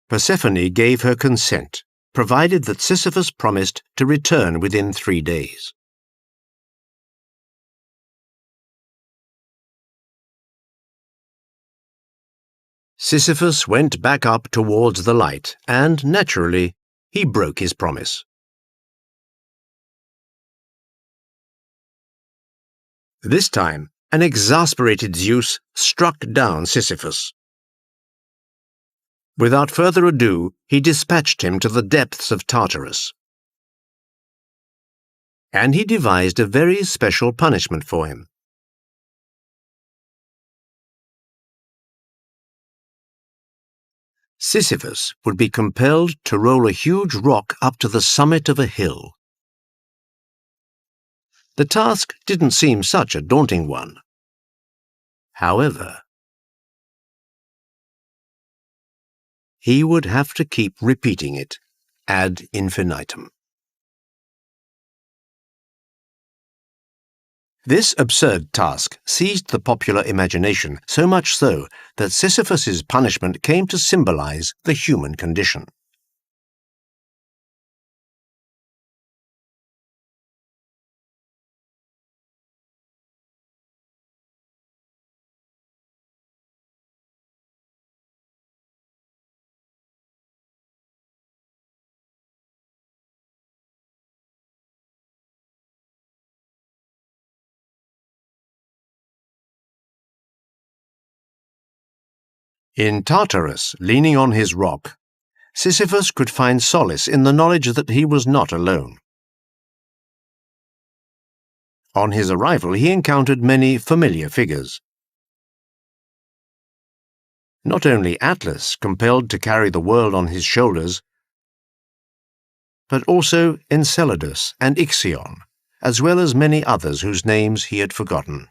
A: Persephone gave her consent, provided that Sisyphus promised to return within 3 days. Sisyphus went back up towards the light, and, naturally, he broke his promise. This time, an exasperated Zeus struck down Sisyphus. Without further ado, he dispatched him to the depths of Tartarus. And he devised a very special punishment for him. Sisyphus would be compelled to roll a huge rock up to the summit of a hill. The task didn't seem such a daunting one. However, he would have to keep repeating it ad infinitum. This absurd task seized the popular imagination, so much so that Sisyphus's punishment came to symbolize the human condition. In Tartarus, leaning on his rock, Sisyphus could find solace in the knowledge that he was not alone. On his arrival, he encountered many familiar figures. Not only Atlas, compelled to carry the world on his shoulders, but also Enceladus and Ixion, as well as many others whose names he had forgotten.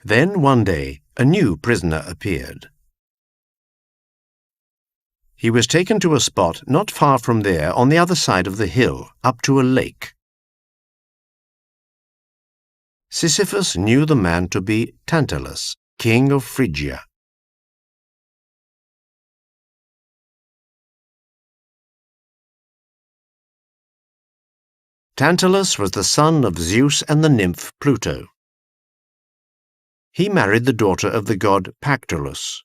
A: Then, one day, a new prisoner appeared. He was taken to a spot not far from there on the other side of the hill, up to a lake. Sisyphus knew the man to be Tantalus, king of Phrygia. Tantalus was the son of Zeus and the nymph Pluto. He married the daughter of the god Pactolus.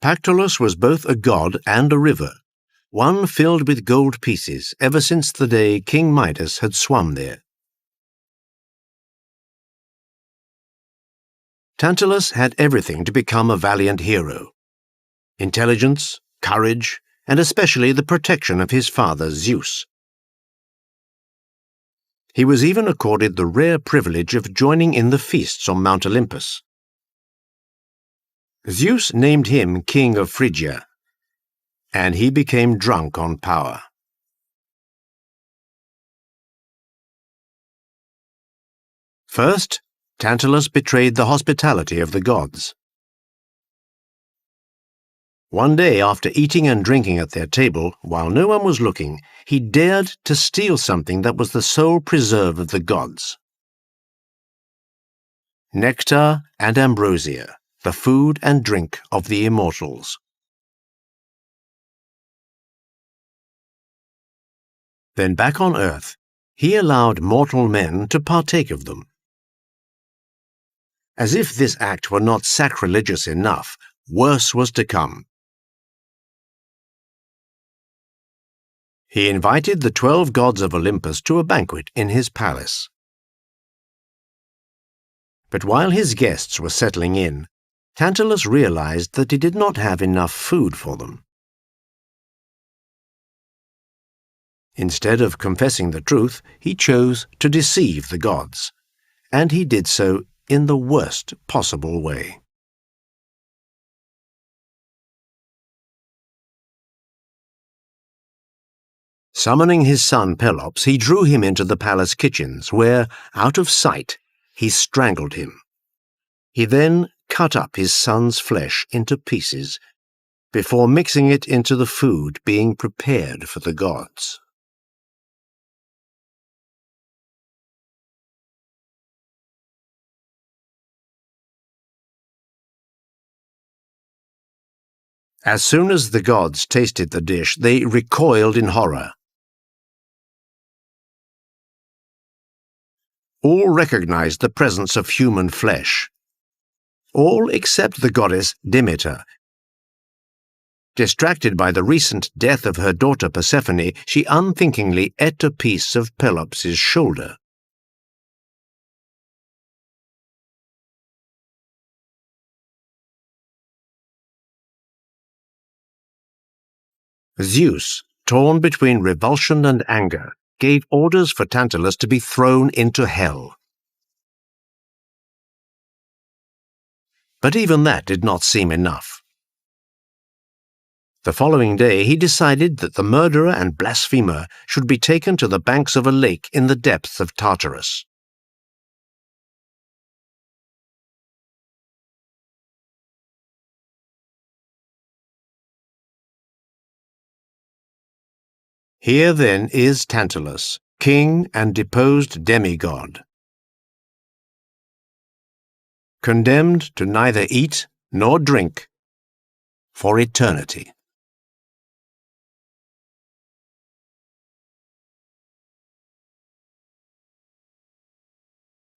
A: Pactolus was both a god and a river, one filled with gold pieces ever since the day King Midas had swum there. Tantalus had everything to become a valiant hero: intelligence, courage, and especially the protection of his father Zeus. He was even accorded the rare privilege of joining in the feasts on Mount Olympus. Zeus named him king of Phrygia, and he became drunk on power. First, Tantalus betrayed the hospitality of the gods. One day, after eating and drinking at their table, while no one was looking, he dared to steal something that was the sole preserve of the gods: nectar and ambrosia, the food and drink of the immortals. Then back on earth, he allowed mortal men to partake of them. As if this act were not sacrilegious enough, worse was to come. He invited the 12 gods of Olympus to a banquet in his palace. But while his guests were settling in, Tantalus realized that he did not have enough food for them. Instead of confessing the truth, he chose to deceive the gods, and he did so in the worst possible way. Summoning his son Pelops, he drew him into the palace kitchens, where, out of sight, he strangled him. He then cut up his son's flesh into pieces, before mixing it into the food being prepared for the gods. As soon as the gods tasted the dish, they recoiled in horror. All recognized the presence of human flesh. All except the goddess Demeter. Distracted by the recent death of her daughter Persephone, she unthinkingly ate a piece of Pelops's shoulder. Zeus, torn between revulsion and anger, gave orders for Tantalus to be thrown into hell. But even that did not seem enough. The following day he decided that the murderer and blasphemer should be taken to the banks of a lake in the depths of Tartarus. Here then is Tantalus, king and deposed demigod, condemned to neither eat nor drink for eternity.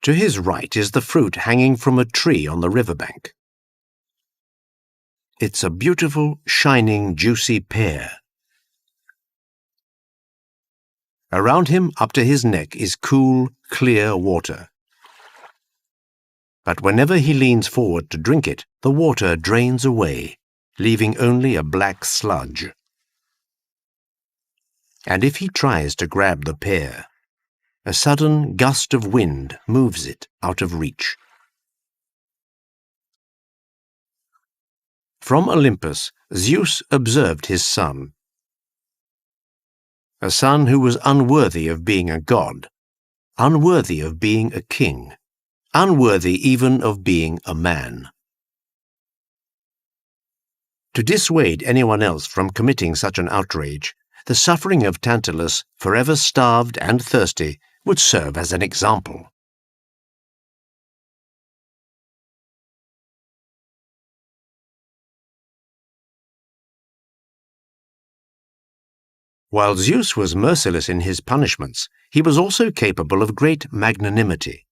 A: To his right is the fruit hanging from a tree on the riverbank. It's a beautiful, shining, juicy pear. Around him, up to his neck, is cool, clear water. But whenever he leans forward to drink it, the water drains away, leaving only a black sludge. And if he tries to grab the pear, a sudden gust of wind moves it out of reach. From Olympus, Zeus observed his son. A son who was unworthy of being a god, unworthy of being a king, unworthy even of being a man. To dissuade anyone else from committing such an outrage, the suffering of Tantalus, forever starved and thirsty, would serve as an example. While Zeus was merciless in his punishments, he was also capable of great magnanimity.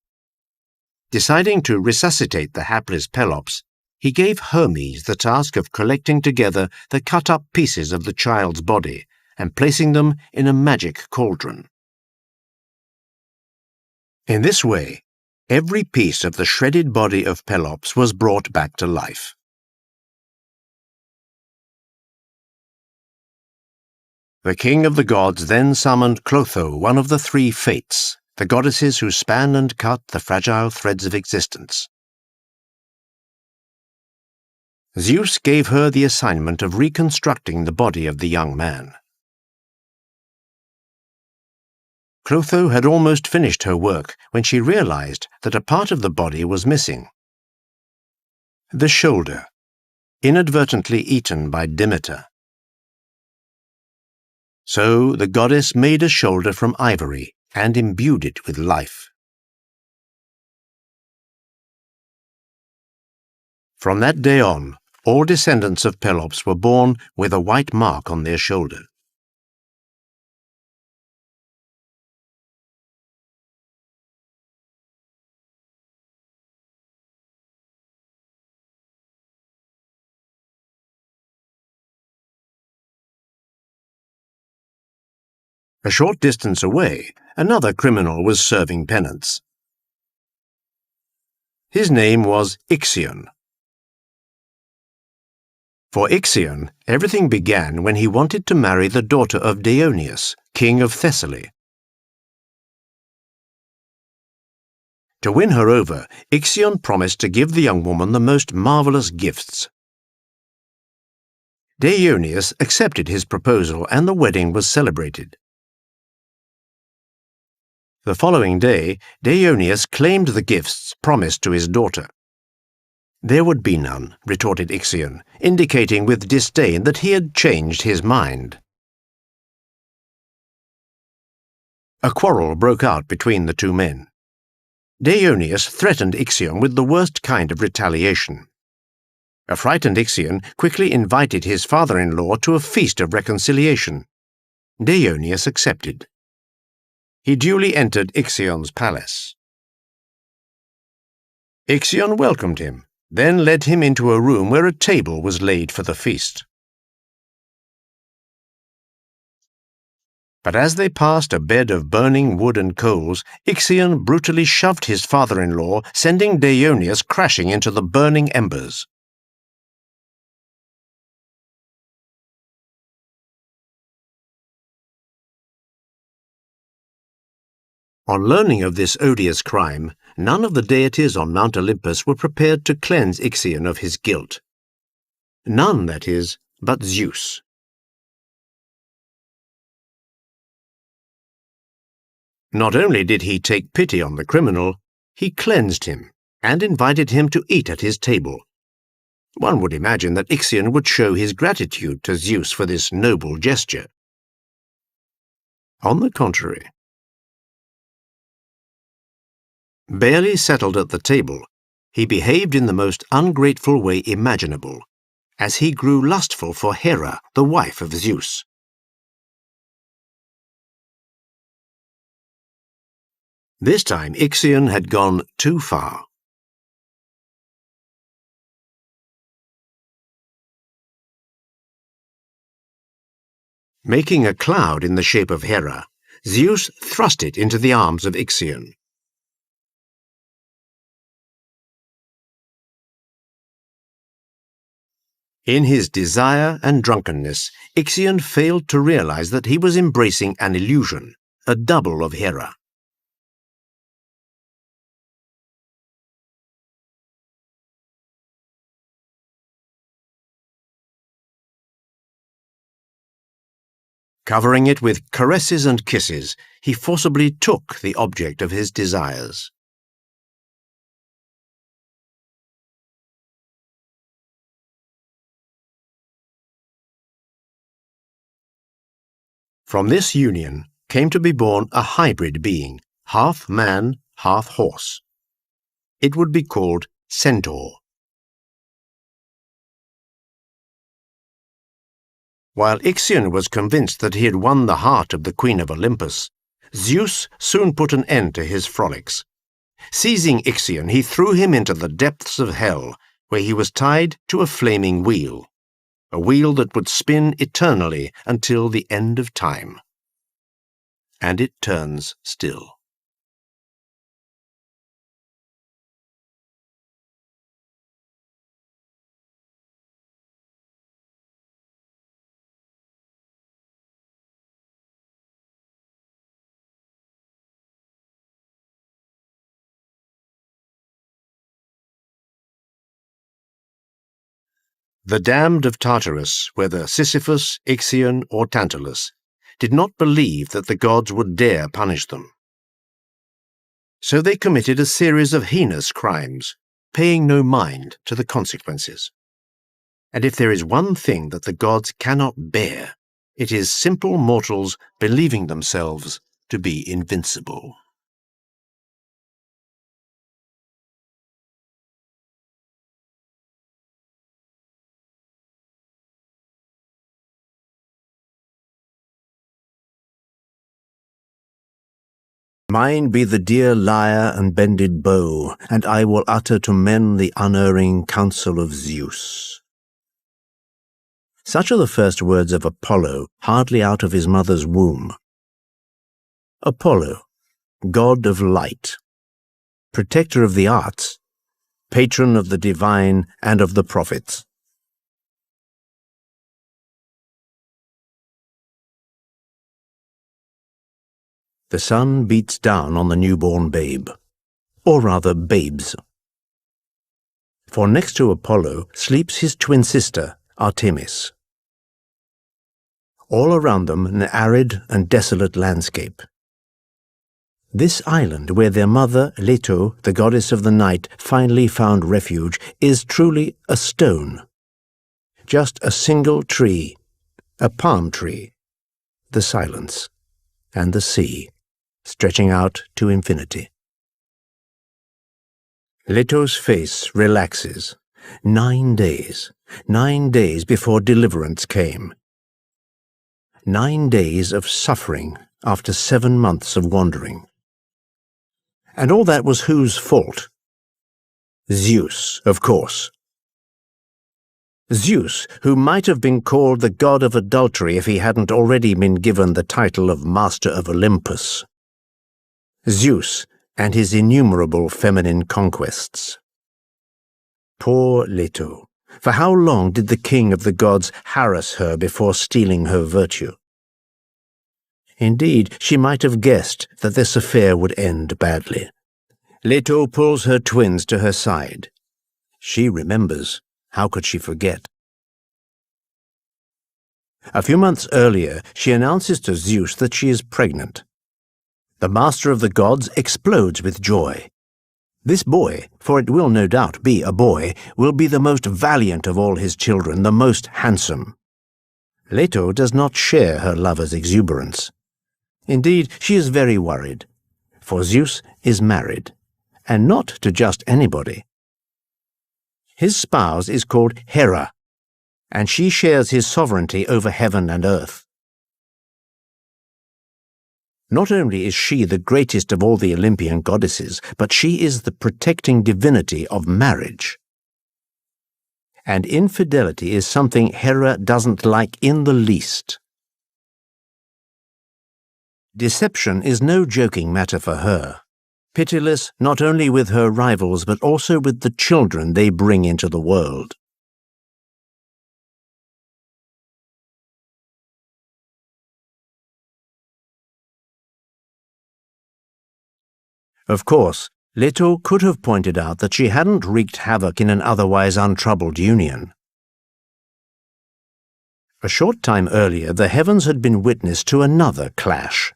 A: Deciding to resuscitate the hapless Pelops, he gave Hermes the task of collecting together the cut-up pieces of the child's body and placing them in a magic cauldron. In this way, Every piece of the shredded body of Pelops was brought back to life. The king of the gods then summoned Clotho, one of the three fates, the goddesses who span and cut the fragile threads of existence. Zeus gave her the assignment of reconstructing the body of the young man. Clotho had almost finished her work when she realized that a part of the body was missing. The shoulder, inadvertently eaten by Demeter. So the goddess made a shoulder from ivory and imbued it with life. From that day on, all descendants of Pelops were born with a white mark on their shoulder. A short distance away, another criminal was serving penance. His name was Ixion. For Ixion, everything began when he wanted to marry the daughter of Dionysus, king of Thessaly. To win her over, Ixion promised to give the young woman the most marvelous gifts. Dionysus accepted his proposal and the wedding was celebrated. The following day, Dionysus claimed the gifts promised to his daughter. There would be none, retorted Ixion, indicating with disdain that he had changed his mind. A quarrel broke out between the two men. Dionysus threatened Ixion with the worst kind of retaliation. A frightened Ixion quickly invited his father-in-law to a feast of reconciliation. Dionysus accepted. He duly entered Ixion's palace. Ixion welcomed him, then led him into a room where a table was laid for the feast. But as they passed a bed of burning wood and coals, Ixion brutally shoved his father-in-law, sending Dionysus crashing into the burning embers. On learning of this odious crime, none of the deities on Mount Olympus were prepared to cleanse Ixion of his guilt. None, that is, but Zeus. Not only did he take pity on the criminal, he cleansed him and invited him to eat at his table. One would imagine that Ixion would show his gratitude to Zeus for this noble gesture. On the contrary, barely settled at the table, he behaved in the most ungrateful way imaginable, as he grew lustful for Hera, the wife of Zeus. This time Ixion had gone too far. Making a cloud in the shape of Hera, Zeus thrust it into the arms of Ixion. In his desire and drunkenness, Ixion failed to realize that he was embracing an illusion, a double of Hera. Covering it with caresses and kisses, he forcibly took the object of his desires. From this union came to be born a hybrid being, half man, half horse. It would be called Centaur. While Ixion was convinced that he had won the heart of the Queen of Olympus, Zeus soon put an end to his frolics. Seizing Ixion, he threw him into the depths of hell, where he was tied to a flaming wheel, a wheel that would spin eternally until the end of time. And it turns still. The damned of Tartarus, whether Sisyphus, Ixion, or Tantalus, did not believe that the gods would dare punish them. So they committed a series of heinous crimes, paying no mind to the consequences. And if there is one thing that the gods cannot bear, it is simple mortals believing themselves to be invincible. Mine be the dear lyre and bended bow, and I will utter to men the unerring counsel of Zeus. Such are the first words of Apollo, hardly out of his mother's womb. Apollo, god of light, protector of the arts, patron of the divine and of the prophets. The sun beats down on the newborn babe, or rather babes. For next to Apollo sleeps his twin sister, Artemis. All around them an arid and desolate landscape. This island where their mother, Leto, the goddess of the night, finally found refuge, is truly a stone. Just a single tree, a palm tree, the silence, and the sea, stretching out to infinity. Leto's face relaxes. 9 days before deliverance came. 9 days of suffering after 7 months of wandering. And all that was whose fault? Zeus, of course. Zeus, who might have been called the god of adultery if he hadn't already been given the title of Master of Olympus. Zeus and his innumerable feminine conquests. Poor Leto. For how long did the king of the gods harass her before stealing her virtue? Indeed, she might have guessed that this affair would end badly. Leto pulls her twins to her side. She remembers. How could she forget? A few months earlier, she announces to Zeus that she is pregnant. The master of the gods explodes with joy. This boy, for it will no doubt be a boy, will be the most valiant of all his children, the most handsome. Leto does not share her lover's exuberance. Indeed, she is very worried, for Zeus is married, and not to just anybody. His spouse is called Hera, and she shares his sovereignty over heaven and earth. Not only is she the greatest of all the Olympian goddesses, but she is the protecting divinity of marriage. And infidelity is something Hera doesn't like in the least. Deception is no joking matter for her, pitiless not only with her rivals but also with the children they bring into the world. Of course, Leto could have pointed out that she hadn't wreaked havoc in an otherwise untroubled union. A short time earlier, the heavens had been witness to another clash.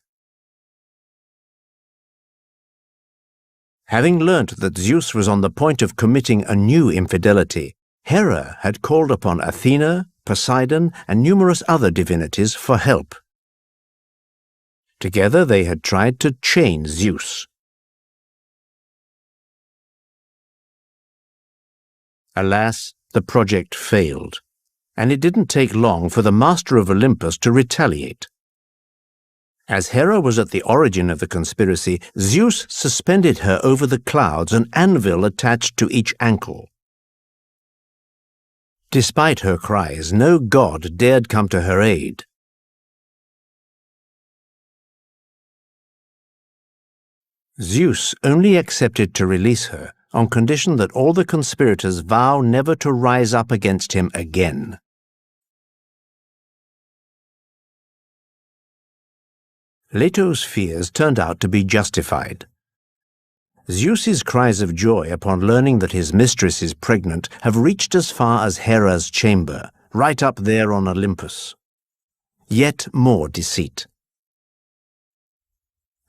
A: Having learnt that Zeus was on the point of committing a new infidelity, Hera had called upon Athena, Poseidon, and numerous other divinities for help. Together they had tried to chain Zeus. Alas, the project failed, and it didn't take long for the master of Olympus to retaliate. As Hera was at the origin of the conspiracy, Zeus suspended her over the clouds, an anvil attached to each ankle. Despite her cries, no god dared come to her aid. Zeus only accepted to release her on condition that all the conspirators vow never to rise up against him again. Leto's fears turned out to be justified. Zeus's cries of joy upon learning that his mistress is pregnant have reached as far as Hera's chamber, right up there on Olympus. Yet more deceit.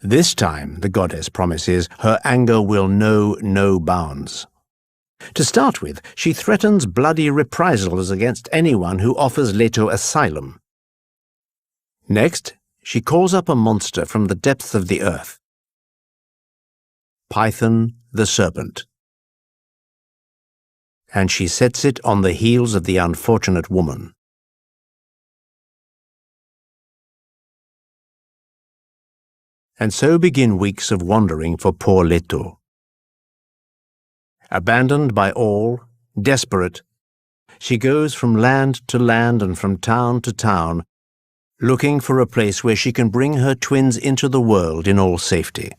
A: This time, the goddess promises, her anger will know no bounds. To start with, she threatens bloody reprisals against anyone who offers Leto asylum. Next, she calls up a monster from the depths of the earth. Python the serpent. And she sets it on the heels of the unfortunate woman. And so begin weeks of wandering for poor Leto. Abandoned by all, desperate, she goes from land to land and from town to town, looking for a place where she can bring her twins into the world in all safety.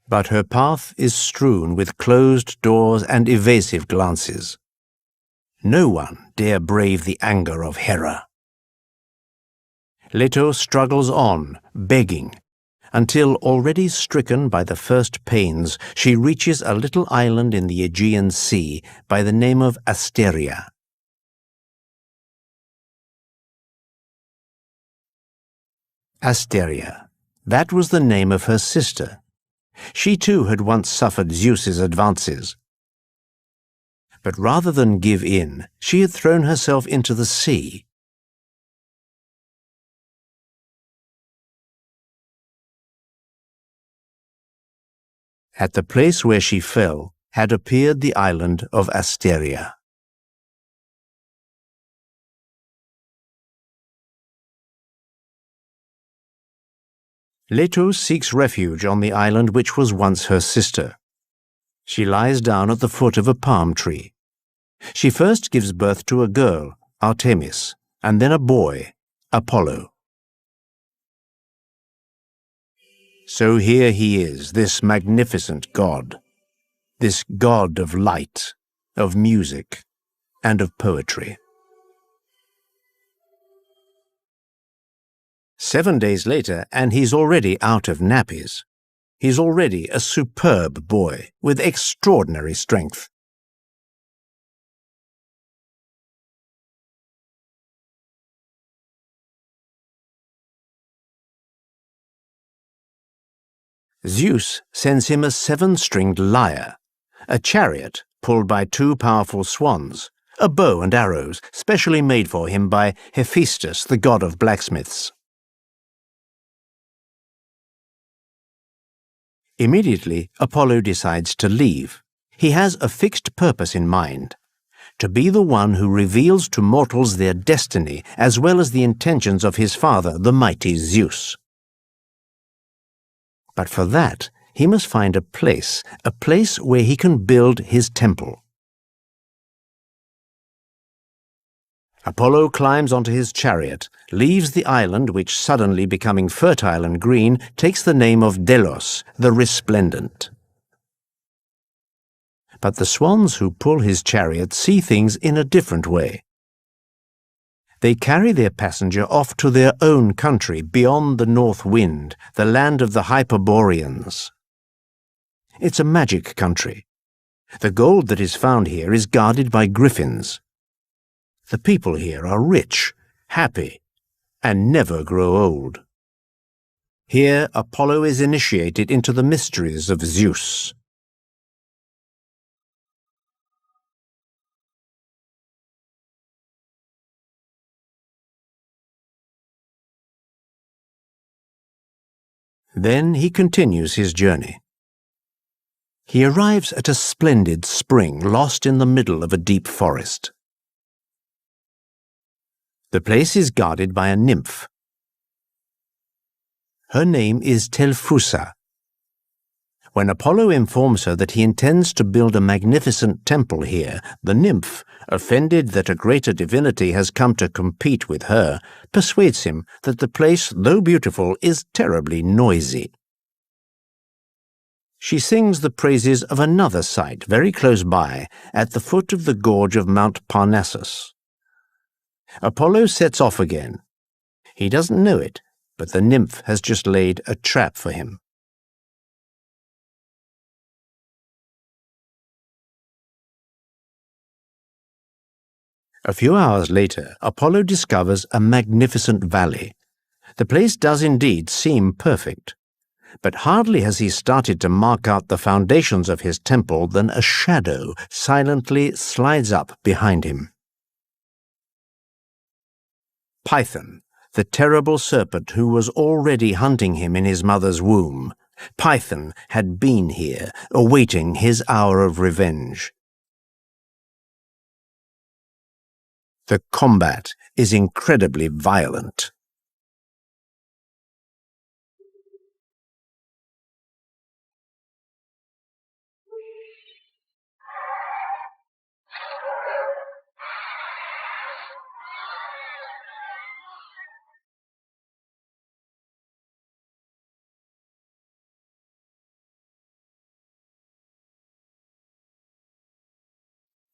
A: But her path is strewn with closed doors and evasive glances. No one dare brave the anger of Hera. Leto struggles on, begging, until, already stricken by the first pains, she reaches a little island in the Aegean Sea by the name of Asteria. Asteria. That was the name of her sister. She too had once suffered Zeus's advances. But rather than give in, she had thrown herself into the sea. At the place where she fell had appeared the island of Asteria. Leto seeks refuge on the island which was once her sister. She lies down at the foot of a palm tree. She first gives birth to a girl, Artemis, and then a boy, Apollo. So here he is, this magnificent god, this god of light, of music, and of poetry. 7 days later, and he's already out of nappies. He's already a superb boy with extraordinary strength. Zeus sends him a 7-stringed lyre, a chariot pulled by 2 powerful swans, a bow and arrows specially made for him by Hephaestus, the god of blacksmiths. Immediately, Apollo decides to leave. He has a fixed purpose in mind, to be the one who reveals to mortals their destiny as well as the intentions of his father, the mighty Zeus. But for that, he must find a place where he can build his temple. Apollo climbs onto his chariot, leaves the island which, suddenly becoming fertile and green, takes the name of Delos, the Resplendent. But the swans who pull his chariot see things in a different way. They carry their passenger off to their own country beyond the north wind, the land of the Hyperboreans. It's a magic country. The gold that is found here is guarded by griffins. The people here are rich, happy, and never grow old. Here Apollo is initiated into the mysteries of Zeus. Then he continues his journey. He arrives at a splendid spring lost in the middle of a deep forest. The place is guarded by a nymph. Her name is Telphusa. When Apollo informs her that he intends to build a magnificent temple here, the nymph, offended that a greater divinity has come to compete with her, persuades him that the place, though beautiful, is terribly noisy. she sings the praises of another site very close by, at the foot of the gorge of Mount Parnassus. Apollo sets off again. He doesn't know it, but the nymph has just laid a trap for him. A few hours later, Apollo discovers a magnificent valley. The place does indeed seem perfect, but hardly has he started to mark out the foundations of his temple than a shadow silently slides up behind him. Python, the terrible serpent who was already hunting him in his mother's womb. Python had been here, awaiting his hour of revenge. The combat is incredibly violent.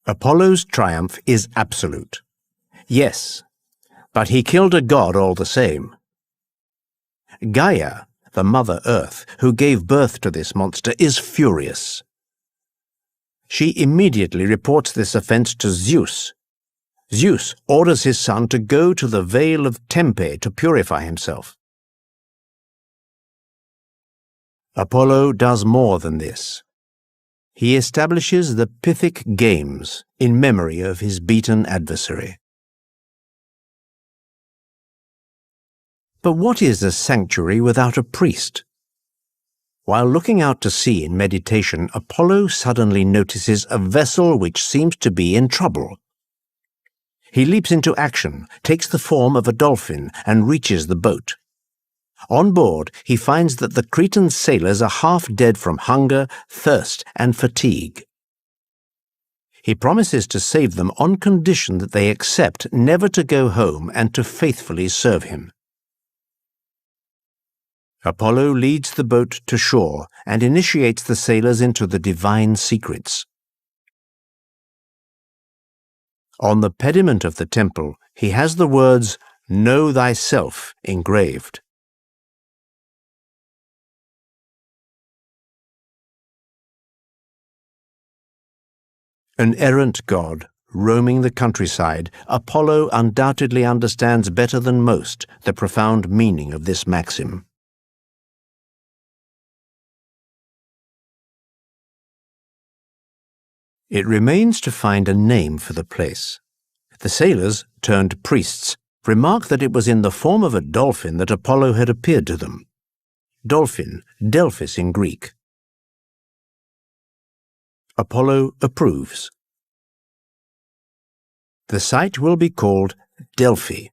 A: Apollo's triumph is absolute. Yes, but he killed a god all the same. Gaia, the Mother Earth, who gave birth to this monster, is furious. She immediately reports this offense to Zeus. Zeus orders his son to go to the Vale of Tempe to purify himself. Apollo does more than this. He establishes the Pythic Games in memory of his beaten adversary. But what is a sanctuary without a priest? While looking out to sea in meditation, Apollo suddenly notices a vessel which seems to be in trouble. He leaps into action, takes the form of a dolphin, and reaches the boat. On board, he finds that the Cretan sailors are half dead from hunger, thirst, and fatigue. He promises to save them on condition that they accept never to go home and to faithfully serve him. Apollo leads the boat to shore and initiates the sailors into the divine secrets. On the pediment of the temple, he has the words, "Know thyself," engraved. An errant god, roaming the countryside, Apollo undoubtedly understands better than most the profound meaning of this maxim. It remains to find a name for the place. The sailors, turned priests, remark that it was in the form of a dolphin that Apollo had appeared to them. Dolphin, Delphis in Greek. Apollo approves. The site will be called Delphi.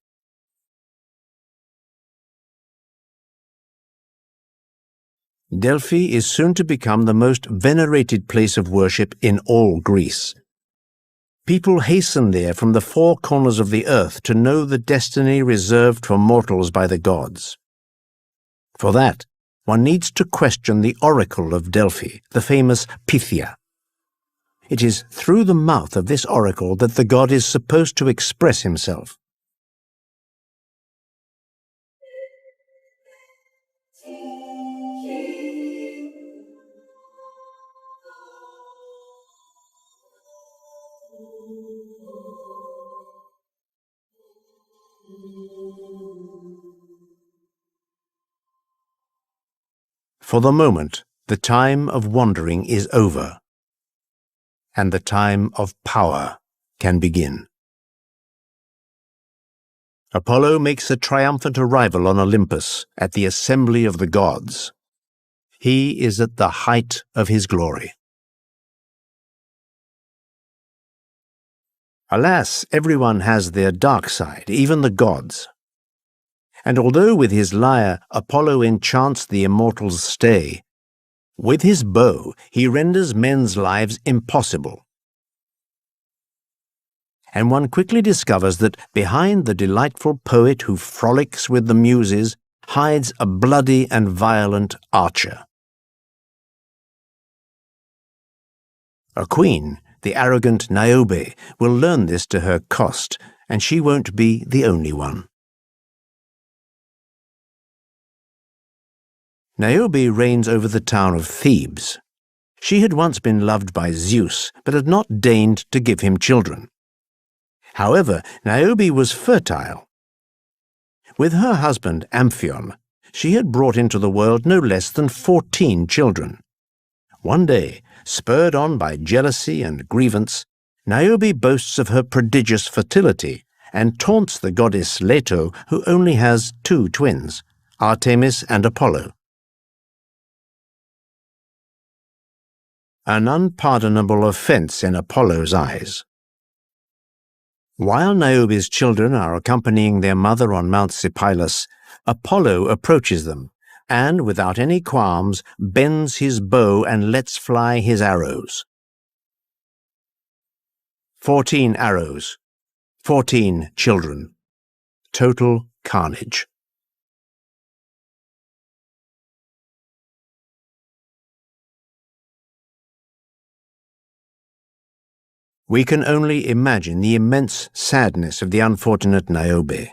A: Delphi is soon to become the most venerated place of worship in all Greece. People hasten there from the four corners of the earth to know the destiny reserved for mortals by the gods. For that, one needs to question the oracle of Delphi, the famous Pythia. It is through the mouth of this oracle that the god is supposed to express himself. For the moment, the time of wandering is over, and the time of power can begin. Apollo makes a triumphant arrival on Olympus at the assembly of the gods. He is at the height of his glory. Alas, everyone has their dark side, even the gods. And although with his lyre Apollo enchants the immortals' stay, with his bow he renders men's lives impossible. And one quickly discovers that behind the delightful poet who frolics with the muses hides a bloody and violent archer. A queen, the arrogant Niobe, will learn this to her cost, and she won't be the only one. Niobe reigns over the town of Thebes. She had once been loved by Zeus, but had not deigned to give him children. However, Niobe was fertile. With her husband Amphion, she had brought into the world no less than 14 children. One day, spurred on by jealousy and grievance, Niobe boasts of her prodigious fertility and taunts the goddess Leto, who only has 2 twins, Artemis and Apollo. An unpardonable offense in Apollo's eyes. While Niobe's children are accompanying their mother on Mount Sipylus, Apollo approaches them, and, without any qualms, bends his bow and lets fly his arrows. 14 arrows, 14 children. Total carnage. We can only imagine the immense sadness of the unfortunate Niobe.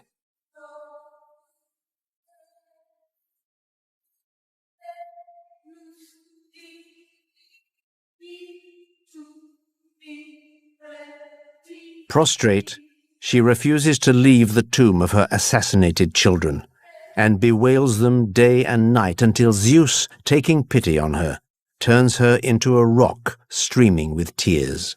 A: Prostrate, she refuses to leave the tomb of her assassinated children, and bewails them day and night until Zeus, taking pity on her, turns her into a rock streaming with tears.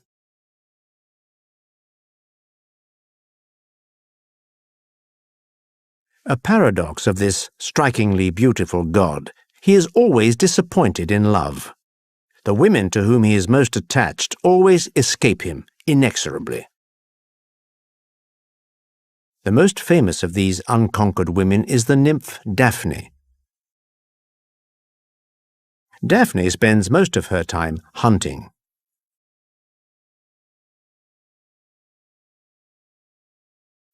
A: A paradox of this strikingly beautiful god, he is always disappointed in love. The women to whom he is most attached always escape him inexorably. The most famous of these unconquered women is the nymph Daphne. Daphne spends most of her time hunting.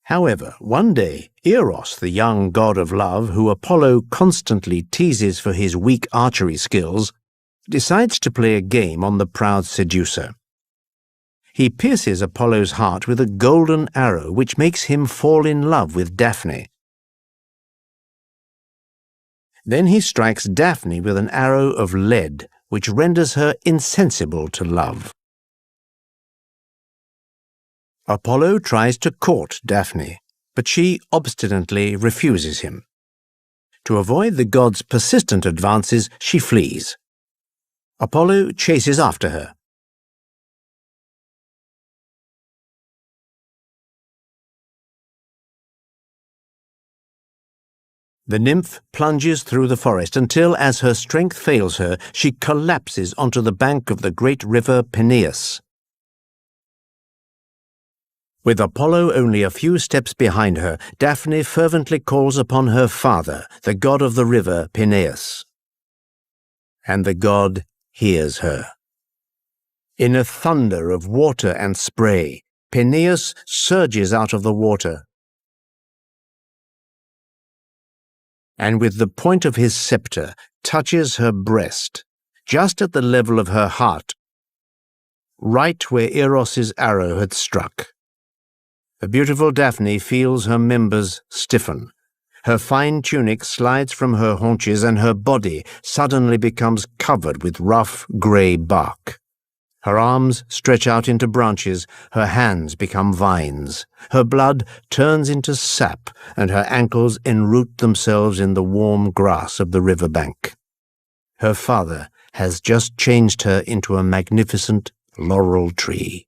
A: However, one day, Eros, the young god of love, who Apollo constantly teases for his weak archery skills, decides to play a game on the proud seducer. He pierces Apollo's heart with a golden arrow, which makes him fall in love with Daphne. Then he strikes Daphne with an arrow of lead, which renders her insensible to love. Apollo tries to court Daphne, but she obstinately refuses him. To avoid the god's persistent advances, she flees. Apollo chases after her. The nymph plunges through the forest until, as her strength fails her, she collapses onto the bank of the great river Peneus. With Apollo only a few steps behind her, Daphne fervently calls upon her father, the god of the river Peneus. And the god hears her. In a thunder of water and spray, Peneus surges out of the water, and with the point of his scepter touches her breast, just at the level of her heart, right where Eros's arrow had struck. The beautiful Daphne feels her members stiffen. Her fine tunic slides from her haunches, and her body suddenly becomes covered with rough grey bark. Her arms stretch out into branches, her hands become vines. Her blood turns into sap, and her ankles enroot themselves in the warm grass of the river bank. Her father has just changed her into a magnificent laurel tree.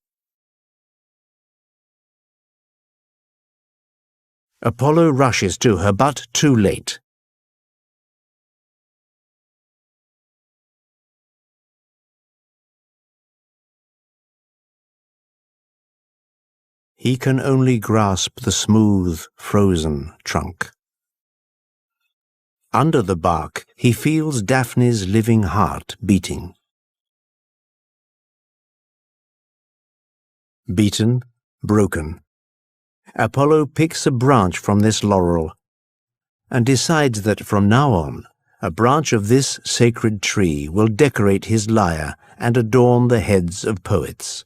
A: Apollo rushes to her, but too late. He can only grasp the smooth, frozen trunk. Under the bark, he feels Daphne's living heart beating. Beaten, broken, Apollo picks a branch from this laurel and decides that from now on, a branch of this sacred tree will decorate his lyre and adorn the heads of poets.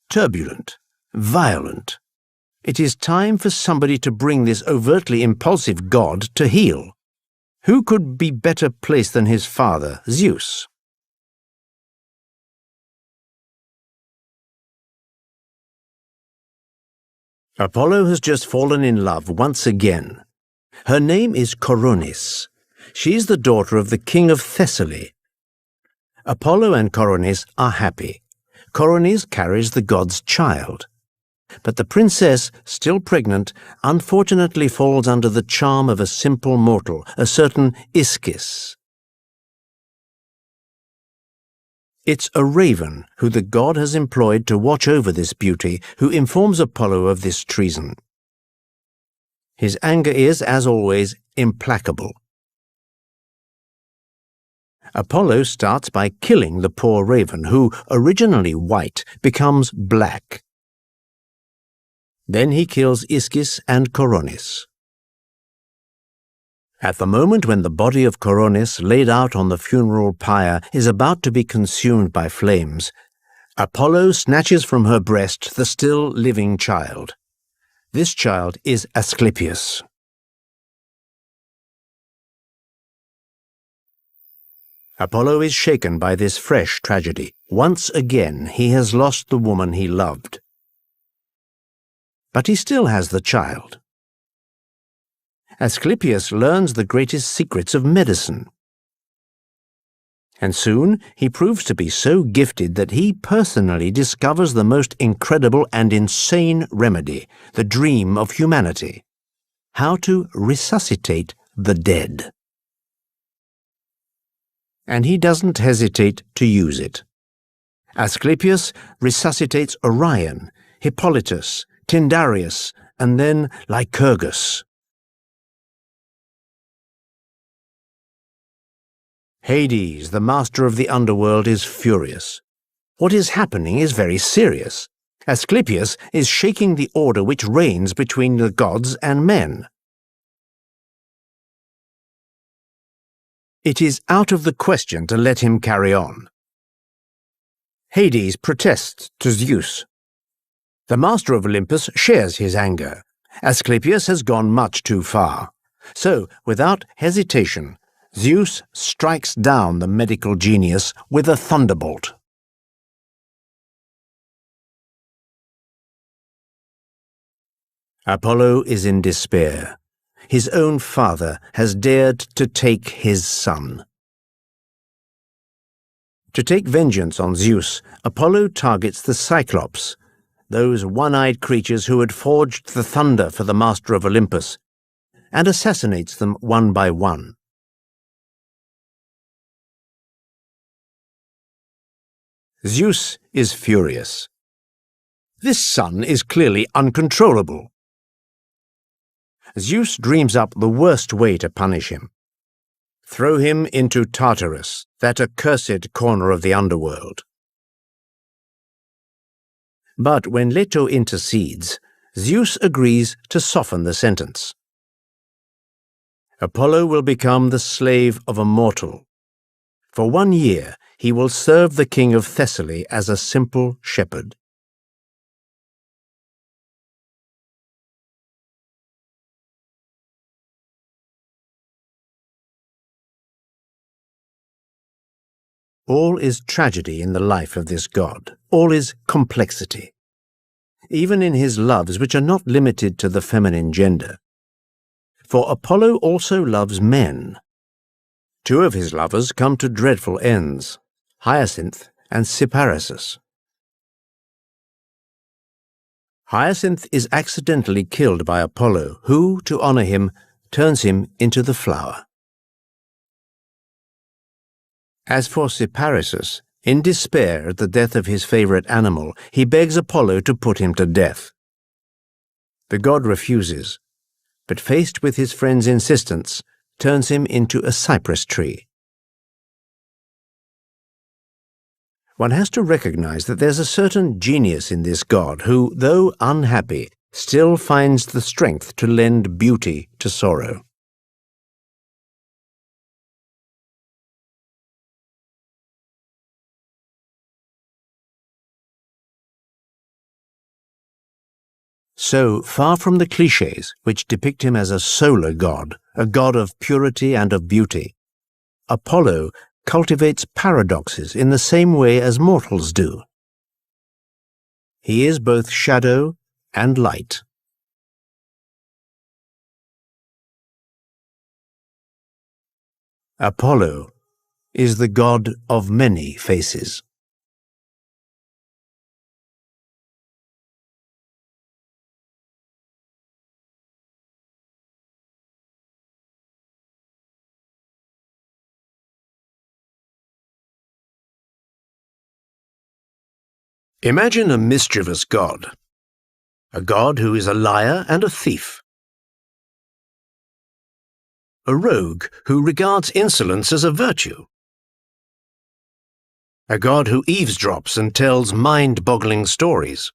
A: Turbulent, violent. It is time for somebody to bring this overtly impulsive god to heel. Who could be better placed than his father, Zeus? Apollo has just fallen in love once again. Her name is Coronis. She is the daughter of the king of Thessaly. Apollo and Coronis are happy. Coronis carries the god's child. But the princess, still pregnant, unfortunately falls under the charm of a simple mortal, a certain Ischys. It's a raven who the god has employed to watch over this beauty, who informs Apollo of this treason. His anger is, as always, implacable. Apollo starts by killing the poor raven, who, originally white, becomes black. Then he kills Ischys and Coronis. At the moment when the body of Coronis, laid out on the funeral pyre, is about to be consumed by flames, Apollo snatches from her breast the still living child. This child is Asclepius. Apollo is shaken by this fresh tragedy. Once again he has lost the woman he loved. But he still has the child. Asclepius learns the greatest secrets of medicine. And soon he proves to be so gifted that he personally discovers the most incredible and insane remedy, the dream of humanity: how to resuscitate the dead. And he doesn't hesitate to use it. Asclepius resuscitates Orion, Hippolytus, Tyndareus, and then Lycurgus. Hades, the master of the underworld, is furious. What is happening is very serious. Asclepius is shaking the order which reigns between the gods and men. It is out of the question to let him carry on. Hades protests to Zeus. The master of Olympus shares his anger. Asclepius has gone much too far. So, without hesitation, Zeus strikes down the medical genius with a thunderbolt. Apollo is in despair. His own father has dared to take his son. To take vengeance on Zeus, Apollo targets the Cyclops, those one-eyed creatures who had forged the thunder for the master of Olympus, and assassinates them one by one. Zeus is furious. This son is clearly uncontrollable. Zeus dreams up the worst way to punish him. Throw him into Tartarus, that accursed corner of the underworld. But when Leto intercedes, Zeus agrees to soften the sentence. Apollo will become the slave of a mortal. For 1 year, he will serve the king of Thessaly as a simple shepherd. All is tragedy in the life of this god. All is complexity. Even in his loves, which are not limited to the feminine gender. For Apollo also loves men. 2 of his lovers come to dreadful ends, Hyacinth and Cyparissus. Hyacinth is accidentally killed by Apollo, who, to honor him, turns him into the flower. As for Cyparissus, in despair at the death of his favorite animal, he begs Apollo to put him to death. The god refuses, but faced with his friend's insistence, turns him into a cypress tree. One has to recognize that there's a certain genius in this god who, though unhappy, still finds the strength to lend beauty to sorrow. So, far from the clichés which depict him as a solar god, a god of purity and of beauty, Apollo cultivates paradoxes in the same way as mortals do. He is both shadow and light. Apollo is the god of many faces. Imagine a mischievous god, a god who is a liar and a thief, a rogue who regards insolence as a virtue, a god who eavesdrops and tells mind-boggling stories.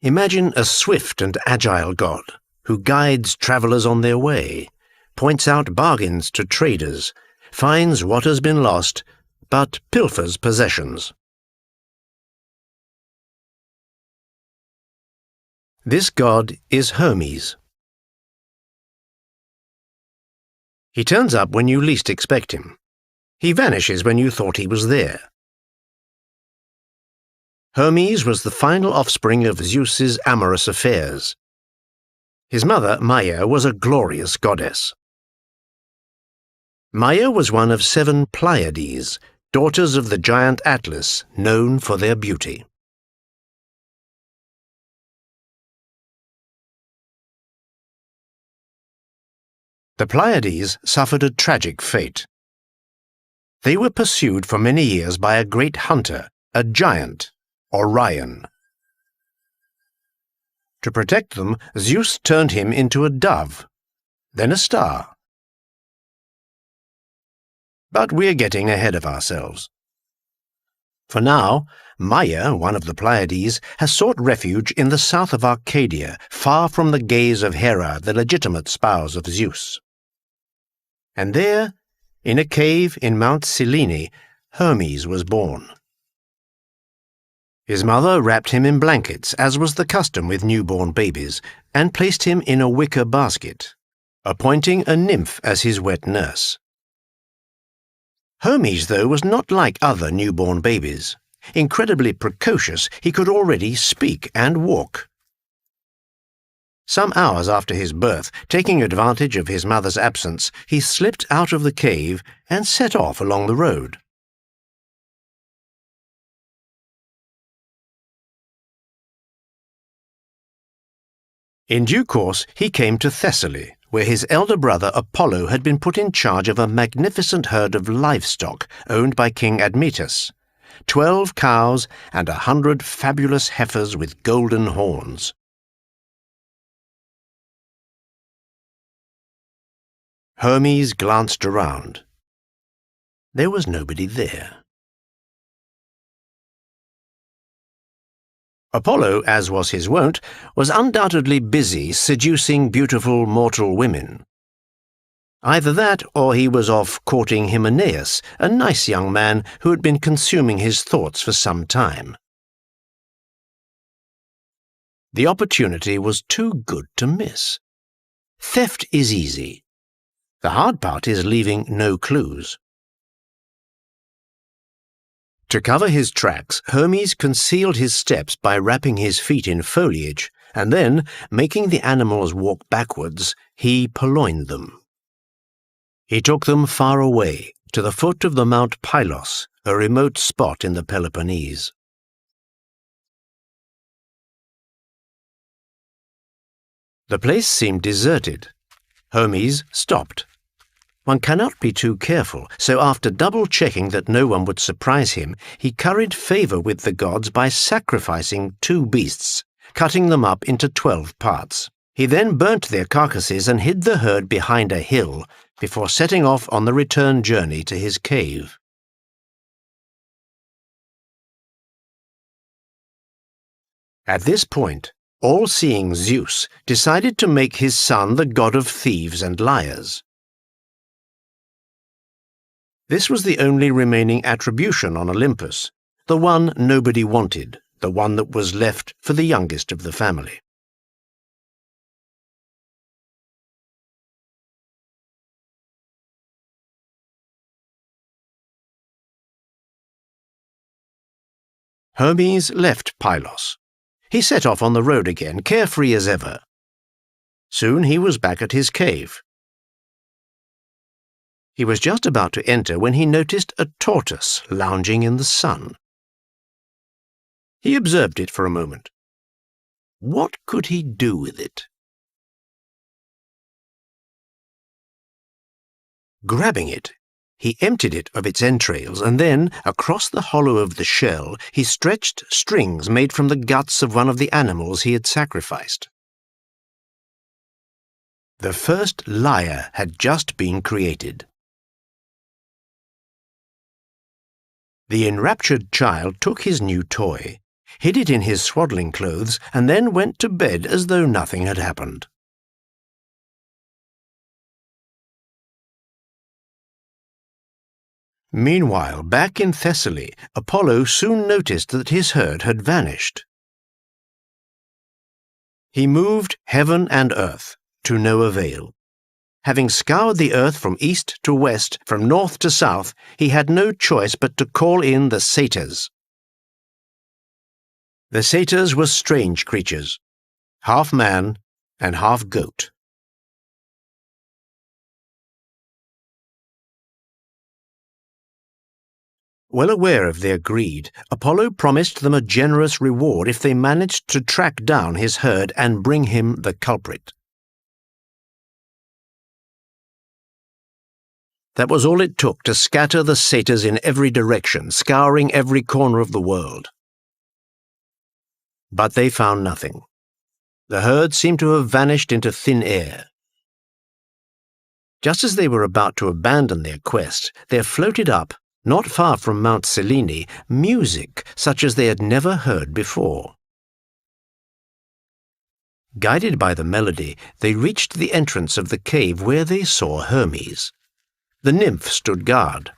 A: Imagine a swift and agile god who guides travelers on their way, points out bargains to traders, finds what has been lost, but pilfers possessions. This god is Hermes. He turns up when you least expect him. He vanishes when you thought he was there. Hermes was the final offspring of Zeus's amorous affairs. His mother, Maia, was a glorious goddess. Maia was one of 7 Pleiades, daughters of the giant Atlas, known for their beauty. The Pleiades suffered a tragic fate. They were pursued for many years by a great hunter, a giant, Orion. To protect them, Zeus turned him into a dove, then a star. But we're getting ahead of ourselves. For now, Maia, one of the Pleiades, has sought refuge in the south of Arcadia, far from the gaze of Hera, the legitimate spouse of Zeus. And there, in a cave in Mount Cyllene, Hermes was born. His mother wrapped him in blankets, as was the custom with newborn babies, and placed him in a wicker basket, appointing a nymph as his wet nurse. Hermes, though, was not like other newborn babies. Incredibly precocious, he could already speak and walk. Some hours after his birth, taking advantage of his mother's absence, he slipped out of the cave and set off along the road. In due course, he came to Thessaly, where his elder brother Apollo had been put in charge of a magnificent herd of livestock owned by King Admetus, 12 cows and 100 fabulous heifers with golden horns. Hermes glanced around. There was nobody there. Apollo, as was his wont, was undoubtedly busy seducing beautiful mortal women. Either that, or he was off courting Hymenaeus, a nice young man who had been consuming his thoughts for some time. The opportunity was too good to miss. Theft is easy. The hard part is leaving no clues. To cover his tracks, Hermes concealed his steps by wrapping his feet in foliage, and then, making the animals walk backwards, he purloined them. He took them far away, to the foot of the Mount Pylos, a remote spot in the Peloponnese. The place seemed deserted. Hermes stopped. One cannot be too careful, so after double-checking that no one would surprise him, he curried favour with the gods by sacrificing 2 beasts, cutting them up into 12 parts. He then burnt their carcasses and hid the herd behind a hill before setting off on the return journey to his cave. At this point, all-seeing Zeus decided to make his son the god of thieves and liars. This was the only remaining attribution on Olympus, the one nobody wanted, the one that was left for the youngest of the family. Hermes left Pylos. He set off on the road again, carefree as ever. Soon he was back at his cave. He was just about to enter when he noticed a tortoise lounging in the sun. He observed it for a moment. What could he do with it? Grabbing it, he emptied it of its entrails, and then, across the hollow of the shell, he stretched strings made from the guts of one of the animals he had sacrificed. The first lyre had just been created. The enraptured child took his new toy, hid it in his swaddling clothes, and then went to bed as though nothing had happened. Meanwhile, back in Thessaly, Apollo soon noticed that his herd had vanished. He moved heaven and earth, to no avail. Having scoured the earth from east to west, from north to south, he had no choice but to call in the satyrs. The satyrs were strange creatures, half man and half goat. Well aware of their greed, Apollo promised them a generous reward if they managed to track down his herd and bring him the culprit. That was all it took to scatter the satyrs in every direction, scouring every corner of the world. But they found nothing. The herd seemed to have vanished into thin air. Just as they were about to abandon their quest, there floated up, not far from Mount Selene, music such as they had never heard before. Guided by the melody, they reached the entrance of the cave where they saw Hermes. The nymph stood guard.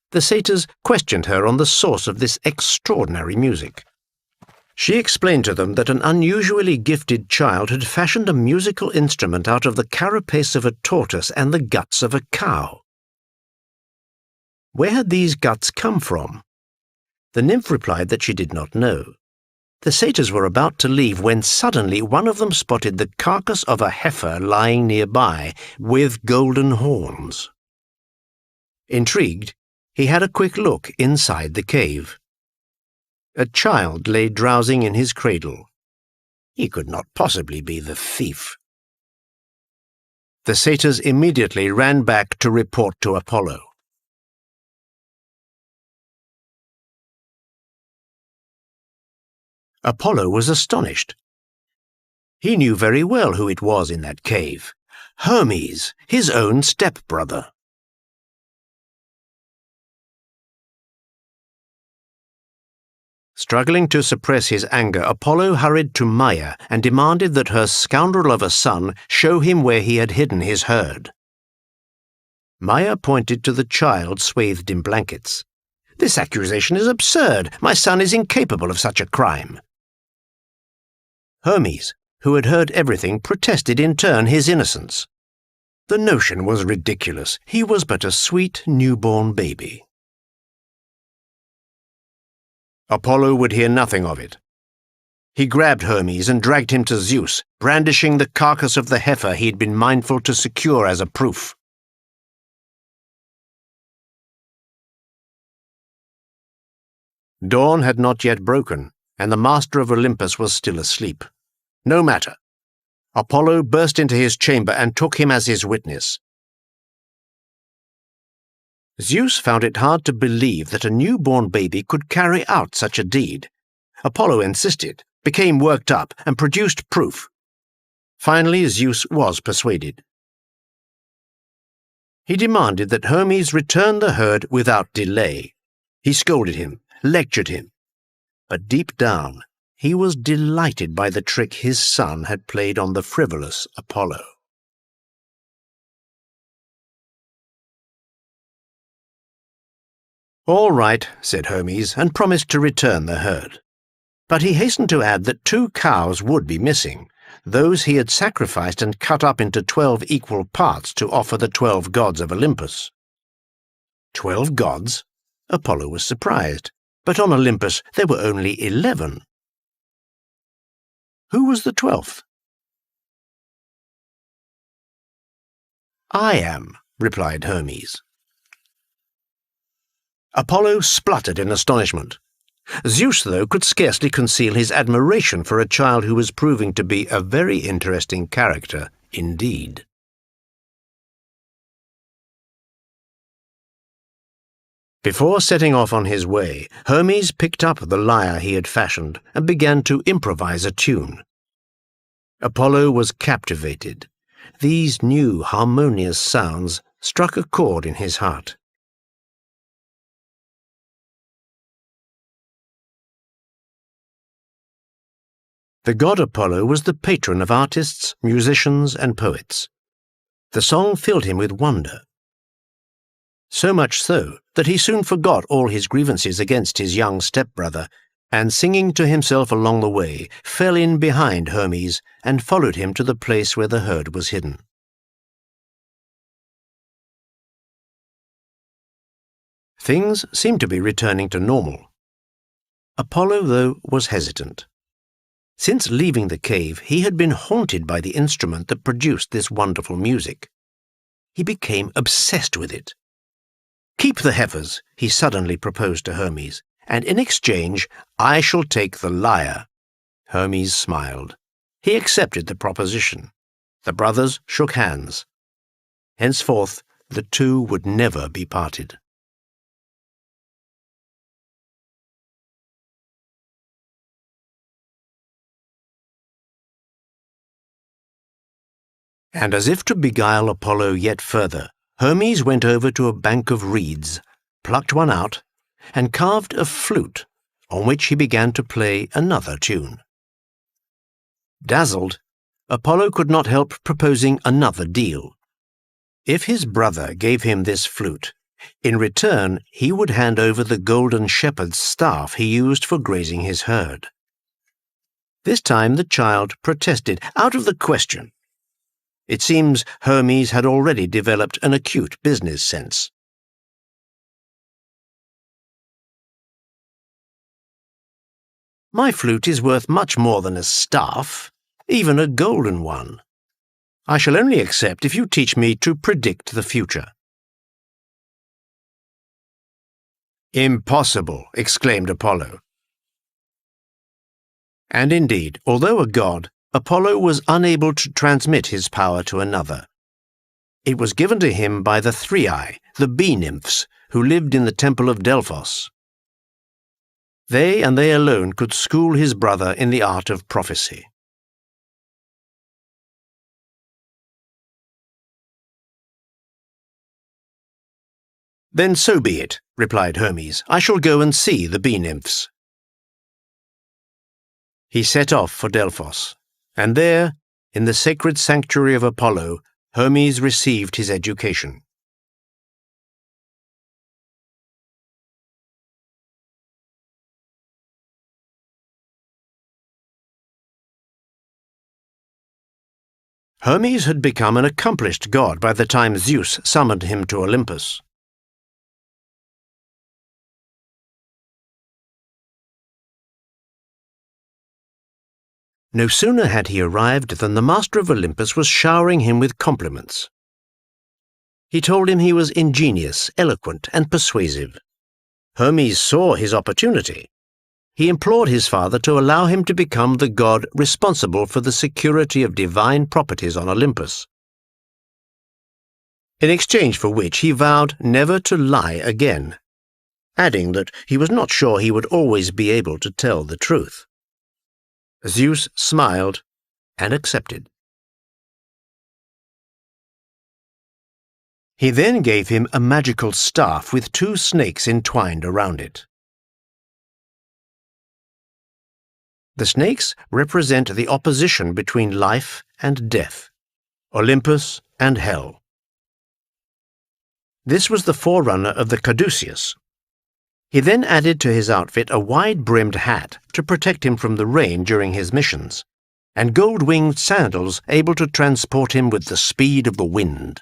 A: The satyrs questioned her on the source of this extraordinary music. She explained to them that an unusually gifted child had fashioned a musical instrument out of the carapace of a tortoise and the guts of a cow. Where had these guts come from? The nymph replied that she did not know. The satyrs were about to leave when suddenly one of them spotted the carcass of a heifer lying nearby, with golden horns. Intrigued, he had a quick look inside the cave. A child lay drowsing in his cradle. He could not possibly be the thief. The satyrs immediately ran back to report to Apollo. Apollo was astonished. He knew very well who it was in that cave. Hermes, his own stepbrother. Struggling to suppress his anger, Apollo hurried to Maia and demanded that her scoundrel of a son show him where he had hidden his herd. Maia pointed to the child swathed in blankets. "This accusation is absurd. My son is incapable of such a crime." Hermes, who had heard everything, protested in turn his innocence. The notion was ridiculous. He was but a sweet newborn baby. Apollo would hear nothing of it. He grabbed Hermes and dragged him to Zeus, brandishing the carcass of the heifer he had been mindful to secure as a proof. Dawn had not yet broken, and the master of Olympus was still asleep. No matter. Apollo burst into his chamber and took him as his witness. Zeus found it hard to believe that a newborn baby could carry out such a deed. Apollo insisted, became worked up, and produced proof. Finally, Zeus was persuaded. He demanded that Hermes return the herd without delay. He scolded him, lectured him. But deep down, he was delighted by the trick his son had played on the frivolous Apollo. "All right," said Hermes, and promised to return the herd. But he hastened to add that 2 cows would be missing, those he had sacrificed and cut up into 12 equal parts to offer the 12 gods of Olympus. 12 gods? Apollo was surprised, but on Olympus there were only 11. Who was the 12th? I am, replied Hermes. Apollo spluttered in astonishment. Zeus, though, could scarcely conceal his admiration for a child who was proving to be a very interesting character indeed. Before setting off on his way, Hermes picked up the lyre he had fashioned and began to improvise a tune. Apollo was captivated. These new, harmonious sounds struck a chord in his heart. The god Apollo was the patron of artists, musicians, and poets. The song filled him with wonder. So much so that he soon forgot all his grievances against his young stepbrother, and singing to himself along the way, fell in behind Hermes and followed him to the place where the herd was hidden. Things seemed to be returning to normal. Apollo, though, was hesitant. Since leaving the cave, he had been haunted by the instrument that produced this wonderful music. He became obsessed with it. "Keep the heifers," he suddenly proposed to Hermes, "and in exchange I shall take the lyre." Hermes smiled. He accepted the proposition. The brothers shook hands. Henceforth, the 2 would never be parted. And as if to beguile Apollo yet further, Hermes went over to a bank of reeds, plucked one out, and carved a flute, on which he began to play another tune. Dazzled, Apollo could not help proposing another deal. If his brother gave him this flute, in return he would hand over the golden shepherd's staff he used for grazing his herd. This time the child protested, "Out of the question." It seems Hermes had already developed an acute business sense. "My flute is worth much more than a staff, even a golden one. I shall only accept if you teach me to predict the future." "Impossible!" exclaimed Apollo. And indeed, although a god, Apollo was unable to transmit his power to another. It was given to him by the Three-Eye, the bee-nymphs, who lived in the temple of Delphos. They and they alone could school his brother in the art of prophecy. "Then so be it," replied Hermes. "I shall go and see the bee-nymphs." He set off for Delphos, and there, in the sacred sanctuary of Apollo, Hermes received his education. Hermes had become an accomplished god by the time Zeus summoned him to Olympus. No sooner had he arrived than the master of Olympus was showering him with compliments. He told him he was ingenious, eloquent, and persuasive. Hermes saw his opportunity. He implored his father to allow him to become the god responsible for the security of divine properties on Olympus, in exchange for which he vowed never to lie again, adding that he was not sure he would always be able to tell the truth. Zeus smiled and accepted. He then gave him a magical staff with 2 snakes entwined around it. The snakes represent the opposition between life and death, Olympus and hell. This was the forerunner of the caduceus. He then added to his outfit a wide-brimmed hat to protect him from the rain during his missions, and gold-winged sandals able to transport him with the speed of the wind.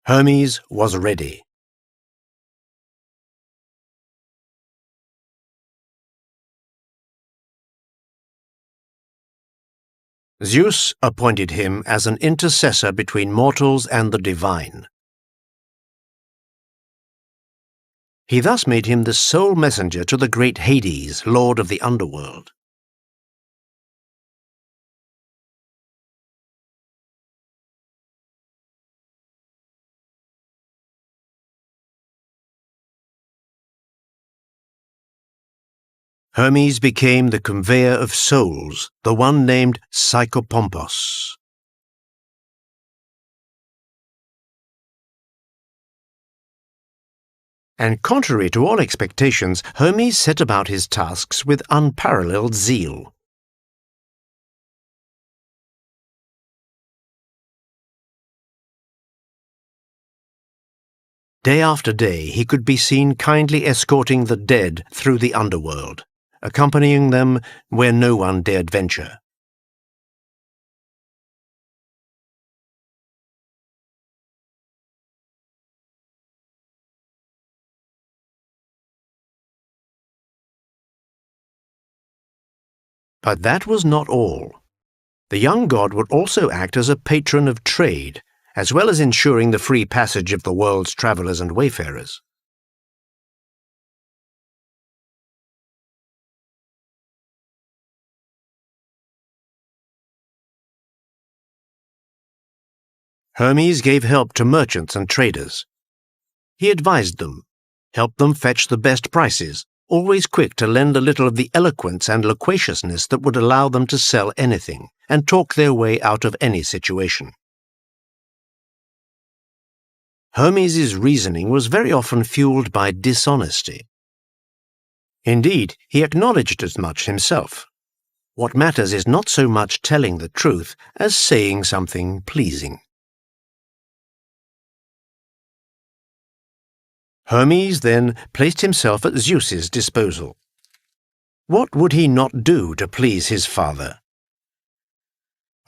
A: Hermes was ready. Zeus appointed him as an intercessor between mortals and the divine. He thus made him the sole messenger to the great Hades, lord of the underworld. Hermes became the conveyor of souls, the one named Psychopompos. And contrary to all expectations, Hermes set about his tasks with unparalleled zeal. Day after day, he could be seen kindly escorting the dead through the underworld, accompanying them where no one dared venture. But that was not all. The young god would also act as a patron of trade, as well as ensuring the free passage of the world's travelers and wayfarers. Hermes gave help to merchants and traders. He advised them, helped them fetch the best prices, always quick to lend a little of the eloquence and loquaciousness that would allow them to sell anything and talk their way out of any situation. Hermes' reasoning was very often fueled by dishonesty. Indeed, he acknowledged as much himself. What matters is not so much telling the truth as saying something pleasing. Hermes then placed himself at Zeus's disposal. What would he not do to please his father?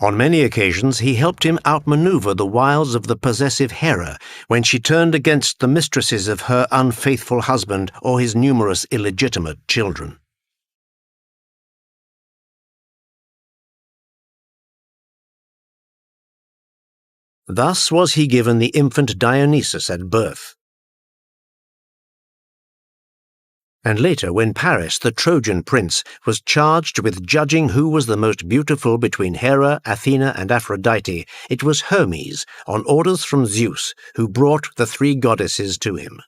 A: On many occasions he helped him outmaneuver the wiles of the possessive Hera when she turned against the mistresses of her unfaithful husband or his numerous illegitimate children. Thus was he given the infant Dionysus at birth. And later, when Paris, the Trojan prince, was charged with judging who was the most beautiful between Hera, Athena, and Aphrodite, it was Hermes, on orders from Zeus, who brought the three goddesses to him.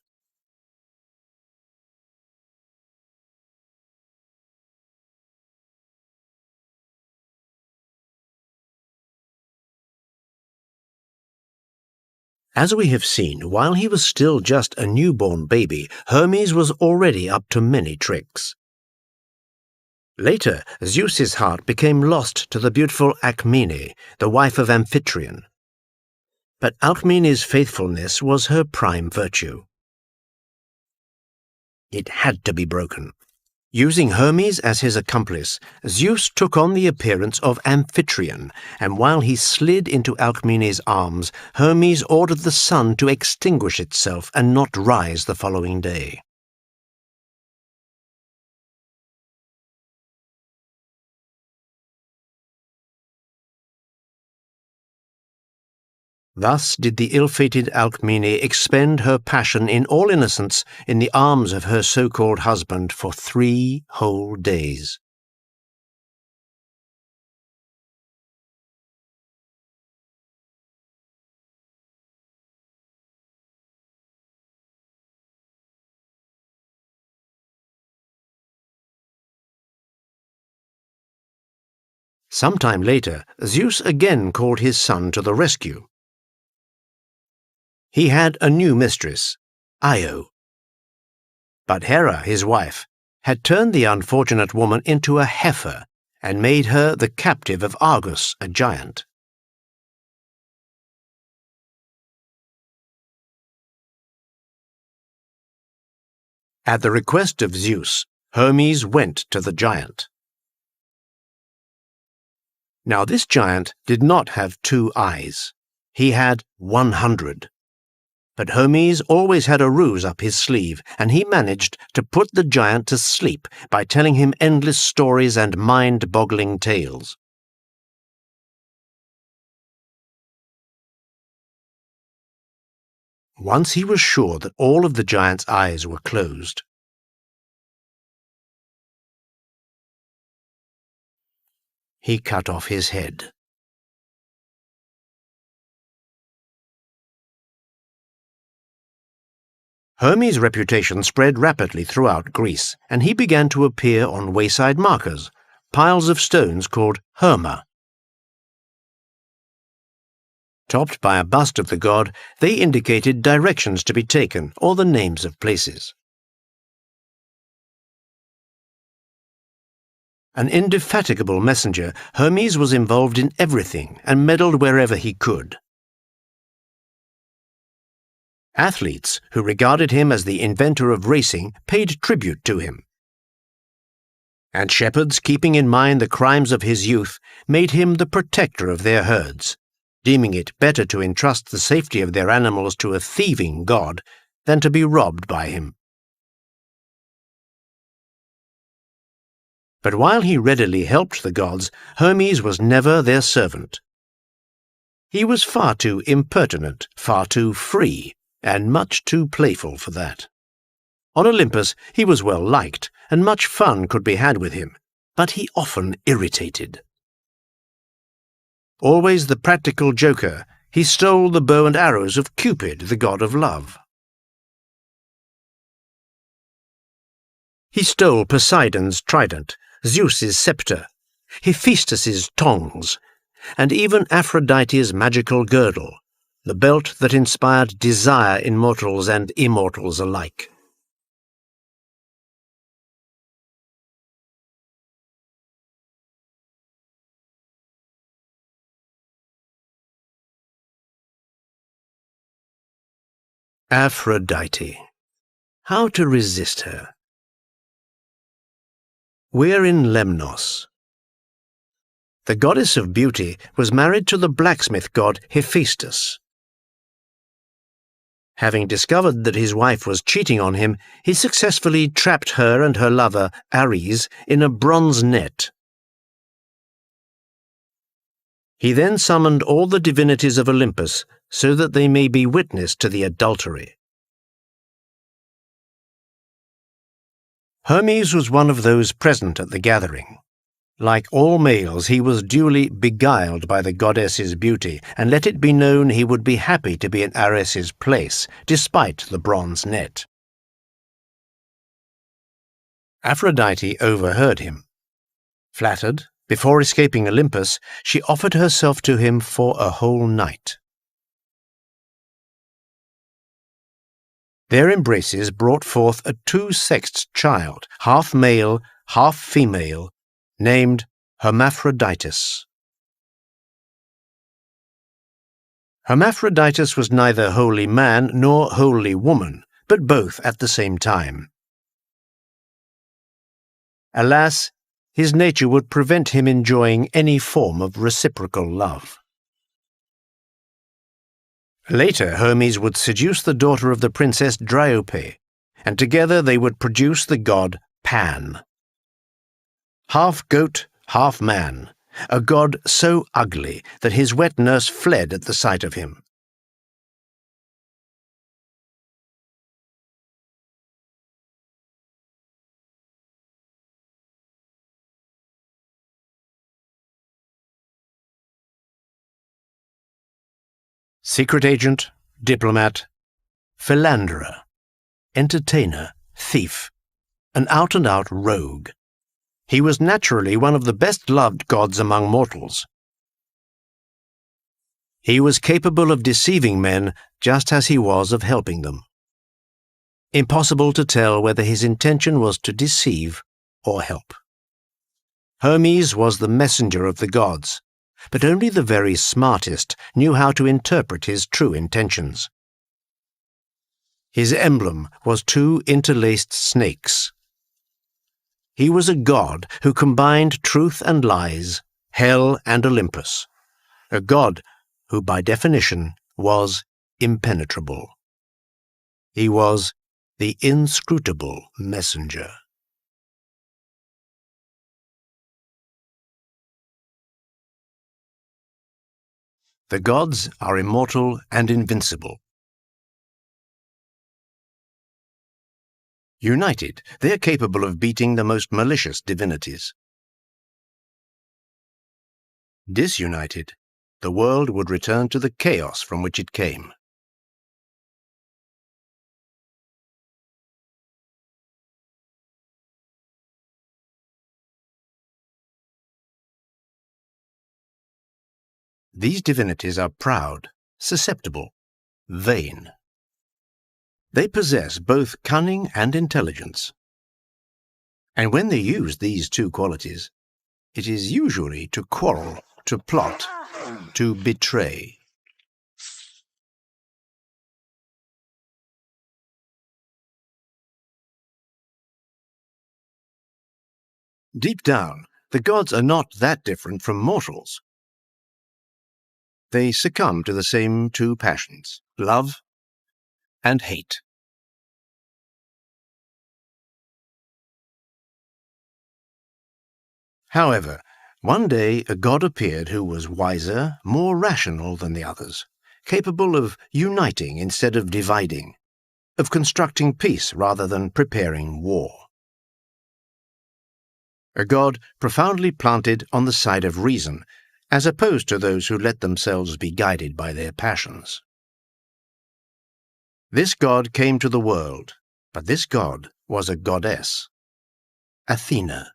A: As we have seen, while he was still just a newborn baby, Hermes was already up to many tricks. Later, Zeus's heart became lost to the beautiful Alcmene, the wife of Amphitryon. But Alcmene's faithfulness was her prime virtue. It had to be broken. Using Hermes as his accomplice, Zeus took on the appearance of Amphitryon, and while he slid into Alcmene's arms, Hermes ordered the sun to extinguish itself and not rise the following day. Thus did the ill-fated Alcmene expend her passion in all innocence in the arms of her so-called husband for 3 whole days. Sometime later, Zeus again called his son to the rescue. He had a new mistress, Io. But Hera, his wife, had turned the unfortunate woman into a heifer, and made her the captive of Argus, a giant. At the request of Zeus, Hermes went to the giant. Now this giant did not have 2 eyes. He had 100. But Hermes always had a ruse up his sleeve, and he managed to put the giant to sleep by telling him endless stories and mind-boggling tales. Once he was sure that all of the giant's eyes were closed, he cut off his head. Hermes' reputation spread rapidly throughout Greece, and he began to appear on wayside markers, piles of stones called Herma. Topped by a bust of the god, they indicated directions to be taken or the names of places. An indefatigable messenger, Hermes was involved in everything and meddled wherever he could. Athletes, who regarded him as the inventor of racing, paid tribute to him. And shepherds, keeping in mind the crimes of his youth, made him the protector of their herds, deeming it better to entrust the safety of their animals to a thieving god than to be robbed by him. But while he readily helped the gods, Hermes was never their servant. He was far too impertinent, far too free, and much too playful for that. On Olympus he was well liked, and much fun could be had with him, but he often irritated. Always the practical joker, he stole the bow and arrows of Cupid, the god of love. He stole Poseidon's trident, Zeus's scepter, Hephaestus's tongs, and even Aphrodite's magical girdle, the belt that inspired desire in mortals and immortals alike. Aphrodite. How to resist her? We're in Lemnos. The goddess of beauty was married to the blacksmith god Hephaestus. Having discovered that his wife was cheating on him, he successfully trapped her and her lover, Ares, in a bronze net. He then summoned all the divinities of Olympus so that they may be witness to the adultery. Hermes was one of those present at the gathering. Like all males, he was duly beguiled by the goddess's beauty, and let it be known he would be happy to be in Ares's place, despite the bronze net. Aphrodite overheard him. Flattered, before escaping Olympus, she offered herself to him for a whole night. Their embraces brought forth a 2-sexed child, half male, half female, named Hermaphroditus. Hermaphroditus was neither wholly man nor wholly woman, but both at the same time. Alas, his nature would prevent him enjoying any form of reciprocal love. Later, Hermes would seduce the daughter of the princess Dryope, and together they would produce the god Pan. Half goat, half man, a god so ugly that his wet nurse fled at the sight of him. Secret agent, diplomat, philanderer, entertainer, thief, an out-and-out rogue. He was naturally one of the best-loved gods among mortals. He was capable of deceiving men just as he was of helping them. Impossible to tell whether his intention was to deceive or help. Hermes was the messenger of the gods, but only the very smartest knew how to interpret his true intentions. His emblem was two interlaced snakes. He was a god who combined truth and lies, hell and Olympus, a god who by definition was impenetrable. He was the inscrutable messenger. The gods are immortal and invincible. United, they are capable of beating the most malicious divinities. Disunited, the world would return to the chaos from which it came. These divinities are proud, susceptible, vain. They possess both cunning and intelligence. And when they use these two qualities, it is usually to quarrel, to plot, to betray. Deep down, the gods are not that different from mortals. They succumb to the same two passions, love and hate. However, one day a god appeared who was wiser, more rational than the others, capable of uniting instead of dividing, of constructing peace rather than preparing war. A god profoundly planted on the side of reason, as opposed to those who let themselves be guided by their passions. This god came to the world, but this god was a goddess, Athena.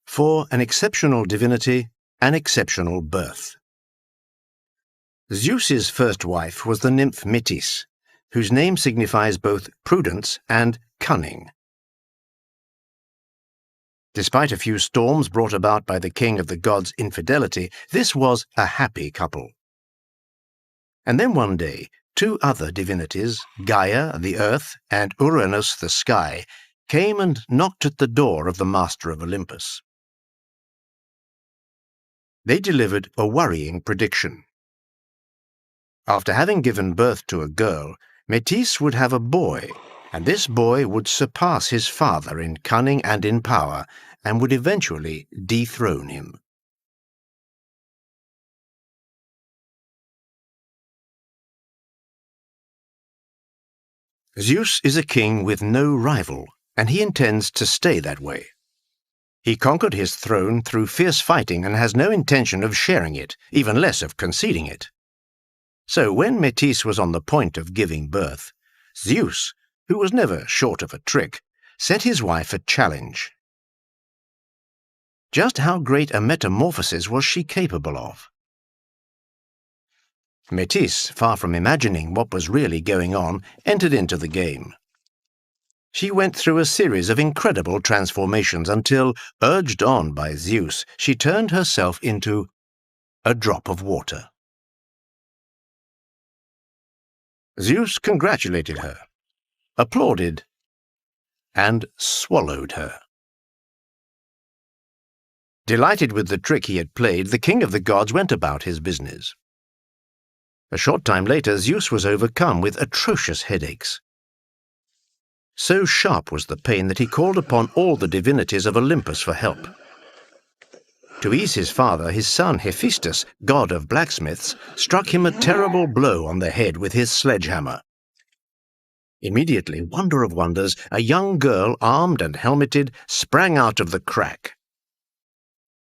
A: For an exceptional divinity, an exceptional birth. Zeus's first wife was the nymph Metis, whose name signifies both prudence and cunning. Despite a few storms brought about by the king of the gods' infidelity, this was a happy couple. And then one day, two other divinities, Gaia, the earth, and Uranus, the sky, came and knocked at the door of the master of Olympus. They delivered a worrying prediction. After having given birth to a girl, Metis would have a boy, and this boy would surpass his father in cunning and in power, and would eventually dethrone him. Zeus is a king with no rival, and he intends to stay that way. He conquered his throne through fierce fighting and has no intention of sharing it, even less of conceding it. So when Metis was on the point of giving birth, Zeus, who was never short of a trick, set his wife a challenge. Just how great a metamorphosis was she capable of? Metis, far from imagining what was really going on, entered into the game. She went through a series of incredible transformations until, urged on by Zeus, she turned herself into a drop of water. Zeus congratulated her, applauded, and swallowed her. Delighted with the trick he had played, the king of the gods went about his business. A short time later, Zeus was overcome with atrocious headaches. So sharp was the pain that he called upon all the divinities of Olympus for help. To ease his father, his son Hephaestus, god of blacksmiths, struck him a terrible blow on the head with his sledgehammer. Immediately, wonder of wonders, a young girl, armed and helmeted, sprang out of the crack.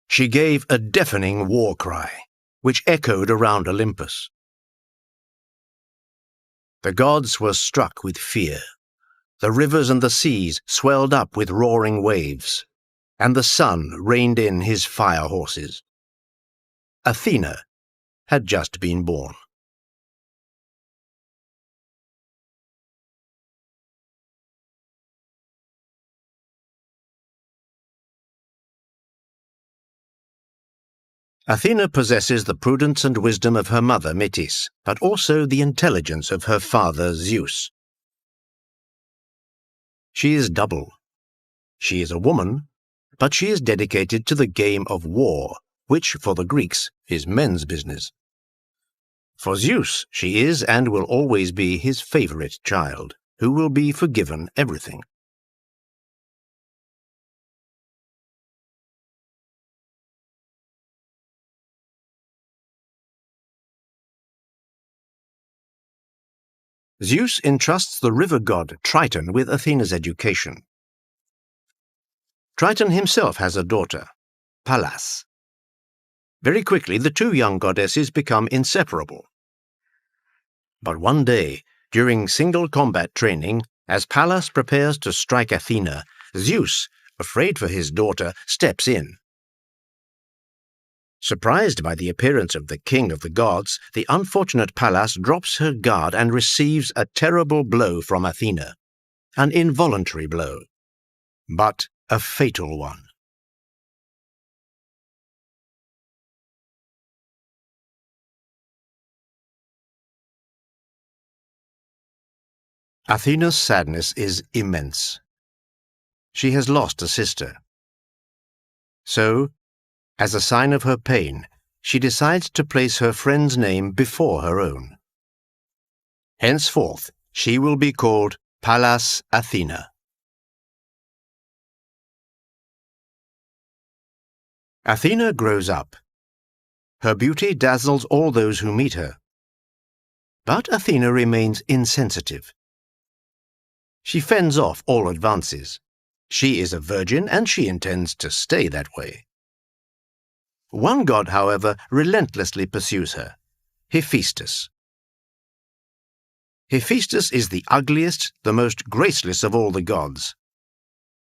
A: She gave a deafening war cry, which echoed around Olympus. The gods were struck with fear. The rivers and the seas swelled up with roaring waves, and the sun reined in his fire horses. Athena had just been born. Athena possesses the prudence and wisdom of her mother Metis, but also the intelligence of her father Zeus. She is double. She is a woman, but she is dedicated to the game of war, which, for the Greeks, is men's business. For Zeus, she is and will always be his favorite child, who will be forgiven everything. Zeus entrusts the river god Triton with Athena's education. Triton himself has a daughter, Pallas. Very quickly, the two young goddesses become inseparable. But one day, during single combat training, as Pallas prepares to strike Athena, Zeus, afraid for his daughter, steps in. Surprised by the appearance of the king of the gods, the unfortunate Pallas drops her guard and receives a terrible blow from Athena. An involuntary blow, but a fatal one. Athena's sadness is immense. She has lost a sister. So, as a sign of her pain, she decides to place her friend's name before her own. Henceforth, she will be called Pallas Athena. Athena grows up. Her beauty dazzles all those who meet her. But Athena remains insensitive. She fends off all advances. She is a virgin and she intends to stay that way. One god, however, relentlessly pursues her, Hephaestus. Hephaestus is the ugliest, the most graceless of all the gods.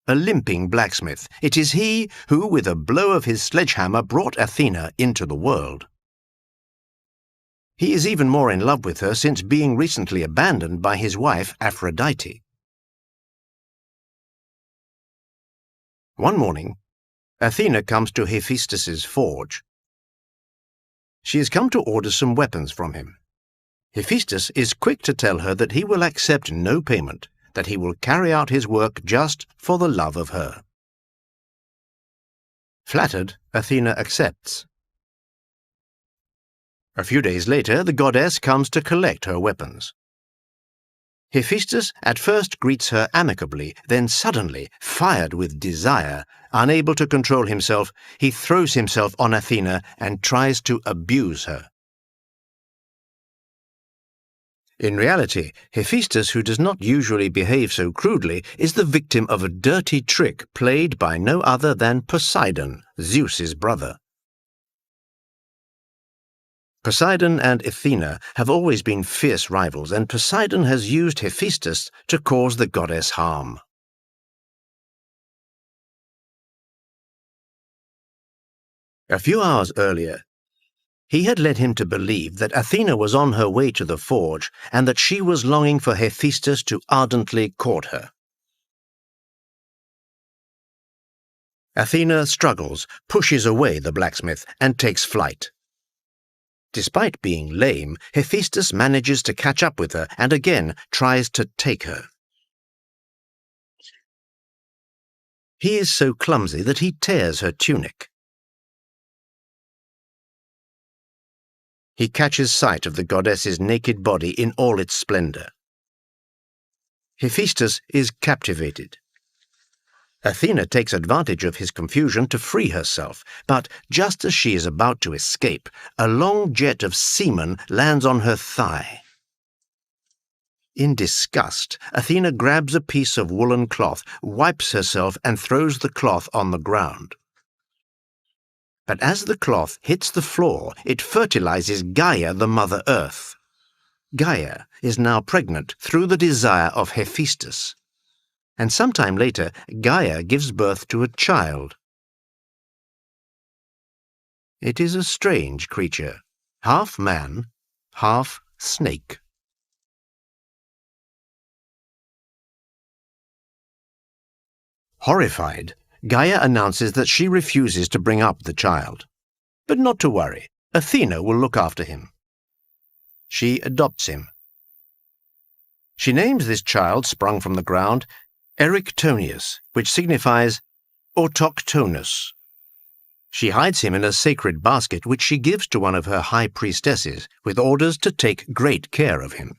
A: A limping blacksmith, it is he who, with a blow of his sledgehammer, brought Athena into the world. He is even more in love with her since being recently abandoned by his wife Aphrodite. One morning, Athena comes to Hephaestus's forge. She has come to order some weapons from him. Hephaestus is quick to tell her that he will accept no payment, that he will carry out his work just for the love of her. Flattered, Athena accepts. A few days later, the goddess comes to collect her weapons. Hephaestus at first greets her amicably, then suddenly, fired with desire, unable to control himself, he throws himself on Athena and tries to abuse her. In reality, Hephaestus, who does not usually behave so crudely, is the victim of a dirty trick played by no other than Poseidon, Zeus's brother. Poseidon and Athena have always been fierce rivals, and Poseidon has used Hephaestus to cause the goddess harm. A few hours earlier, he had led him to believe that Athena was on her way to the forge and that she was longing for Hephaestus to ardently court her. Athena struggles, pushes away the blacksmith, and takes flight. Despite being lame, Hephaestus manages to catch up with her and again tries to take her. He is so clumsy that he tears her tunic. He catches sight of the goddess's naked body in all its splendor. Hephaestus is captivated. Athena takes advantage of his confusion to free herself, but just as she is about to escape, a long jet of semen lands on her thigh. In disgust, Athena grabs a piece of woolen cloth, wipes herself, and throws the cloth on the ground. But as the cloth hits the floor, it fertilizes Gaia, the Mother Earth. Gaia is now pregnant through the desire of Hephaestus. And sometime later, Gaia gives birth to a child. It is a strange creature, half man, half snake. Horrified, Gaia announces that she refuses to bring up the child. But not to worry, Athena will look after him. She adopts him. She names this child, sprung from the ground, Eryctonius, which signifies autochthonous. She hides him in a sacred basket which she gives to one of her high priestesses, with orders to take great care of him.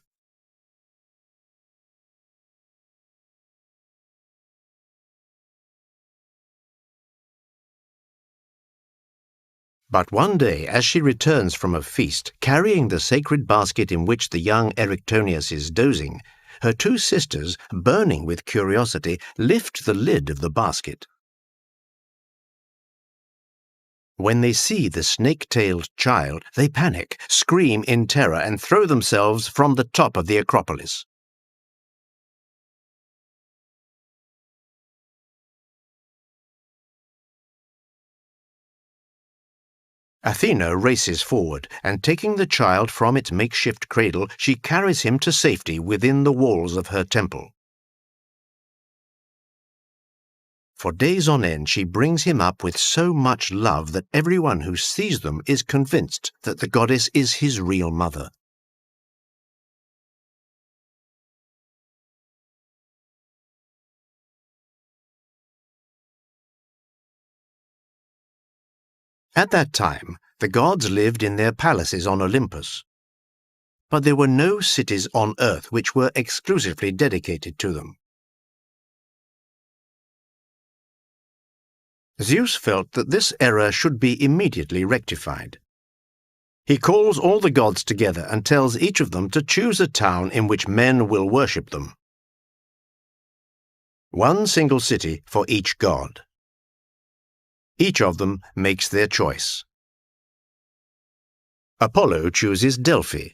A: But one day, as she returns from a feast, carrying the sacred basket in which the young Eryctonius is dozing, her two sisters, burning with curiosity, lift the lid of the basket. When they see the snake-tailed child, they panic, scream in terror, and throw themselves from the top of the Acropolis. Athena races forward, and taking the child from its makeshift cradle, she carries him to safety within the walls of her temple. For days on end she brings him up with so much love that everyone who sees them is convinced that the goddess is his real mother. At that time, the gods lived in their palaces on Olympus. But there were no cities on earth which were exclusively dedicated to them. Zeus felt that this error should be immediately rectified. He calls all the gods together and tells each of them to choose a town in which men will worship them. One single city for each god. Each of them makes their choice. Apollo chooses Delphi.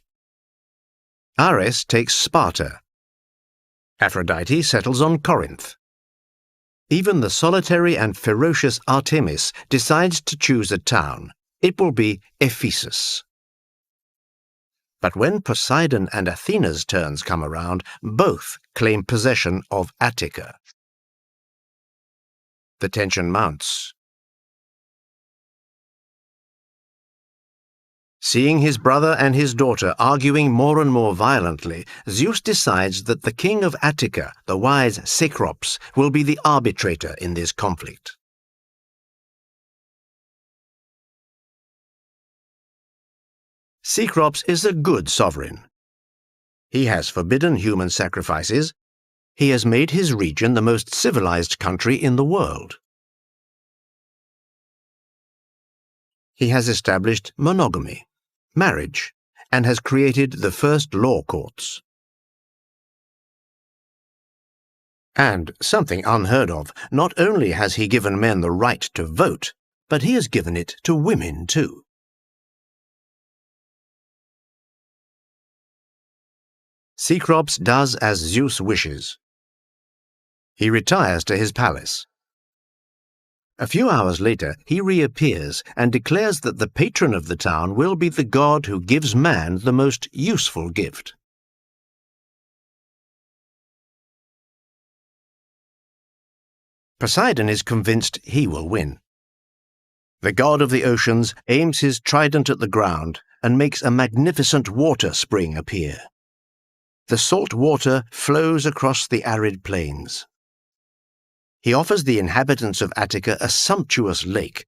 A: Ares takes Sparta. Aphrodite settles on Corinth. Even the solitary and ferocious Artemis decides to choose a town. It will be Ephesus. But when Poseidon and Athena's turns come around, both claim possession of Attica. The tension mounts. Seeing his brother and his daughter arguing more and more violently, Zeus decides that the king of Attica, the wise Cecrops, will be the arbitrator in this conflict. Cecrops is a good sovereign. He has forbidden human sacrifices. He has made his region the most civilized country in the world. He has established monogamy, marriage, and has created the first law courts. And, something unheard of, not only has he given men the right to vote, but he has given it to women too. Cecrops does as Zeus wishes. He retires to his palace. A few hours later, he reappears and declares that the patron of the town will be the god who gives man the most useful gift. Poseidon is convinced he will win. The god of the oceans aims his trident at the ground and makes a magnificent water spring appear. The salt water flows across the arid plains. He offers the inhabitants of Attica a sumptuous lake,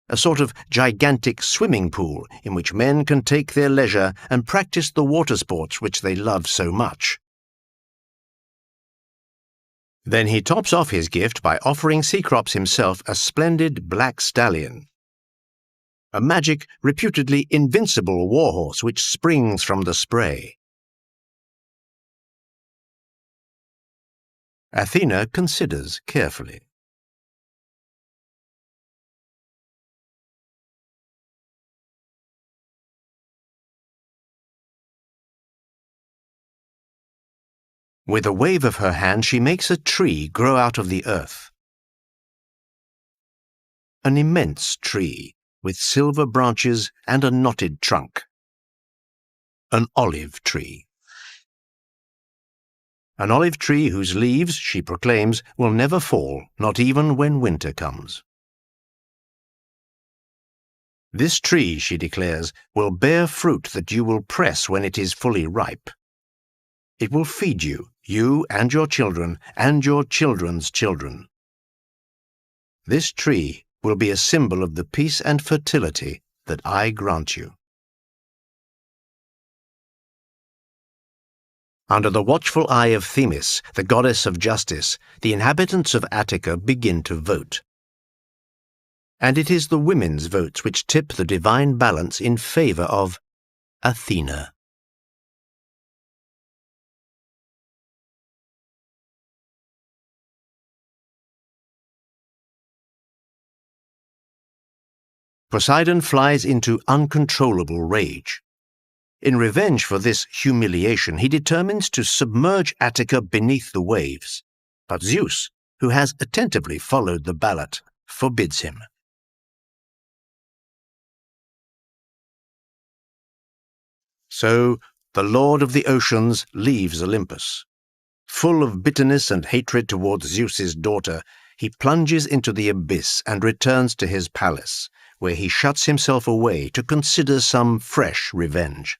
A: a sort of gigantic swimming pool in which men can take their leisure and practice the water sports which they love so much. Then he tops off his gift by offering Cecrops himself a splendid black stallion, a magic, reputedly invincible warhorse which springs from the spray. Athena considers carefully. With a wave of her hand, she makes a tree grow out of the earth. An immense tree, with silver branches and a knotted trunk. An olive tree. An olive tree whose leaves, she proclaims, will never fall, not even when winter comes. This tree, she declares, will bear fruit that you will press when it is fully ripe. It will feed you, you and your children, and your children's children. This tree will be a symbol of the peace and fertility that I grant you. Under the watchful eye of Themis, the goddess of justice, the inhabitants of Attica begin to vote. And it is the women's votes which tip the divine balance in favor of Athena. Poseidon flies into uncontrollable rage. In revenge for this humiliation, he determines to submerge Attica beneath the waves. But Zeus, who has attentively followed the ballot, forbids him. So, the Lord of the Oceans leaves Olympus. Full of bitterness and hatred towards Zeus's daughter, he plunges into the abyss and returns to his palace, where he shuts himself away to consider some fresh revenge.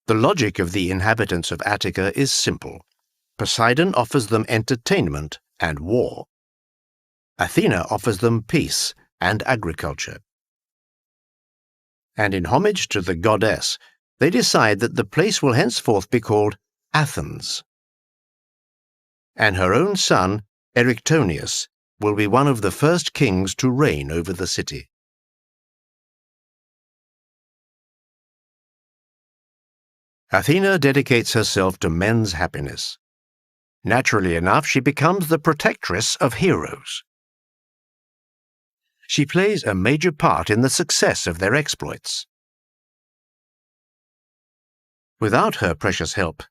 A: The logic of the inhabitants of Attica is simple. Poseidon offers them entertainment and war. Athena offers them peace and agriculture. And in homage to the goddess, they decide that the place will henceforth be called Athens. And her own son, Eryctonius, will be one of the first kings to reign over the city. Athena dedicates herself to men's happiness. Naturally enough, she becomes the protectress of heroes. She plays a major part in the success of their exploits. Without her precious help,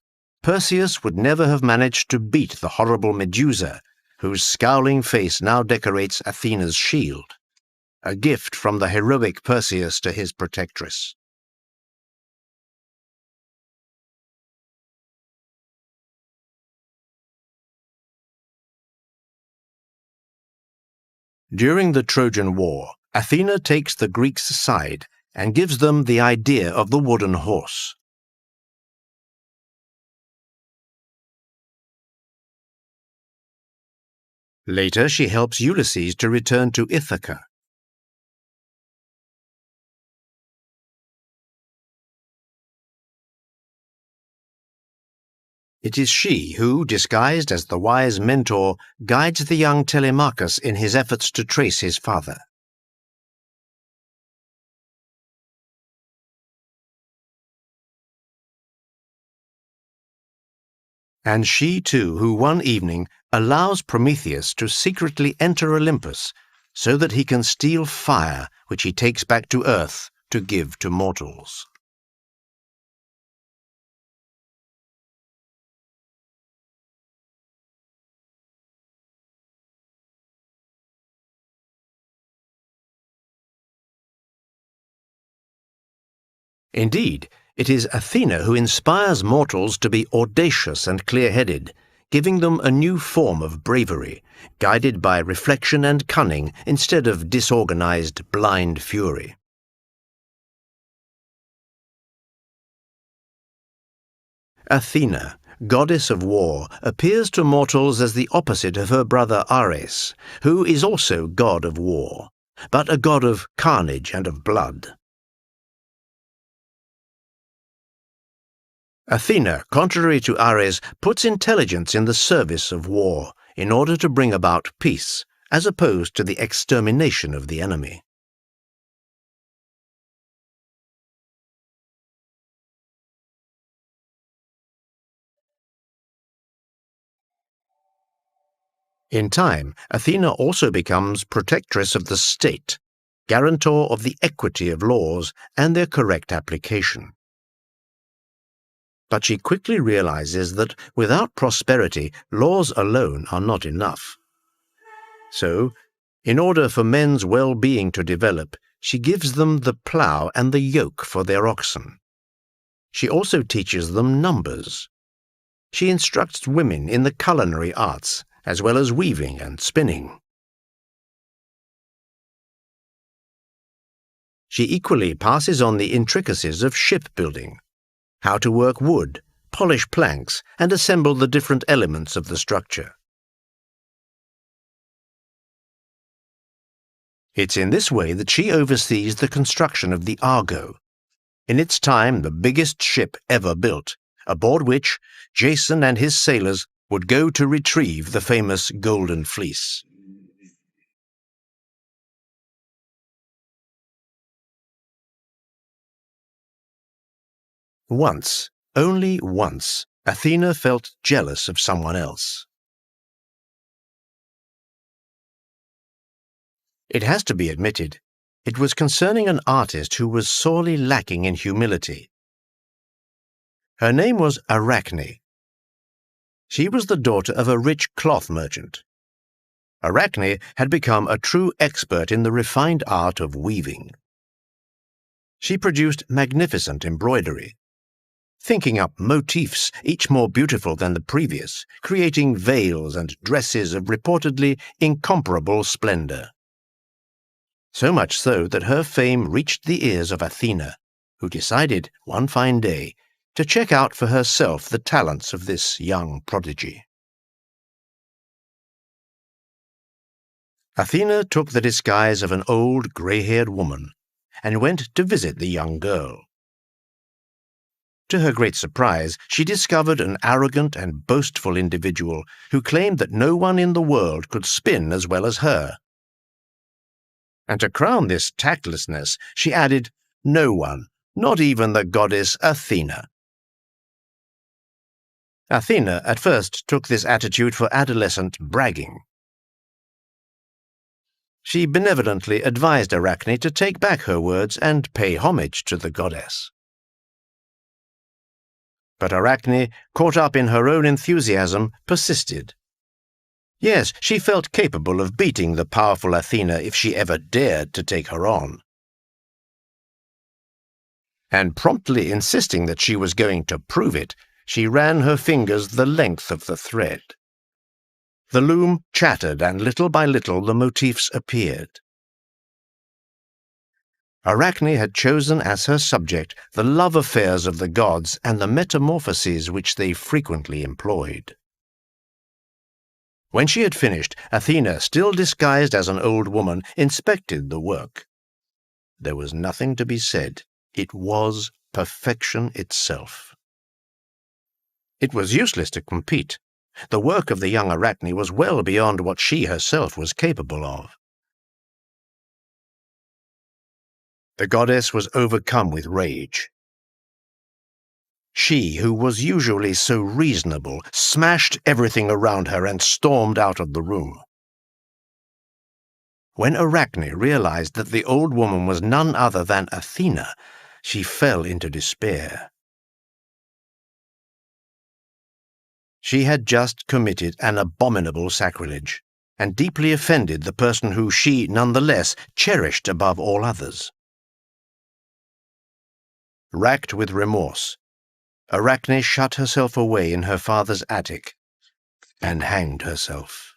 A: Perseus would never have managed to beat the horrible Medusa, whose scowling face now decorates Athena's shield, a gift from the heroic Perseus to his protectress. During the Trojan War, Athena takes the Greeks' side and gives them the idea of the wooden horse. Later, she helps Ulysses to return to Ithaca. It is she who, disguised as the wise mentor, guides the young Telemachus in his efforts to trace his father. And she, too, who one evening allows Prometheus to secretly enter Olympus so that he can steal fire which he takes back to Earth to give to mortals. Indeed, it is Athena who inspires mortals to be audacious and clear-headed, giving them a new form of bravery, guided by reflection and cunning instead of disorganized, blind fury. Athena, goddess of war, appears to mortals as the opposite of her brother Ares, who is also god of war, but a god of carnage and of blood. Athena, contrary to Ares, puts intelligence in the service of war in order to bring about peace, as opposed to the extermination of the enemy. In time, Athena also becomes protectress of the state, guarantor of the equity of laws and their correct application. But she quickly realizes that without prosperity, laws alone are not enough. So, in order for men's well-being to develop, she gives them the plough and the yoke for their oxen. She also teaches them numbers. She instructs women in the culinary arts as well as weaving and spinning. She equally passes on the intricacies of shipbuilding, how to work wood, polish planks, and assemble the different elements of the structure. It's in this way that she oversees the construction of the Argo, in its time the biggest ship ever built, aboard which Jason and his sailors would go to retrieve the famous Golden Fleece. Once, only once, Athena felt jealous of someone else. It has to be admitted, it was concerning an artist who was sorely lacking in humility. Her name was Arachne. She was the daughter of a rich cloth merchant. Arachne had become a true expert in the refined art of weaving. She produced magnificent embroidery, thinking up motifs, each more beautiful than the previous, creating veils and dresses of reportedly incomparable splendor. So much so that her fame reached the ears of Athena, who decided, one fine day, to check out for herself the talents of this young prodigy. Athena took the disguise of an old grey-haired woman and went to visit the young girl. To her great surprise, she discovered an arrogant and boastful individual who claimed that no one in the world could spin as well as her. And to crown this tactlessness, she added, no one, not even the goddess Athena. Athena at first took this attitude for adolescent bragging. She benevolently advised Arachne to take back her words and pay homage to the goddess. But Arachne, caught up in her own enthusiasm, persisted. Yes, she felt capable of beating the powerful Athena if she ever dared to take her on. And promptly insisting that she was going to prove it, she ran her fingers the length of the thread. The loom chattered, and little by little the motifs appeared. Arachne had chosen as her subject the love affairs of the gods and the metamorphoses which they frequently employed. When she had finished, Athena, still disguised as an old woman, inspected the work. There was nothing to be said. It was perfection itself. It was useless to compete. The work of the young Arachne was well beyond what she herself was capable of. The goddess was overcome with rage. She, who was usually so reasonable, smashed everything around her and stormed out of the room. When Arachne realized that the old woman was none other than Athena, she fell into despair. She had just committed an abominable sacrilege, and deeply offended the person who she, nonetheless, cherished above all others. Racked with remorse, Arachne shut herself away in her father's attic and hanged herself.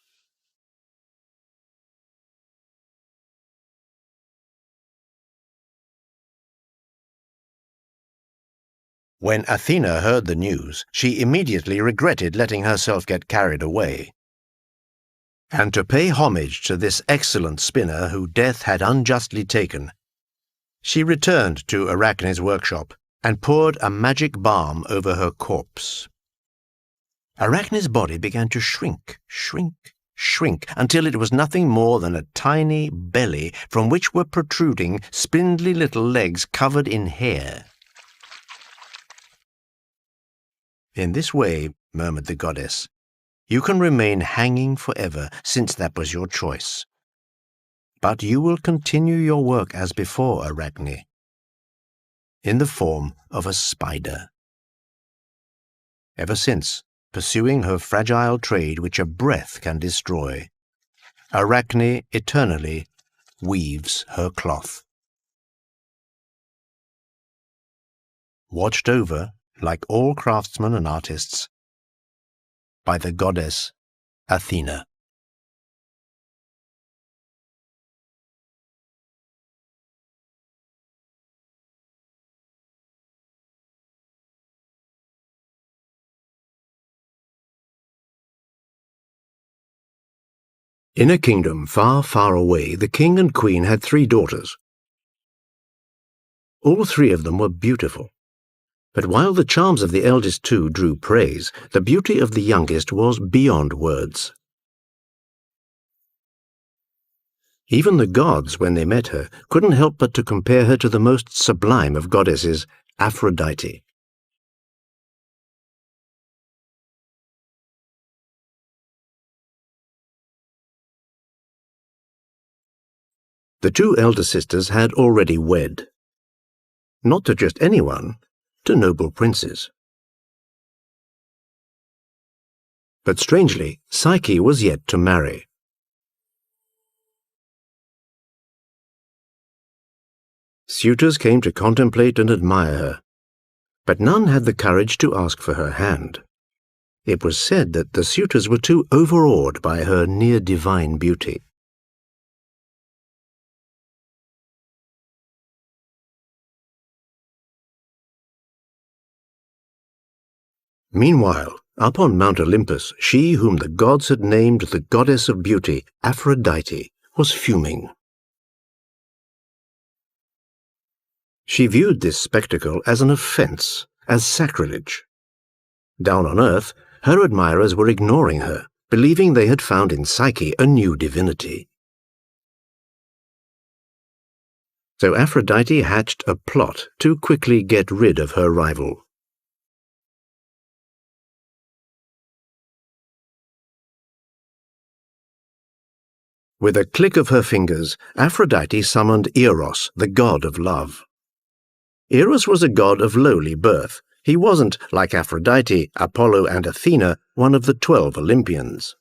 A: When Athena heard the news, she immediately regretted letting herself get carried away. And to pay homage to this excellent spinner who death had unjustly taken, she returned to Arachne's workshop and poured a magic balm over her corpse. Arachne's body began to shrink, until it was nothing more than a tiny belly from which were protruding spindly little legs covered in hair. In this way, murmured the goddess, you can remain hanging forever, since that was your choice. But you will continue your work as before, Arachne, in the form of a spider. Ever since, pursuing her fragile trade which a breath can destroy, Arachne eternally weaves her cloth. Watched over, like all craftsmen and artists, by the goddess Athena. In a kingdom far, far away, the king and queen had 3 daughters. All 3 of them were beautiful. But while the charms of the eldest 2 drew praise, the beauty of the youngest was beyond words. Even the gods, when they met her, couldn't help but to compare her to the most sublime of goddesses, Aphrodite. The 2 elder sisters had already wed. Not to just anyone, to noble princes. But strangely, Psyche was yet to marry. Suitors came to contemplate and admire her, but none had the courage to ask for her hand. It was said that the suitors were too overawed by her near-divine beauty. Meanwhile, up on Mount Olympus, she whom the gods had named the goddess of beauty, Aphrodite, was fuming. She viewed this spectacle as an offense, as sacrilege. Down on earth, her admirers were ignoring her, believing they had found in Psyche a new divinity. So Aphrodite hatched a plot to quickly get rid of her rival. With a click of her fingers, Aphrodite summoned Eros, the god of love. Eros was a god of lowly birth. He wasn't, like Aphrodite, Apollo, and Athena, one of the 12 Olympians.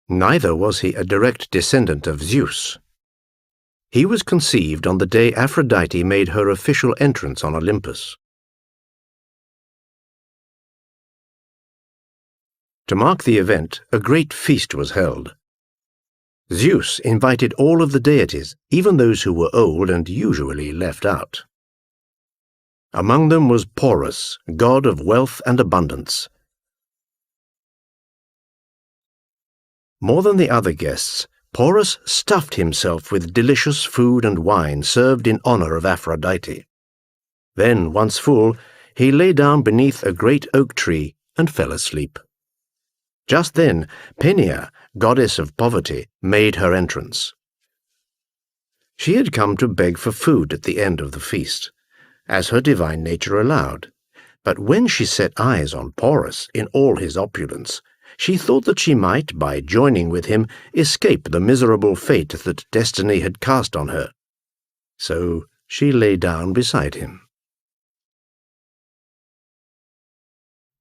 A: Neither was he a direct descendant of Zeus. He was conceived on the day Aphrodite made her official entrance on Olympus. To mark the event, a great feast was held. Zeus invited all of the deities, even those who were old and usually left out. Among them was Porus, god of wealth and abundance. More than the other guests, Porus stuffed himself with delicious food and wine served in honor of Aphrodite. Then, once full, he lay down beneath a great oak tree and fell asleep. Just then, Peneia, goddess of poverty, made her entrance. She had come to beg for food at the end of the feast, as her divine nature allowed. But when she set eyes on Porus in all his opulence, she thought that she might, by joining with him, escape the miserable fate that destiny had cast on her. So she lay down beside him.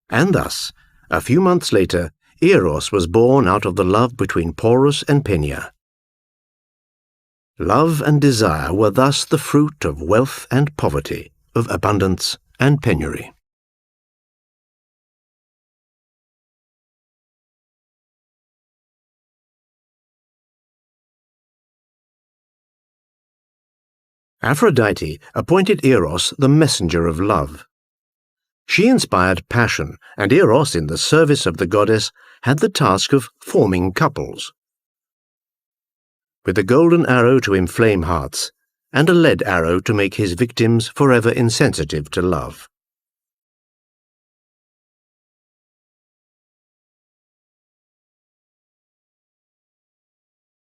A: And thus, a few months later, Eros was born out of the love between Porus and Peneia. Love and desire were thus the fruit of wealth and poverty, of abundance and penury. Aphrodite appointed Eros the messenger of love. She inspired passion, and Eros, in the service of the goddess, had the task of forming couples. With a golden arrow to inflame hearts, and a lead arrow to make his victims forever insensitive to love.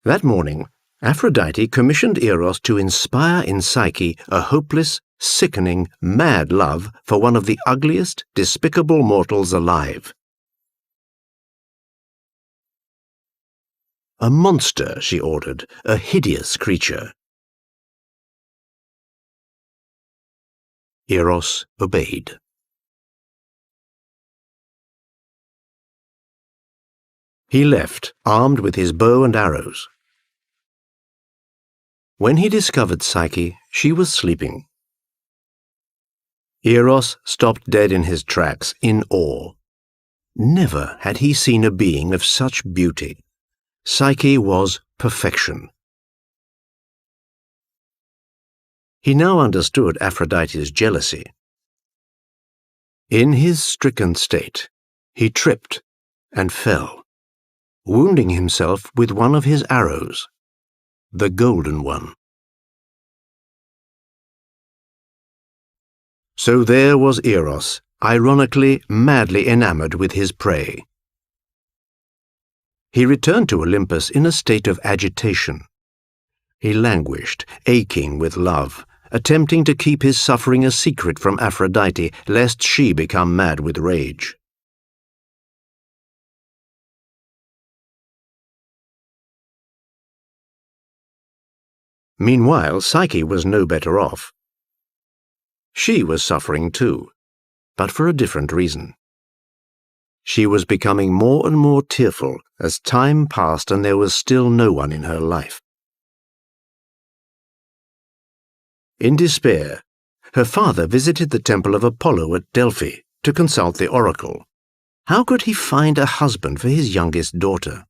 A: That morning, Aphrodite commissioned Eros to inspire in Psyche a hopeless, sickening, mad love for one of the ugliest, despicable mortals alive. A monster, she ordered, a hideous creature. Eros obeyed. He left, armed with his bow and arrows. When he discovered Psyche, she was sleeping. Eros stopped dead in his tracks, in awe. Never had he seen a being of such beauty. Psyche was perfection. He now understood Aphrodite's jealousy. In his stricken state, he tripped and fell, wounding himself with one of his arrows, the golden one. So there was Eros, ironically, madly enamored with his prey. He returned to Olympus in a state of agitation. He languished, aching with love, attempting to keep his suffering a secret from Aphrodite, lest she become mad with rage. Meanwhile, Psyche was no better off. She was suffering too, but for a different reason. She was becoming more and more tearful as time passed and there was still no one in her life. In despair, her father visited the temple of Apollo at Delphi to consult the oracle. How could he find a husband for his youngest daughter?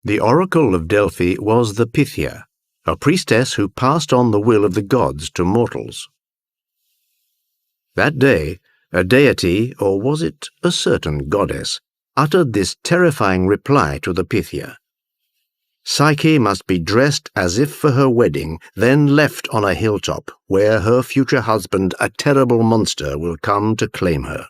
A: The oracle of Delphi was the Pythia, a priestess who passed on the will of the gods to mortals. That day, a deity, or was it a certain goddess, uttered this terrifying reply to the Pythia. Psyche must be dressed as if for her wedding, then left on a hilltop, where her future husband, a terrible monster, will come to claim her.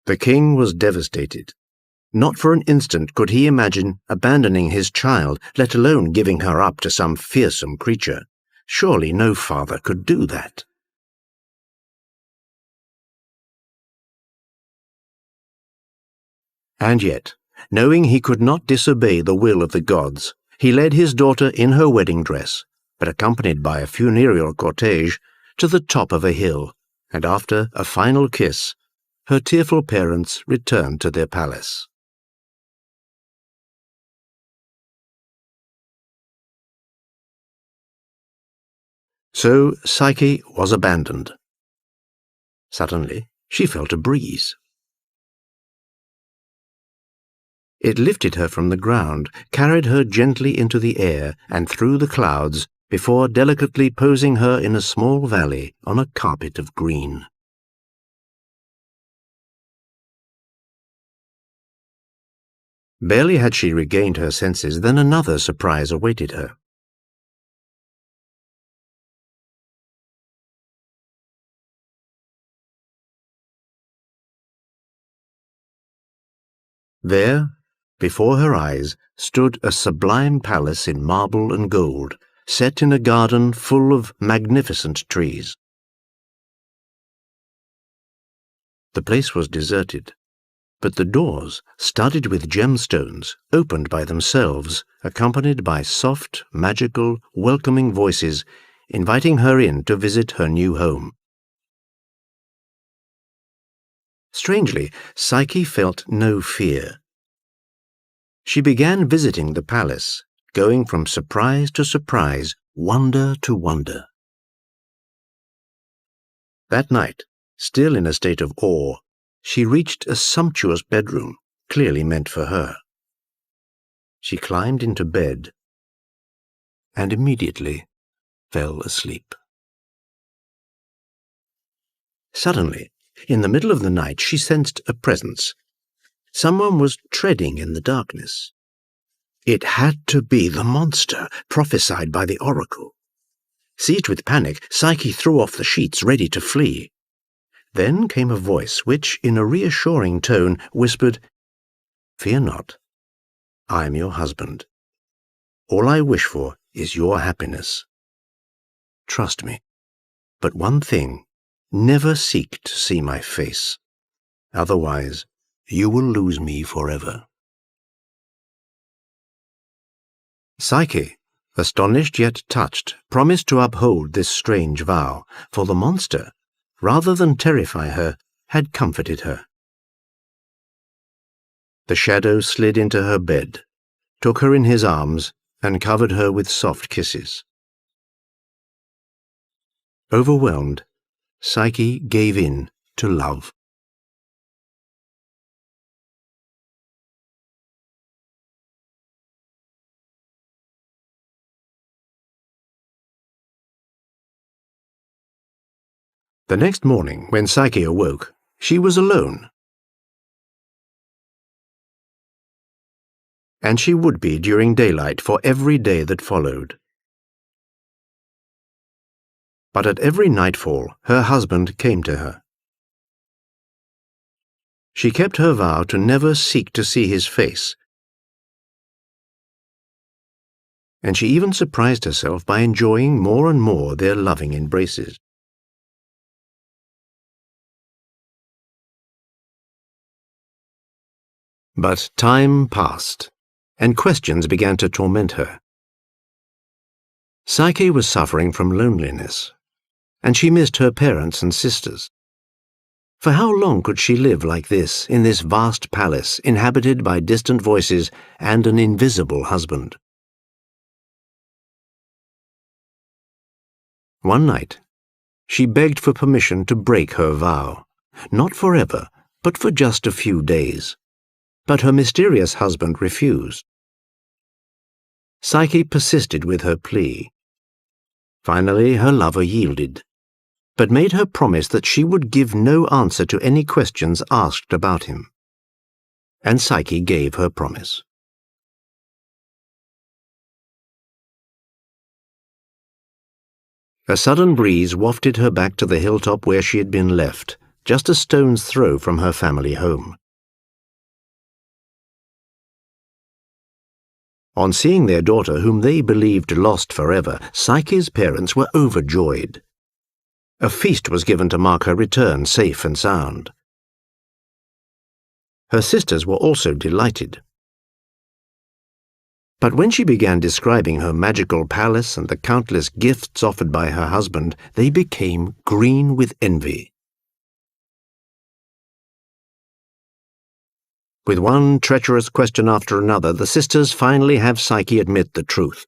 A: The king was devastated. Not for an instant could he imagine abandoning his child, let alone giving her up to some fearsome creature. Surely no father could do that. And yet, knowing he could not disobey the will of the gods, he led his daughter in her wedding dress, but accompanied by a funereal cortege, to the top of a hill, and after a final kiss, her tearful parents returned to their palace. So Psyche was abandoned. Suddenly, she felt a breeze. It lifted her from the ground, carried her gently into the air and through the clouds, before delicately posing her in a small valley on a carpet of green. Barely had she regained her senses than another surprise awaited her. There, before her eyes, stood a sublime palace in marble and gold, set in a garden full of magnificent trees. The place was deserted, but the doors, studded with gemstones, opened by themselves, accompanied by soft, magical, welcoming voices, inviting her in to visit her new home. Strangely, Psyche felt no fear. She began visiting the palace, going from surprise to surprise, wonder to wonder. That night, still in a state of awe, she reached a sumptuous bedroom, clearly meant for her. She climbed into bed and immediately fell asleep. Suddenly, in the middle of the night, she sensed a presence. Someone was treading in the darkness. It had to be the monster prophesied by the oracle. Seized with panic, Psyche threw off the sheets, ready to flee. Then came a voice which, in a reassuring tone, whispered, "Fear not. I am your husband. All I wish for is your happiness. Trust me. But one thing, never seek to see my face. Otherwise, you will lose me forever." Psyche, astonished yet touched, promised to uphold this strange vow, for the monster, rather than terrify her, had comforted her. The shadow slid into her bed, took her in his arms, and covered her with soft kisses. Overwhelmed, Psyche gave in to love. The next morning, when Psyche awoke, she was alone. And she would be during daylight for every day that followed. But at every nightfall, her husband came to her. She kept her vow to never seek to see his face, and she even surprised herself by enjoying more and more their loving embraces. But time passed, and questions began to torment her. Psyche was suffering from loneliness, and she missed her parents and sisters. For how long could she live like this, in this vast palace, inhabited by distant voices and an invisible husband? One night, she begged for permission to break her vow, not forever, but for just a few days. But her mysterious husband refused. Psyche persisted with her plea. Finally, her lover yielded, but made her promise that she would give no answer to any questions asked about him. And Psyche gave her promise. A sudden breeze wafted her back to the hilltop where she had been left, just a stone's throw from her family home. On seeing their daughter, whom they believed lost forever, Psyche's parents were overjoyed. A feast was given to mark her return safe and sound. Her sisters were also delighted. But when she began describing her magical palace and the countless gifts offered by her husband, they became green with envy. With one treacherous question after another, the sisters finally have Psyche admit the truth.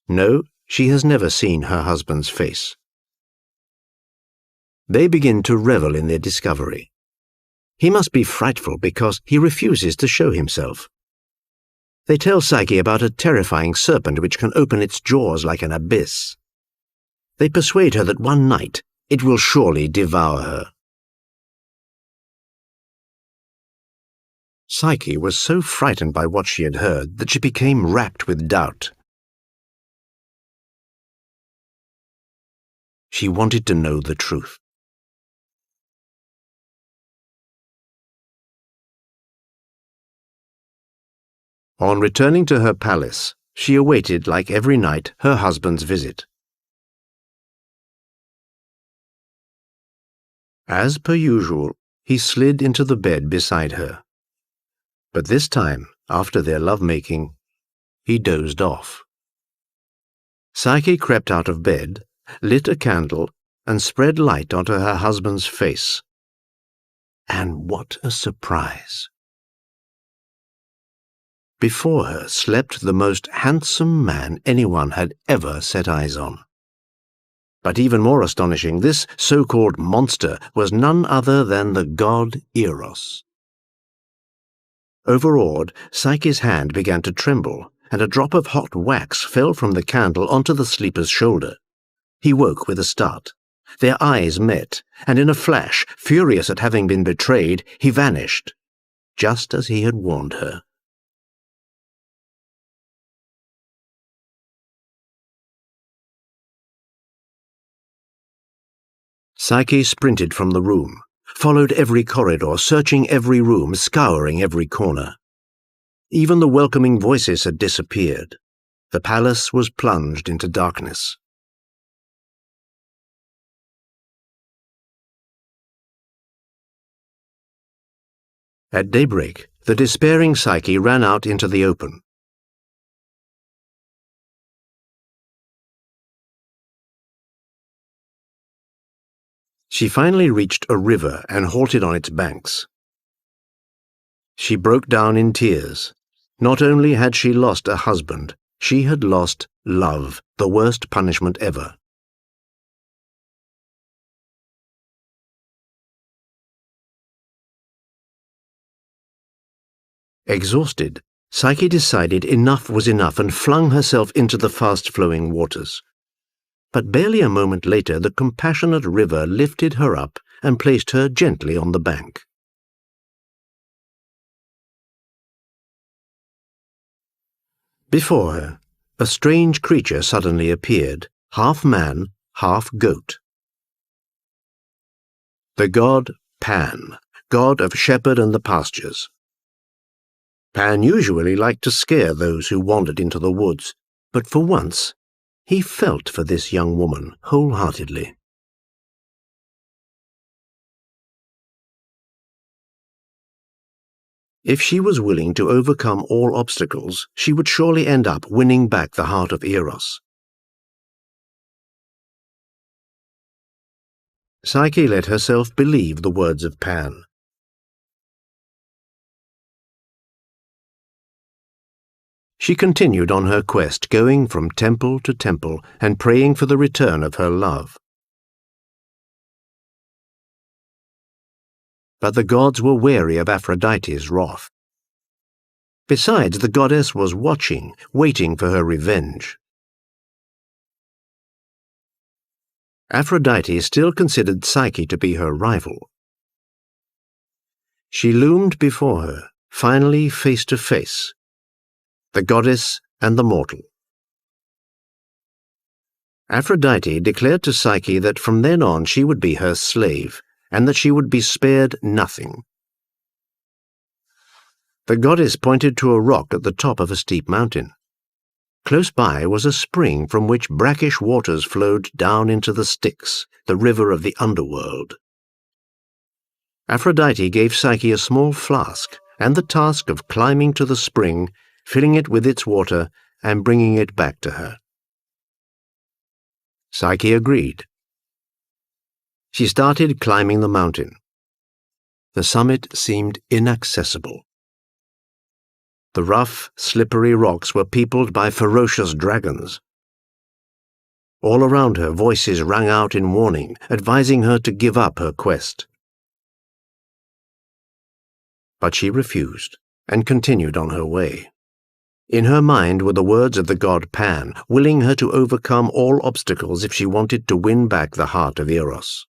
A: No, she has never seen her husband's face. They begin to revel in their discovery. He must be frightful because he refuses to show himself. They tell Psyche about a terrifying serpent which can open its jaws like an abyss. They persuade her that one night it will surely devour her. Psyche was so frightened by what she had heard that she became racked with doubt. She wanted to know the truth. On returning to her palace, she awaited, like every night, her husband's visit. As per usual, he slid into the bed beside her. But this time, after their lovemaking, he dozed off. Psyche crept out of bed, lit a candle, and spread light onto her husband's face. And what a surprise! Before her slept the most handsome man anyone had ever set eyes on. But even more astonishing, this so-called monster was none other than the god Eros. Overawed, Psyche's hand began to tremble, and a drop of hot wax fell from the candle onto the sleeper's shoulder. He woke with a start. Their eyes met, and in a flash, furious at having been betrayed, he vanished, just as he had warned her. Psyche sprinted from the room, followed every corridor, searching every room, scouring every corner. Even the welcoming voices had disappeared. The palace was plunged into darkness. At daybreak, the despairing Psyche ran out into the open. She finally reached a river and halted on its banks. She broke down in tears. Not only had she lost a husband, she had lost love, the worst punishment ever. Exhausted, Psyche decided enough was enough and flung herself into the fast-flowing waters. But barely a moment later, the compassionate river lifted her up and placed her gently on the bank. Before her, a strange creature suddenly appeared, half man, half goat. The god Pan, god of shepherd and the pastures. Pan usually liked to scare those who wandered into the woods, but for once, he felt for this young woman wholeheartedly. If she was willing to overcome all obstacles, she would surely end up winning back the heart of Eros. Psyche let herself believe the words of Pan. She continued on her quest, going from temple to temple and praying for the return of her love. But the gods were wary of Aphrodite's wrath. Besides, the goddess was watching, waiting for her revenge. Aphrodite still considered Psyche to be her rival. She loomed before her, finally face to face, the goddess and the mortal. Aphrodite declared to Psyche that from then on she would be her slave, and that she would be spared nothing. The goddess pointed to a rock at the top of a steep mountain. Close by was a spring from which brackish waters flowed down into the Styx, the river of the underworld. Aphrodite gave Psyche a small flask and the task of climbing to the spring, filling it with its water, and bringing it back to her. Psyche agreed. She started climbing the mountain. The summit seemed inaccessible. The rough, slippery rocks were peopled by ferocious dragons. All around her, voices rang out in warning, advising her to give up her quest. But she refused, and continued on her way. In her mind were the words of the god Pan, willing her to overcome all obstacles if she wanted to win back the heart of Eros.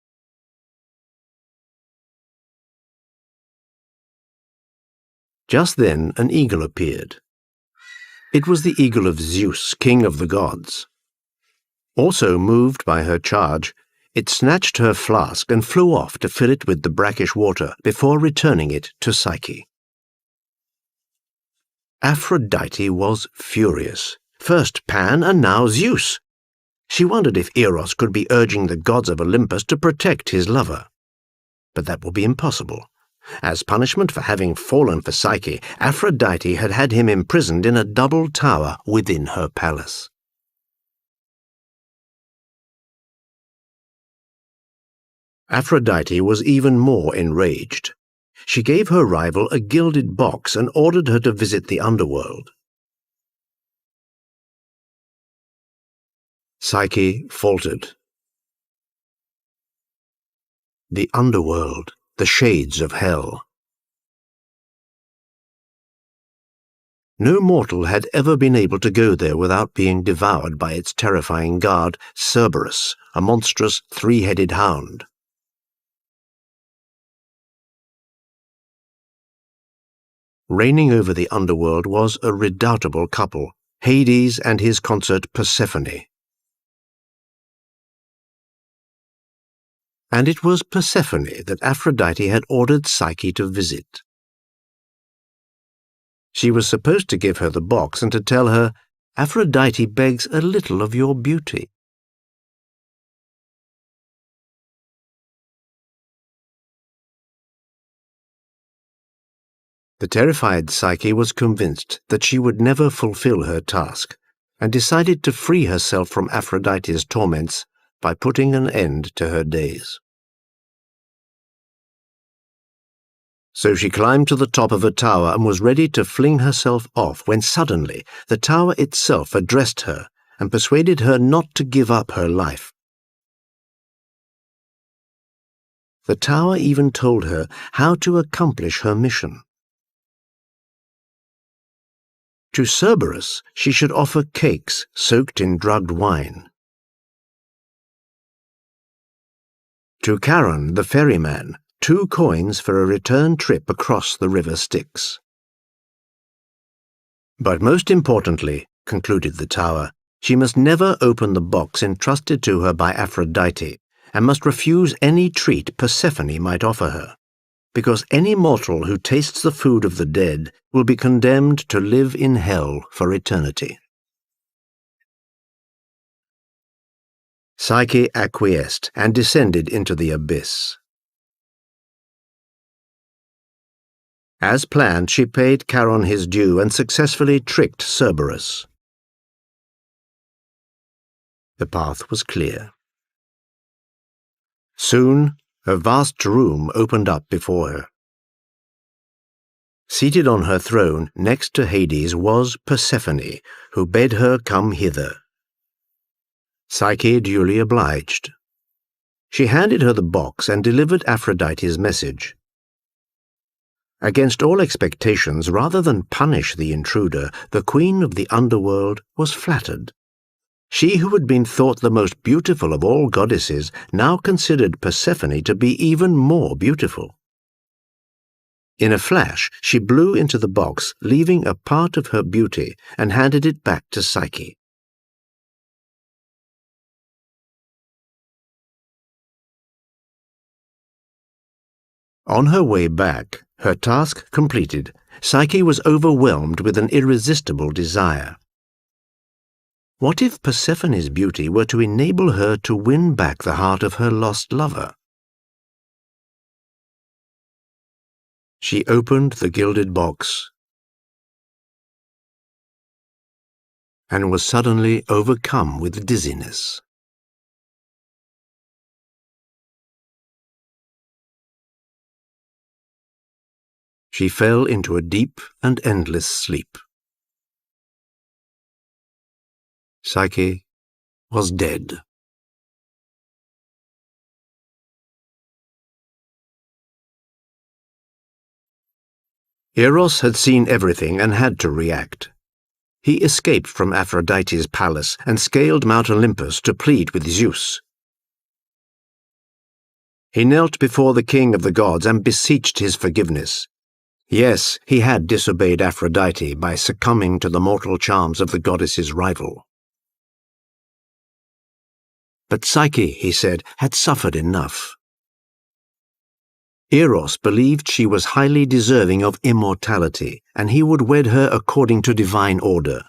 A: Just then an eagle appeared. It was the eagle of Zeus, king of the gods. Also moved by her charge, it snatched her flask and flew off to fill it with the brackish water before returning it to Psyche. Aphrodite was furious. First Pan and now Zeus. She wondered if Eros could be urging the gods of Olympus to protect his lover. But that would be impossible. As punishment for having fallen for Psyche, Aphrodite had had him imprisoned in a double tower within her palace. Aphrodite was even more enraged. She gave her rival a gilded box and ordered her to visit the underworld. Psyche faltered. The underworld, the shades of hell. No mortal had ever been able to go there without being devoured by its terrifying guard, Cerberus, a monstrous three-headed hound. Reigning over the underworld was a redoubtable couple, Hades and his consort Persephone. And it was Persephone that Aphrodite had ordered Psyche to visit. She was supposed to give her the box and to tell her, "Aphrodite begs a little of your beauty." The terrified Psyche was convinced that she would never fulfill her task, and decided to free herself from Aphrodite's torments by putting an end to her days. So she climbed to the top of a tower and was ready to fling herself off when suddenly the tower itself addressed her and persuaded her not to give up her life. The tower even told her how to accomplish her mission. To Cerberus, she should offer cakes soaked in drugged wine. To Charon, the ferryman, 2 coins for a return trip across the river Styx. But most importantly, concluded the tower, she must never open the box entrusted to her by Aphrodite, and must refuse any treat Persephone might offer her, because any mortal who tastes the food of the dead will be condemned to live in hell for eternity. Psyche acquiesced and descended into the abyss. As planned, she paid Charon his due and successfully tricked Cerberus. The path was clear. Soon, a vast room opened up before her. Seated on her throne next to Hades was Persephone, who bade her come hither. Psyche duly obliged. She handed her the box and delivered Aphrodite's message. Against all expectations, rather than punish the intruder, the queen of the underworld was flattered. She who had been thought the most beautiful of all goddesses now considered Persephone to be even more beautiful. In a flash, she blew into the box, leaving a part of her beauty, and handed it back to Psyche. On her way back, her task completed, Psyche was overwhelmed with an irresistible desire. What if Persephone's beauty were to enable her to win back the heart of her lost lover? She opened the gilded box and was suddenly overcome with dizziness. She fell into a deep and endless sleep. Psyche was dead. Eros had seen everything and had to react. He escaped from Aphrodite's palace and scaled Mount Olympus to plead with Zeus. He knelt before the king of the gods and beseeched his forgiveness. Yes, he had disobeyed Aphrodite by succumbing to the mortal charms of the goddess's rival. But Psyche, he said, had suffered enough. Eros believed she was highly deserving of immortality, and he would wed her according to divine order.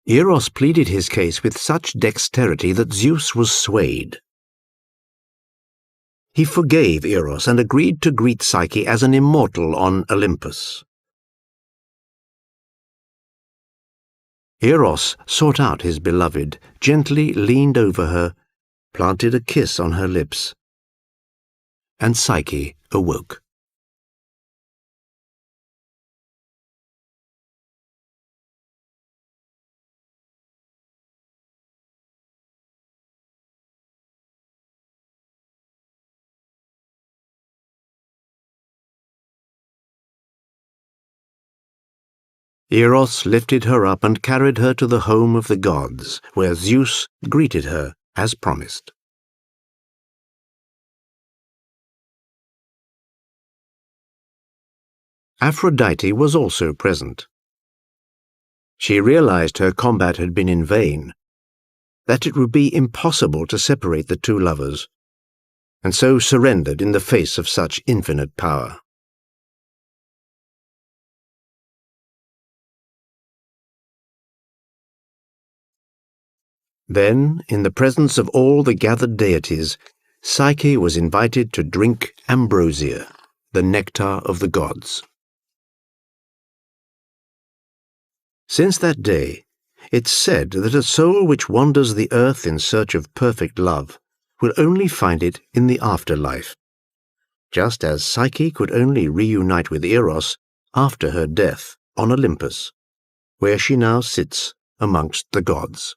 A: Eros pleaded his case with such dexterity that Zeus was swayed. He forgave Eros and agreed to greet Psyche as an immortal on Olympus. Eros sought out his beloved, gently leaned over her, planted a kiss on her lips, and Psyche awoke. Eros lifted her up and carried her to the home of the gods, where Zeus greeted her as promised. Aphrodite was also present. She realized her combat had been in vain, that it would be impossible to separate the two lovers, and so surrendered in the face of such infinite power. Then, in the presence of all the gathered deities, Psyche was invited to drink ambrosia, the nectar of the gods. Since that day, It's said that a soul which wanders the earth in search of perfect love will only find it in the afterlife, just as Psyche could only reunite with Eros after her death on Olympus, where she now sits amongst the gods.